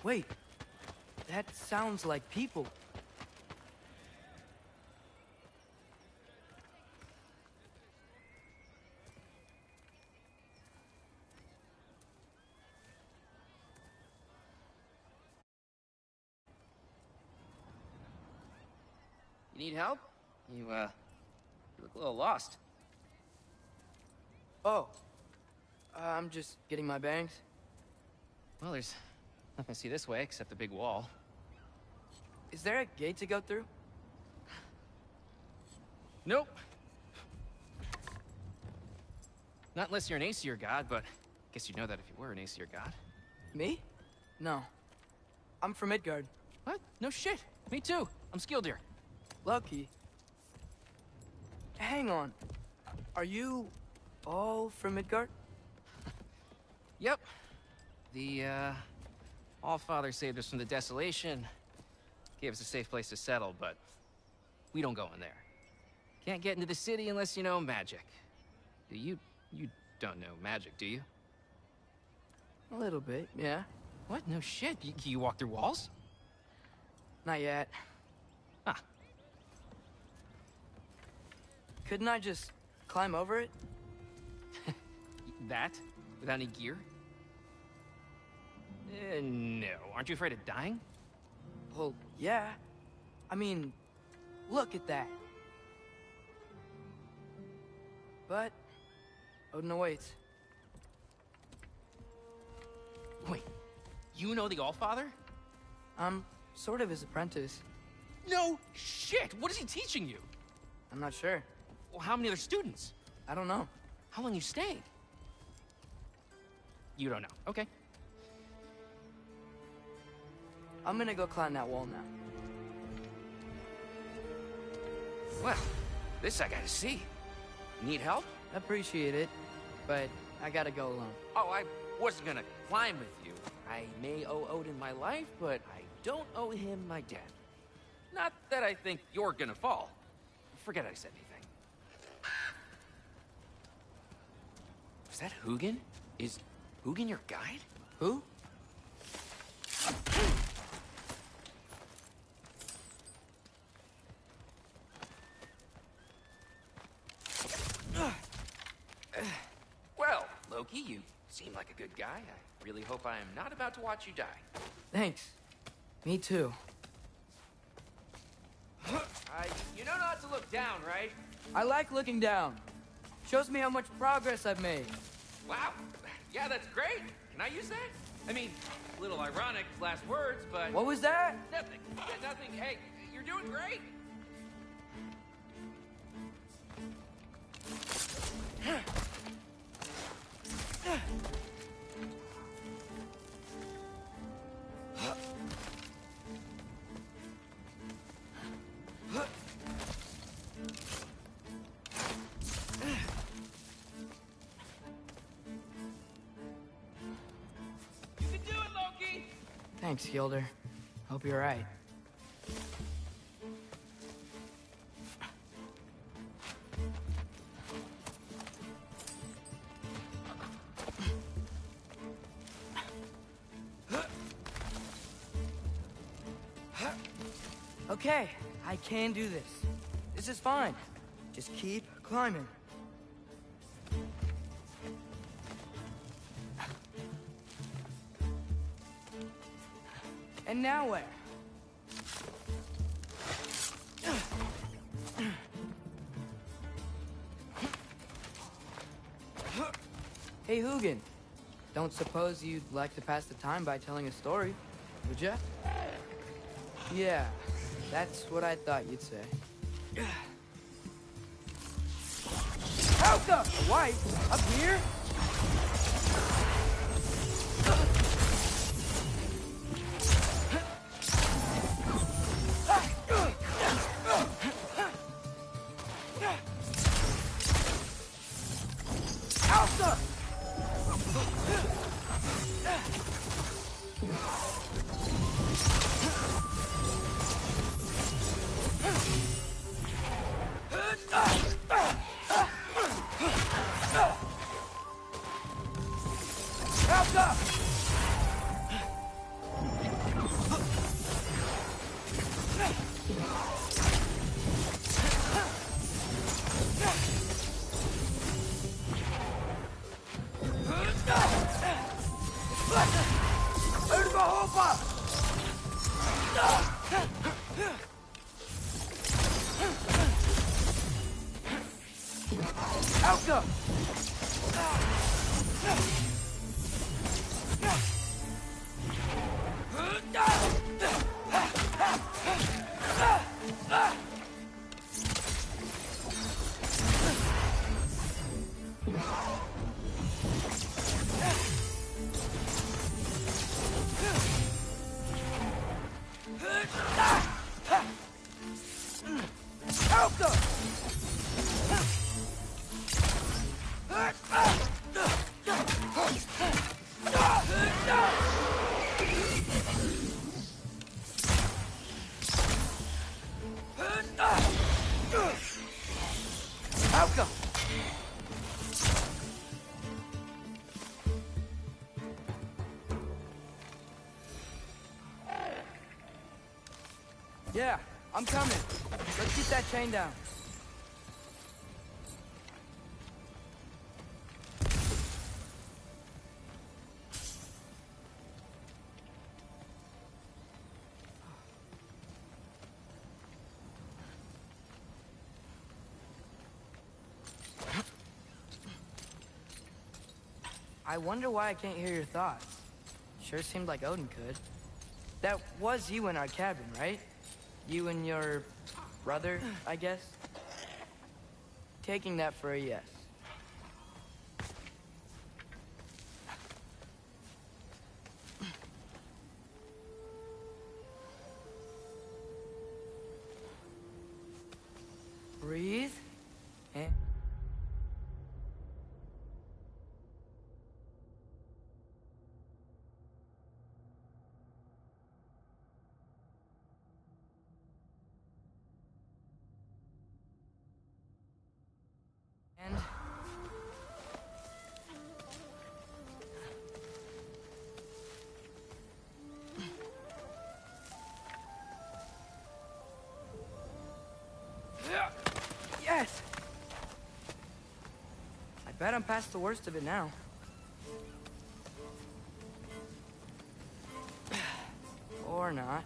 [SPEAKER 12] Wait, that sounds like people.
[SPEAKER 14] You need help? You look a little lost.
[SPEAKER 12] Oh, I'm just getting my bearings.
[SPEAKER 14] Well, there's nothing to see this way except the big wall.
[SPEAKER 12] Is there a gate to go through?
[SPEAKER 14] Nope. Not unless you're an Aesir god, but I guess you'd know that if you were an Aesir god.
[SPEAKER 12] Me? No. I'm from Midgard.
[SPEAKER 14] What? No shit. Me too. I'm Skildir.
[SPEAKER 12] Lucky. Hang on. Are you all from Midgard?
[SPEAKER 14] Yep. The, Allfather saved us from the desolation. Gave us a safe place to settle, but we don't go in there. Can't get into the city unless you know magic. You don't know magic, do you?
[SPEAKER 12] A little bit, yeah.
[SPEAKER 14] What? No shit. You walk through walls?
[SPEAKER 12] Not yet.
[SPEAKER 14] Huh.
[SPEAKER 12] Couldn't I just climb over it?
[SPEAKER 14] That? Without any gear? No. Aren't you afraid of dying?
[SPEAKER 12] Well, yeah. I mean, look at that. But Odin awaits.
[SPEAKER 14] Wait, you know the Allfather?
[SPEAKER 12] I'm sort of his apprentice.
[SPEAKER 14] No shit! What is he teaching you?
[SPEAKER 12] I'm not sure.
[SPEAKER 14] Well, how many other students?
[SPEAKER 12] I don't know.
[SPEAKER 14] How long you stayed? You don't know. Okay.
[SPEAKER 12] I'm gonna go climb that wall now.
[SPEAKER 14] Well, this I gotta see. Need help?
[SPEAKER 12] Appreciate it, but I gotta go alone.
[SPEAKER 14] Oh, I wasn't gonna climb with you. I may owe Odin my life, but I don't owe him my death. Not that I think you're gonna fall. Forget I said anything. Is that Hugin? Is Hugin your guide?
[SPEAKER 12] Who?
[SPEAKER 14] Well, Loki, you seem like a good guy. I really hope I am not about to watch you die.
[SPEAKER 12] Thanks. Me too.
[SPEAKER 14] You know not to look down, right?
[SPEAKER 12] I like looking down. Shows me how much progress I've made.
[SPEAKER 14] Wow. Yeah, that's great. Can I use that? I mean, a little ironic, last words, but...
[SPEAKER 12] What was that?
[SPEAKER 14] Nothing. Yeah, nothing. Hey, you're doing great. You can do it, Loki!
[SPEAKER 12] Thanks, Gilder. Hope you're right. Okay, I can do this. This is fine. Just keep climbing. And now where? Hey, Hugin. Don't suppose you'd like to pass the time by telling a story, would ya? Yeah, that's what I thought you'd say. Out the white up here? Alpha! Yeah, I'm coming. Let's keep that chain down. I wonder why I can't hear your thoughts. Sure seemed like Odin could. That was you in our cabin, right? You and your brother, I guess? Taking that for a yes. Breathe. And... Yes! I bet I'm past the worst of it now. Or not.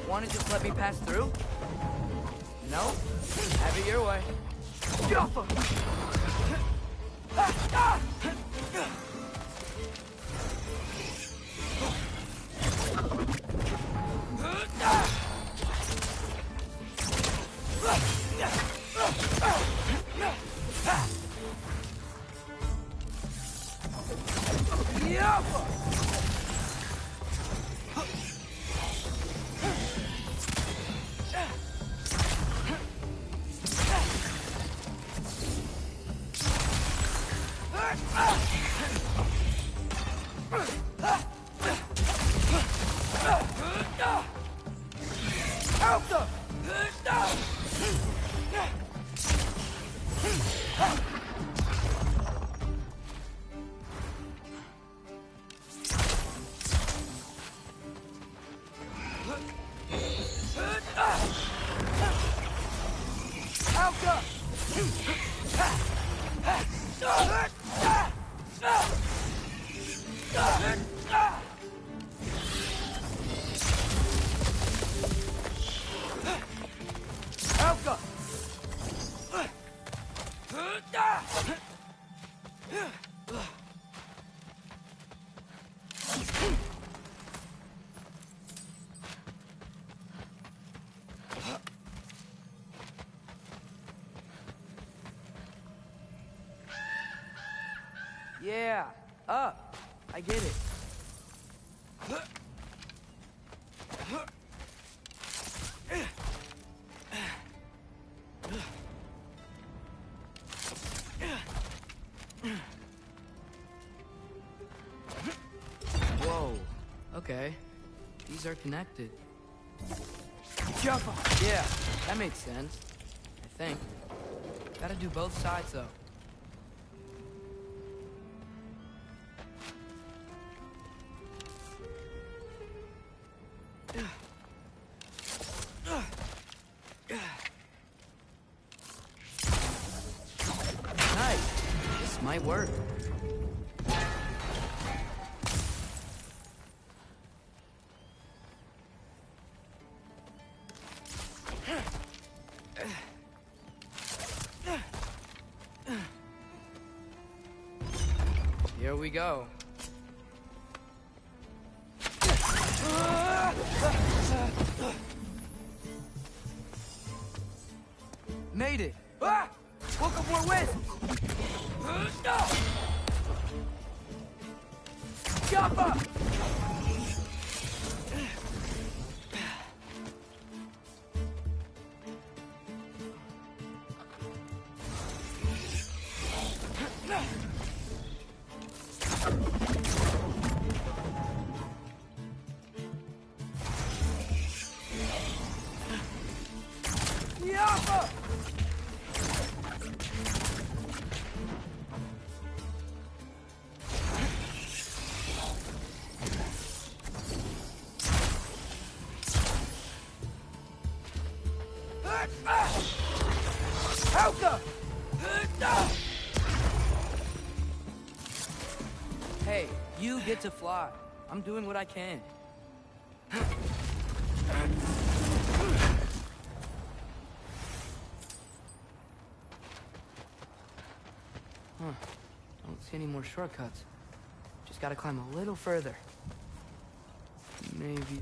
[SPEAKER 12] Wanna just let me pass through? No? Have it your way. Yeah, up. I get it. Whoa. Okay. These are connected. Jump on. Yeah, that makes sense. I think. Gotta do both sides, though. Nice. This might work. Here we go. Made it! Ah! Woke up more wind! Jump up! Yappa! Helga! Hey, you get to fly. I'm doing what I can. Huh. Don't see any more shortcuts. Just gotta climb a little further. Maybe...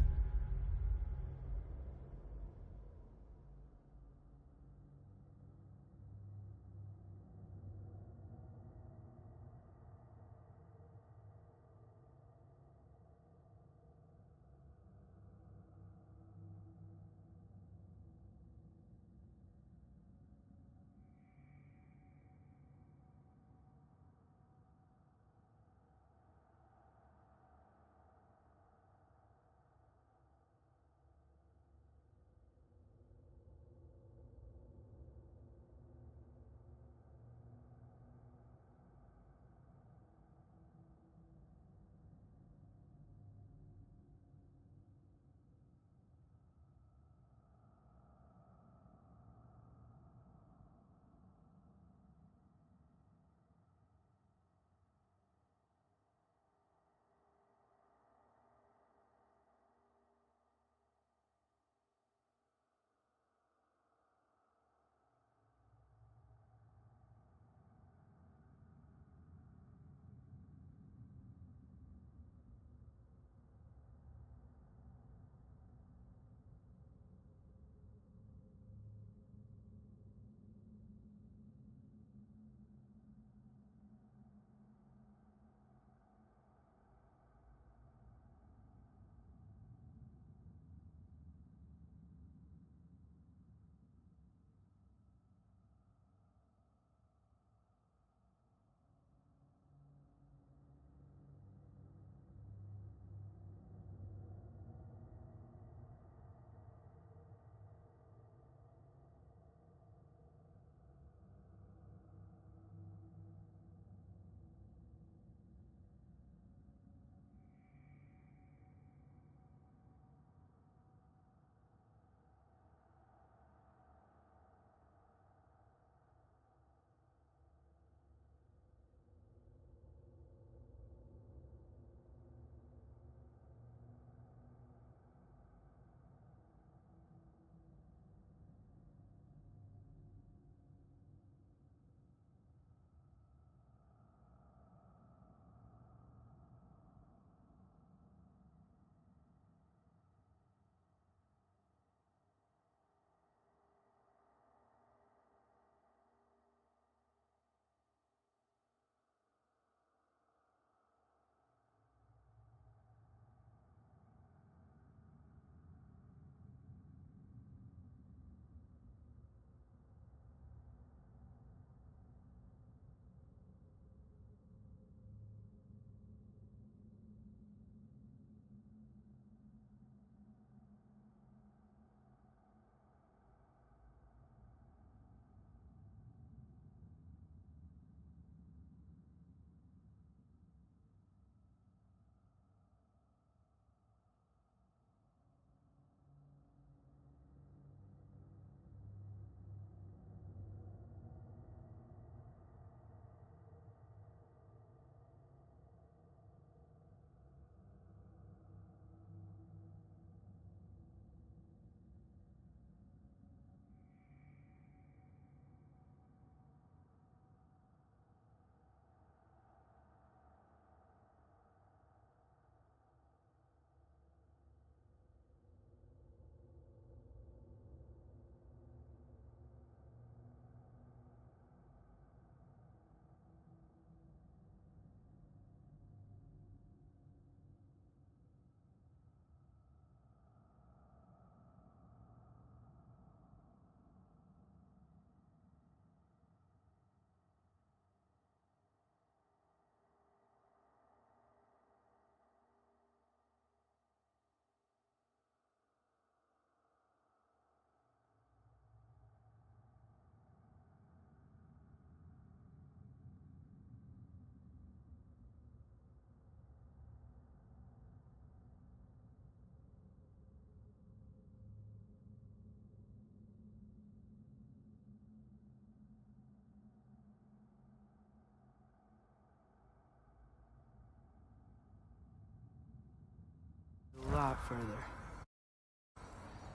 [SPEAKER 12] lot further.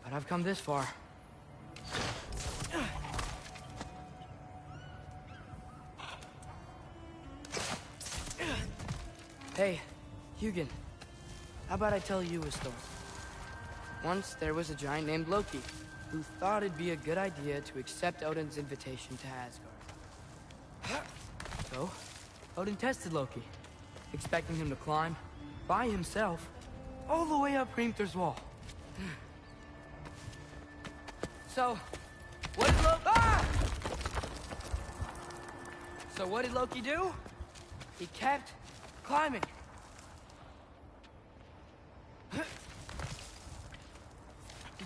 [SPEAKER 12] But I've come this far. Hey, Hugin. How about I tell you a story? Once there was a giant named Loki who thought it'd be a good idea to accept Odin's invitation to Asgard. So, Odin tested Loki, expecting him to climb by himself all the way up Hrimthur's wall. So, what did Loki do? He kept climbing. He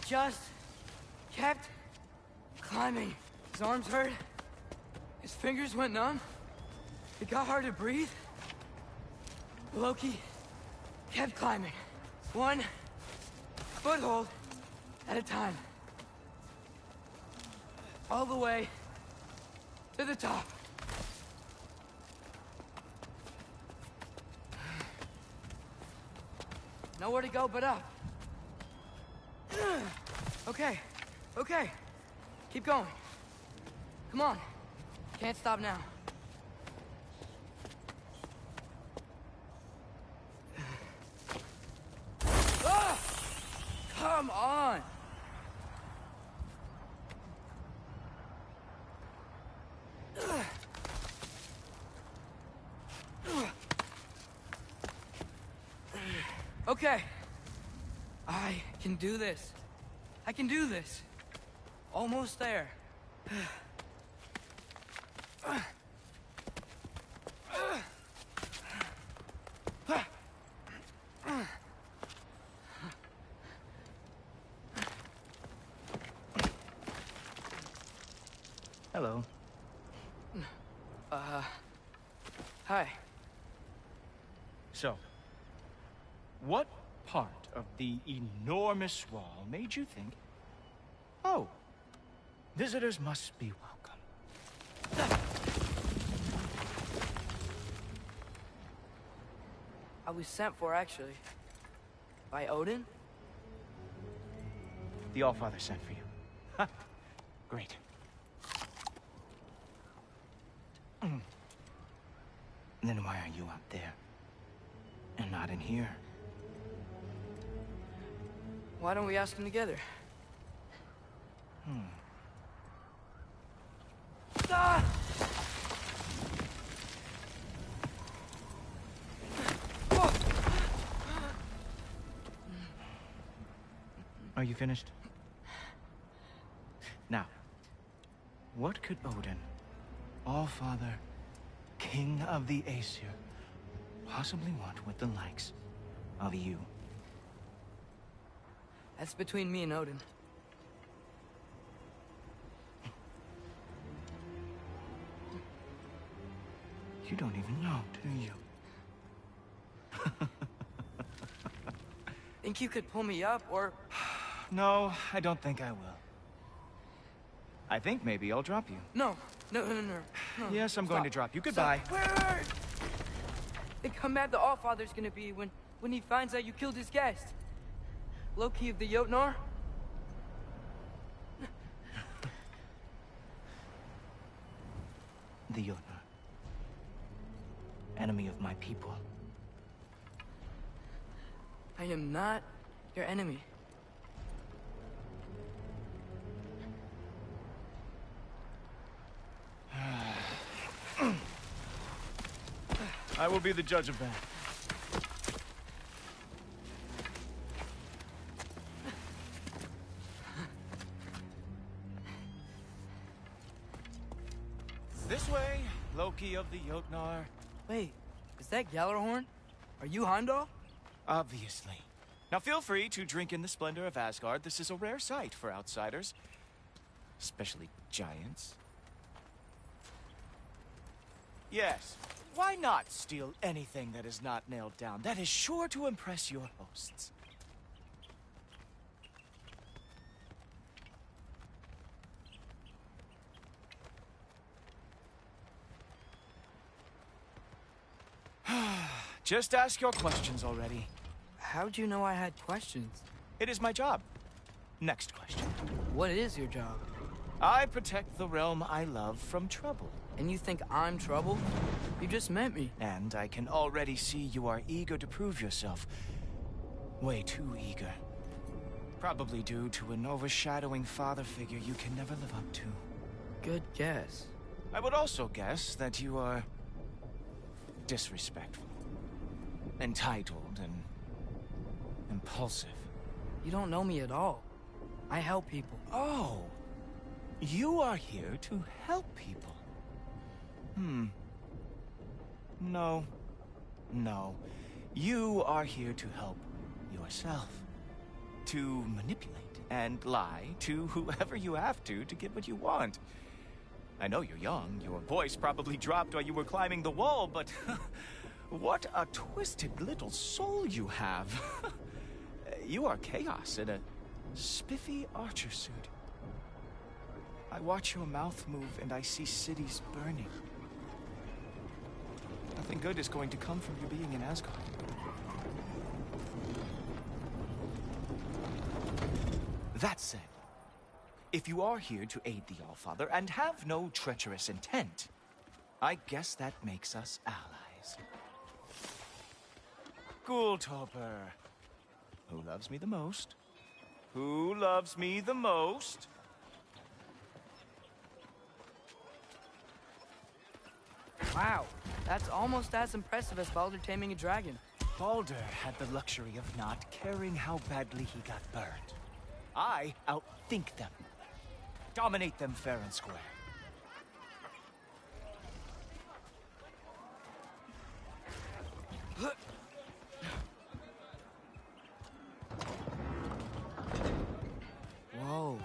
[SPEAKER 12] just kept climbing. His arms hurt. His fingers went numb. It got hard to breathe. Loki kept climbing. One foothold at a time. All the way to the top. Nowhere to go but up. Okay, okay. Keep going. Come on. Can't stop now. Ah! Come on! Okay. I can do this. I can do this. Almost there.
[SPEAKER 4] Hello.
[SPEAKER 12] Hi.
[SPEAKER 4] So, what part of the enormous wall made you think, oh, visitors must be welcome?
[SPEAKER 12] I was sent for, actually. By Odin?
[SPEAKER 4] The Allfather sent for you. Ha! Great. Then why are you out there? And not in here?
[SPEAKER 12] Why don't we ask him together? Ah!
[SPEAKER 4] Are you finished? Now, what could Odin, Allfather, King of the Aesir, possibly want with the likes of you?
[SPEAKER 12] That's between me and Odin.
[SPEAKER 4] You don't even know, do you?
[SPEAKER 12] Think you could pull me up, or...
[SPEAKER 4] No, I don't think I will. I think maybe I'll drop you.
[SPEAKER 12] No. No.
[SPEAKER 4] Yes, I'm going to drop you. Goodbye.
[SPEAKER 12] Wait. Think how mad the Allfather's gonna be when he finds out you killed his guest. Loki of the Jotnar?
[SPEAKER 4] The Jotnar. Enemy of my people.
[SPEAKER 12] I am not your enemy.
[SPEAKER 4] I will be the judge of that. This way, Loki of the Jotnar.
[SPEAKER 12] Wait, is that Gjallarhorn? Are you Heimdall?
[SPEAKER 4] Obviously. Now feel free to drink in the splendor of Asgard. This is a rare sight for outsiders. Especially giants. Yes, why not steal anything that is not nailed down? That is sure to impress your hosts. Just ask your questions already.
[SPEAKER 12] How'd you know I had questions?
[SPEAKER 4] It is my job. Next question.
[SPEAKER 12] What is your job?
[SPEAKER 4] I protect the realm I love from trouble.
[SPEAKER 12] And you think I'm trouble? You just met me.
[SPEAKER 4] And I can already see you are eager to prove yourself. Way too eager. Probably due to an overshadowing father figure you can never live up to.
[SPEAKER 12] Good guess.
[SPEAKER 4] I would also guess that you are disrespectful, entitled, and impulsive.
[SPEAKER 12] You don't know me at all. I help people.
[SPEAKER 4] Oh, you are here to help people. No. You are here to help yourself. To manipulate and lie to whoever you have to get what you want. I know you're young. Your voice probably dropped while you were climbing the wall, but what a twisted little soul you have. You are chaos in a spiffy archer suit. I watch your mouth move and I see cities burning. Nothing good is going to come from you being in Asgard. That said, if you are here to aid the Allfather and have no treacherous intent, I guess that makes us allies. Ghoultoper. Who loves me the most? Who loves me the most?
[SPEAKER 12] Wow, that's almost as impressive as Baldur taming a dragon.
[SPEAKER 4] Baldur had the luxury of not caring how badly he got burned. I outthink them. Dominate them fair and square.
[SPEAKER 12] Whoa.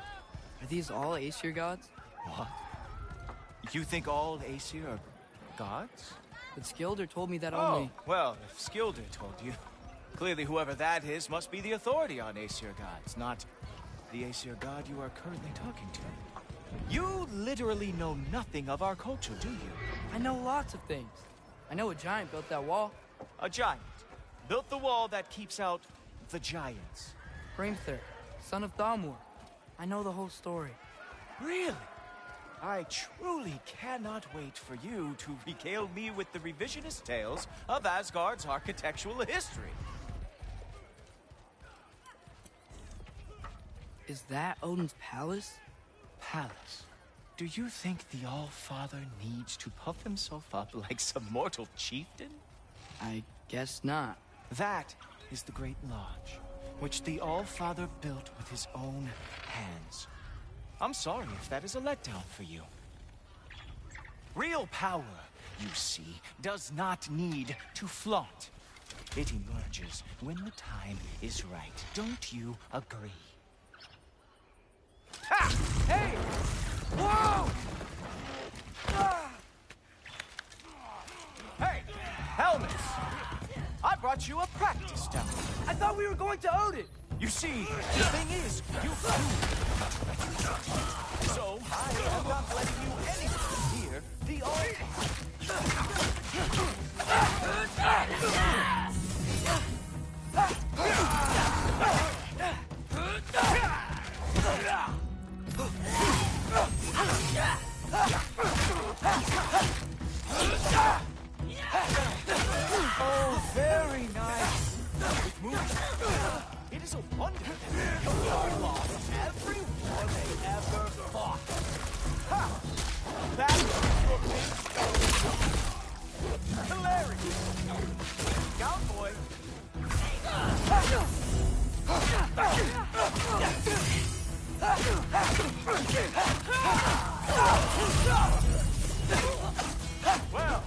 [SPEAKER 12] Are these all Aesir gods?
[SPEAKER 4] What? You think all Aesir are gods?
[SPEAKER 12] But Skilder told me that
[SPEAKER 4] Oh,
[SPEAKER 12] only...
[SPEAKER 4] well, if Skilder told you, clearly whoever that is must be the authority on Aesir gods, not the Aesir god you are currently talking to. You literally know nothing of our culture, do you?
[SPEAKER 12] I know lots of things. I know a giant built that wall.
[SPEAKER 4] A giant built the wall that keeps out the giants.
[SPEAKER 12] Hrimthur, son of Thamur. I know the whole story.
[SPEAKER 4] Really? I truly cannot wait for you to regale me with the revisionist tales of Asgard's architectural history.
[SPEAKER 12] Is that Odin's palace?
[SPEAKER 4] Palace? Do you think the All-Father needs to puff himself up like some mortal chieftain?
[SPEAKER 12] I guess not.
[SPEAKER 4] That is the Great Lodge, which the All-Father built with his own hands. I'm sorry if that is a letdown for you. Real power, you see, does not need to flaunt. It emerges when the time is right. Don't you agree? Ha! Hey! Whoa! Ah! Hey! Helmets! I brought you a practice down.
[SPEAKER 12] I thought we were going to Odin!
[SPEAKER 4] You see, the thing is, you so I am not letting you anything near the Oh, very nice. Good move. It is a wonder that Midgard lost every war they ever fought. Ha! That was hilarious. Cowboy. Well,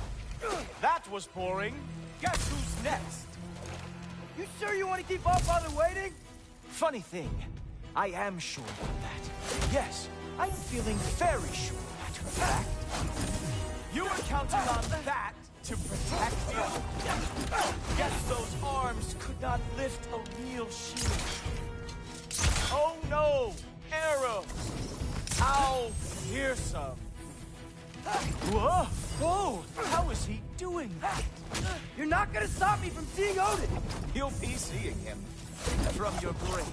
[SPEAKER 4] that was boring. Guess who's next?
[SPEAKER 12] You sure you want to keep Allfather waiting?
[SPEAKER 4] Funny thing, I am sure of that. Yes, I'm feeling very sure of that fact. You were counting on that to protect you? Guess those arms could not lift a real shield. Oh no! Arrows! How fearsome! Whoa! Whoa! How
[SPEAKER 12] is he doing? You're not gonna stop me from seeing Odin!
[SPEAKER 15] You'll be seeing him from your grave.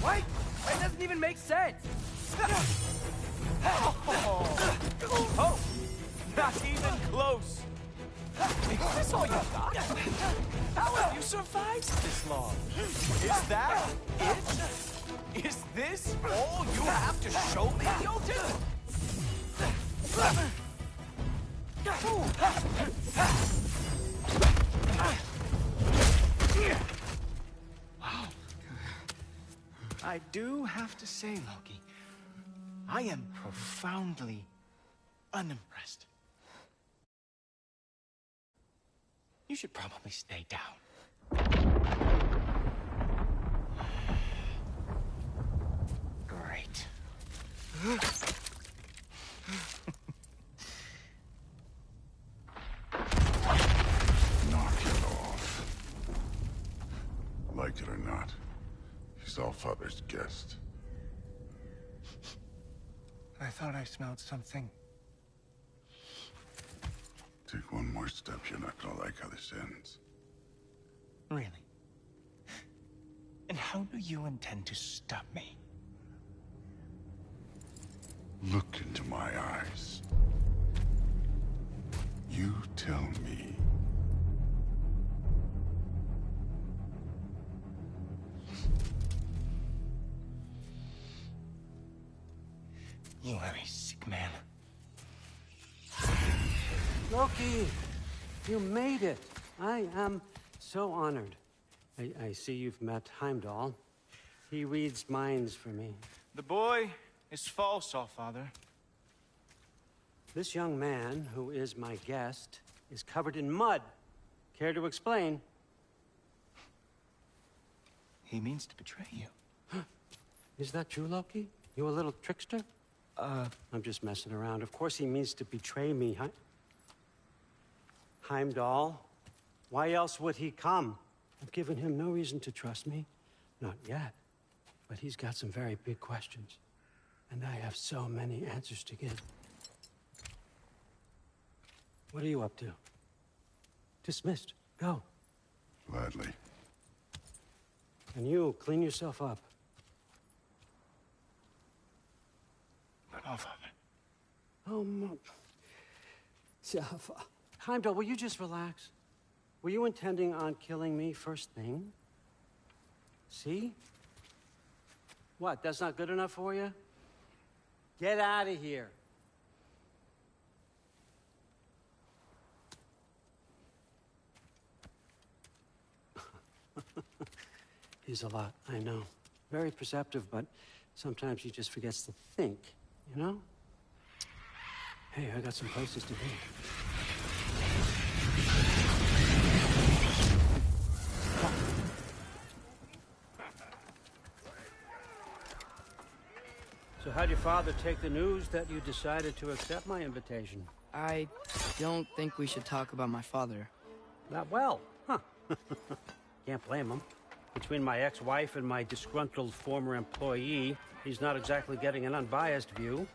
[SPEAKER 12] What? That doesn't even make sense!
[SPEAKER 15] Oh, not even close. Is this all you got? How have you survived this long? Is that it? Is this all you have to show me, Odin?
[SPEAKER 4] Wow. I do have to say, Loki, I am profoundly unimpressed. You should probably stay down. Great.
[SPEAKER 1] Knock it off. Like it or not, he's Allfather's guest.
[SPEAKER 4] I thought I smelled something.
[SPEAKER 1] Take one more step, you're not gonna like how this ends.
[SPEAKER 4] Really? And how do you intend to stop me?
[SPEAKER 1] Look into my eyes. You tell me.
[SPEAKER 4] You are a sick man.
[SPEAKER 16] Loki, you made it. I am so honored. I see you've met Heimdall. He reads minds for me.
[SPEAKER 4] The boy is false, Allfather.
[SPEAKER 16] This young man, who is my guest, is covered in mud. Care to explain?
[SPEAKER 4] He means to betray you.
[SPEAKER 16] Is that true, Loki? You a little trickster? I'm just messing around. Of course he means to betray me, huh? Heimdall? Why else would he come? I've given him no reason to trust me. Not yet. But he's got some very big questions. And I have so many answers to give. What are you up to? Dismissed. Go.
[SPEAKER 1] Gladly.
[SPEAKER 16] And you, clean yourself up.
[SPEAKER 4] But Allfather.
[SPEAKER 16] Oh, Heimdall, will you just relax? Were you intending on killing me first thing? See? What, that's not good enough for you? Get out of here. He's a lot, I know. Very perceptive, but sometimes he just forgets to think, you know? Hey, I got some places to be. So how'd your father take the news that you decided to accept my invitation?
[SPEAKER 12] I don't think we should talk about my father.
[SPEAKER 16] Not well, huh? Can't blame him. Between my ex-wife and my disgruntled former employee, he's not exactly getting an unbiased view.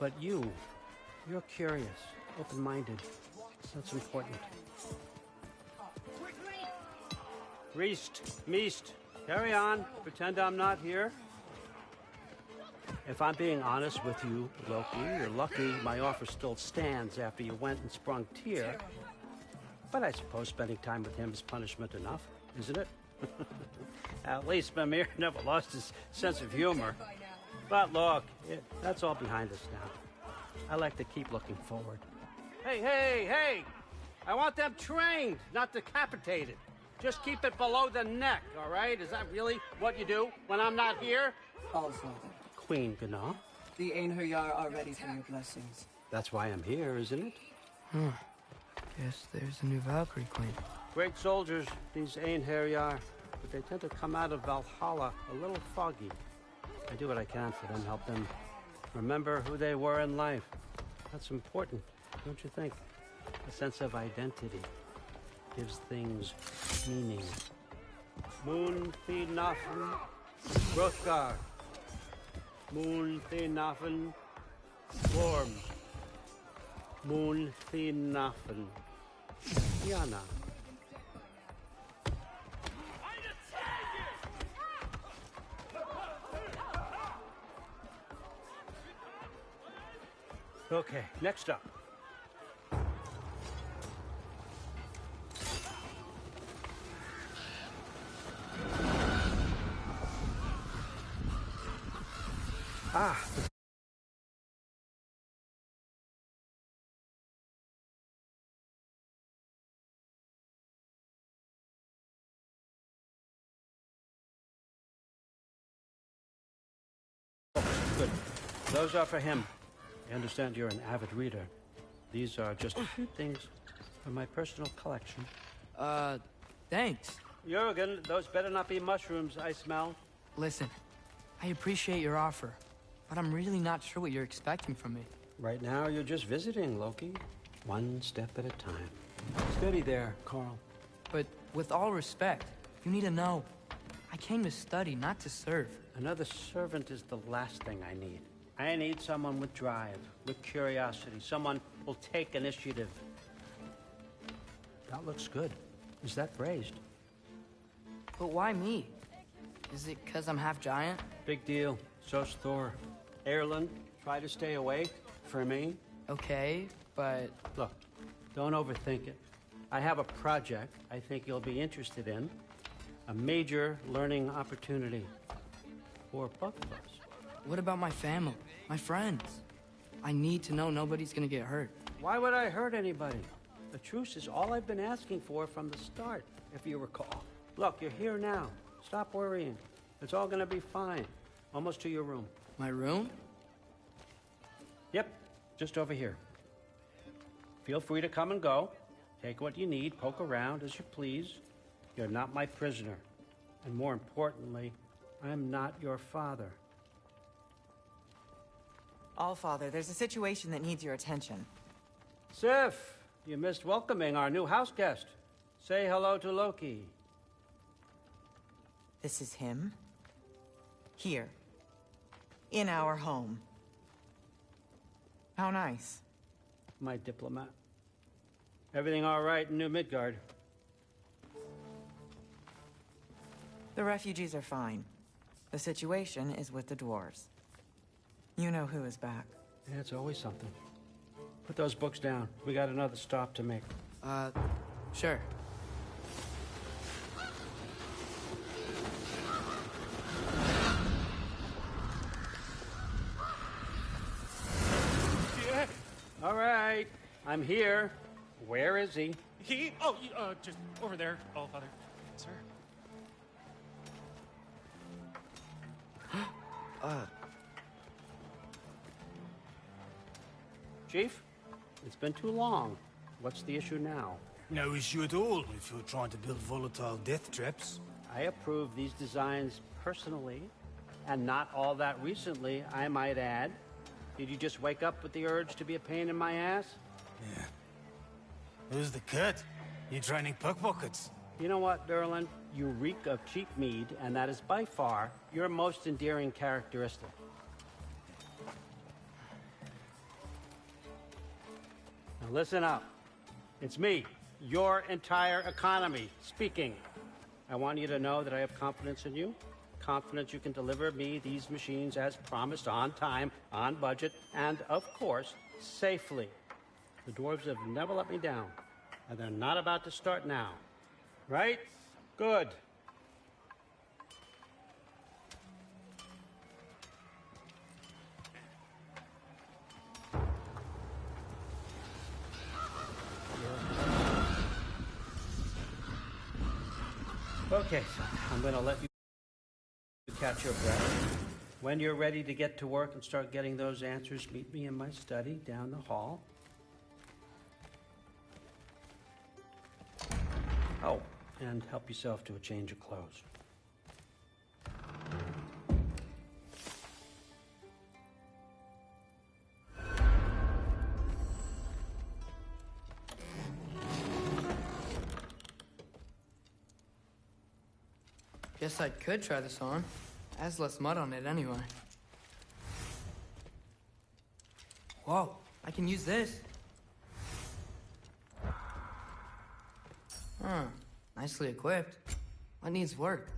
[SPEAKER 16] But you're curious, open-minded. That's important. Meest, carry on. Pretend I'm not here. If I'm being honest with you, Loki, you're lucky my offer still stands after you went and sprung Tyr. But I suppose spending time with him is punishment enough, isn't it? At least Mimir never lost his sense of humor. But look, that's all behind us now. I like to keep looking forward. Hey! I want them trained, not decapitated. Just keep it below the neck, all right? Is that really what you do when I'm not here?
[SPEAKER 17] Allfather.
[SPEAKER 16] Queen Gná.
[SPEAKER 17] The Einherjar are ready for your blessings.
[SPEAKER 16] That's why I'm here, isn't it?
[SPEAKER 12] Guess there's a new Valkyrie Queen.
[SPEAKER 16] Great soldiers, these Einherjar, but they tend to come out of Valhalla a little foggy. I do what I can for them, help them remember who they were in life. That's important, don't you think? A sense of identity gives things meaning. Moon Thinafen Hrothgar. Moon Thinafen Worm. Moon Thinafen. Yana. Okay, next up. Ah. Good. Those are for him. I understand you're an avid reader. These are just a few things from my personal collection.
[SPEAKER 12] Thanks.
[SPEAKER 16] Jurgen, those better not be mushrooms I smell.
[SPEAKER 12] Listen, I appreciate your offer, but I'm really not sure what you're expecting from me.
[SPEAKER 16] Right now, you're just visiting, Loki. One step at a time. Steady there, Carl.
[SPEAKER 12] But with all respect, you need to know, I came to study, not to serve.
[SPEAKER 16] Another servant is the last thing I need. I need someone with drive, with curiosity, someone who'll take initiative. That looks good. Is that braised?
[SPEAKER 12] But why me? Is it because I'm half giant?
[SPEAKER 16] Big deal. So's Thor. Erlen, try to stay away for me.
[SPEAKER 12] Okay, but...
[SPEAKER 16] Look, don't overthink it. I have a project I think you'll be interested in. A major learning opportunity for both of us.
[SPEAKER 12] What about my family? My friends? I need to know nobody's gonna get hurt.
[SPEAKER 16] Why would I hurt anybody? The truce is all I've been asking for from the start, if you recall. Look, you're here now. Stop worrying. It's all gonna be fine. Almost to your room.
[SPEAKER 12] My room?
[SPEAKER 16] Yep, just over here. Feel free to come and go. Take what you need, poke around as you please. You're not my prisoner. And more importantly, I'm not your father.
[SPEAKER 18] Allfather, there's a situation that needs your attention.
[SPEAKER 16] Sif, you missed welcoming our new house guest. Say hello to Loki.
[SPEAKER 18] This is him. Here. In our home. How nice.
[SPEAKER 16] My diplomat. Everything all right in New Midgard?
[SPEAKER 18] The refugees are fine. The situation is with the dwarves. You know who is back.
[SPEAKER 16] Yeah, it's always something. Put those books down. We got another stop to make.
[SPEAKER 12] Sure.
[SPEAKER 16] Yeah. All right. I'm here. Where is he?
[SPEAKER 19] He? Oh, just over there, Allfather. Sir.
[SPEAKER 16] Chief, it's been too long. What's the issue now?
[SPEAKER 20] No issue at all if you're trying to build volatile death traps.
[SPEAKER 16] I approve these designs personally, and not all that recently, I might add. Did you just wake up with the urge to be a pain in my ass?
[SPEAKER 20] Yeah. Who's the cut? You training pickpockets?
[SPEAKER 16] You know what, Derlin? You reek of cheap mead, and that is by far your most endearing characteristic. Now listen up. It's me, your entire economy, speaking. I want you to know that I have confidence in you. Confidence you can deliver me these machines as promised, on time, on budget, and, of course, safely. The dwarves have never let me down, and they're not about to start now. Right? Good. Okay, son, I'm going to let you catch your breath. When you're ready to get to work and start getting those answers, meet me in my study down the hall. Oh, and help yourself to a change of clothes.
[SPEAKER 12] Guess I could try this on. Has less mud on it anyway. Whoa, I can use this. Huh. Nicely equipped. What needs work?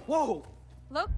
[SPEAKER 12] Whoa!
[SPEAKER 3] Look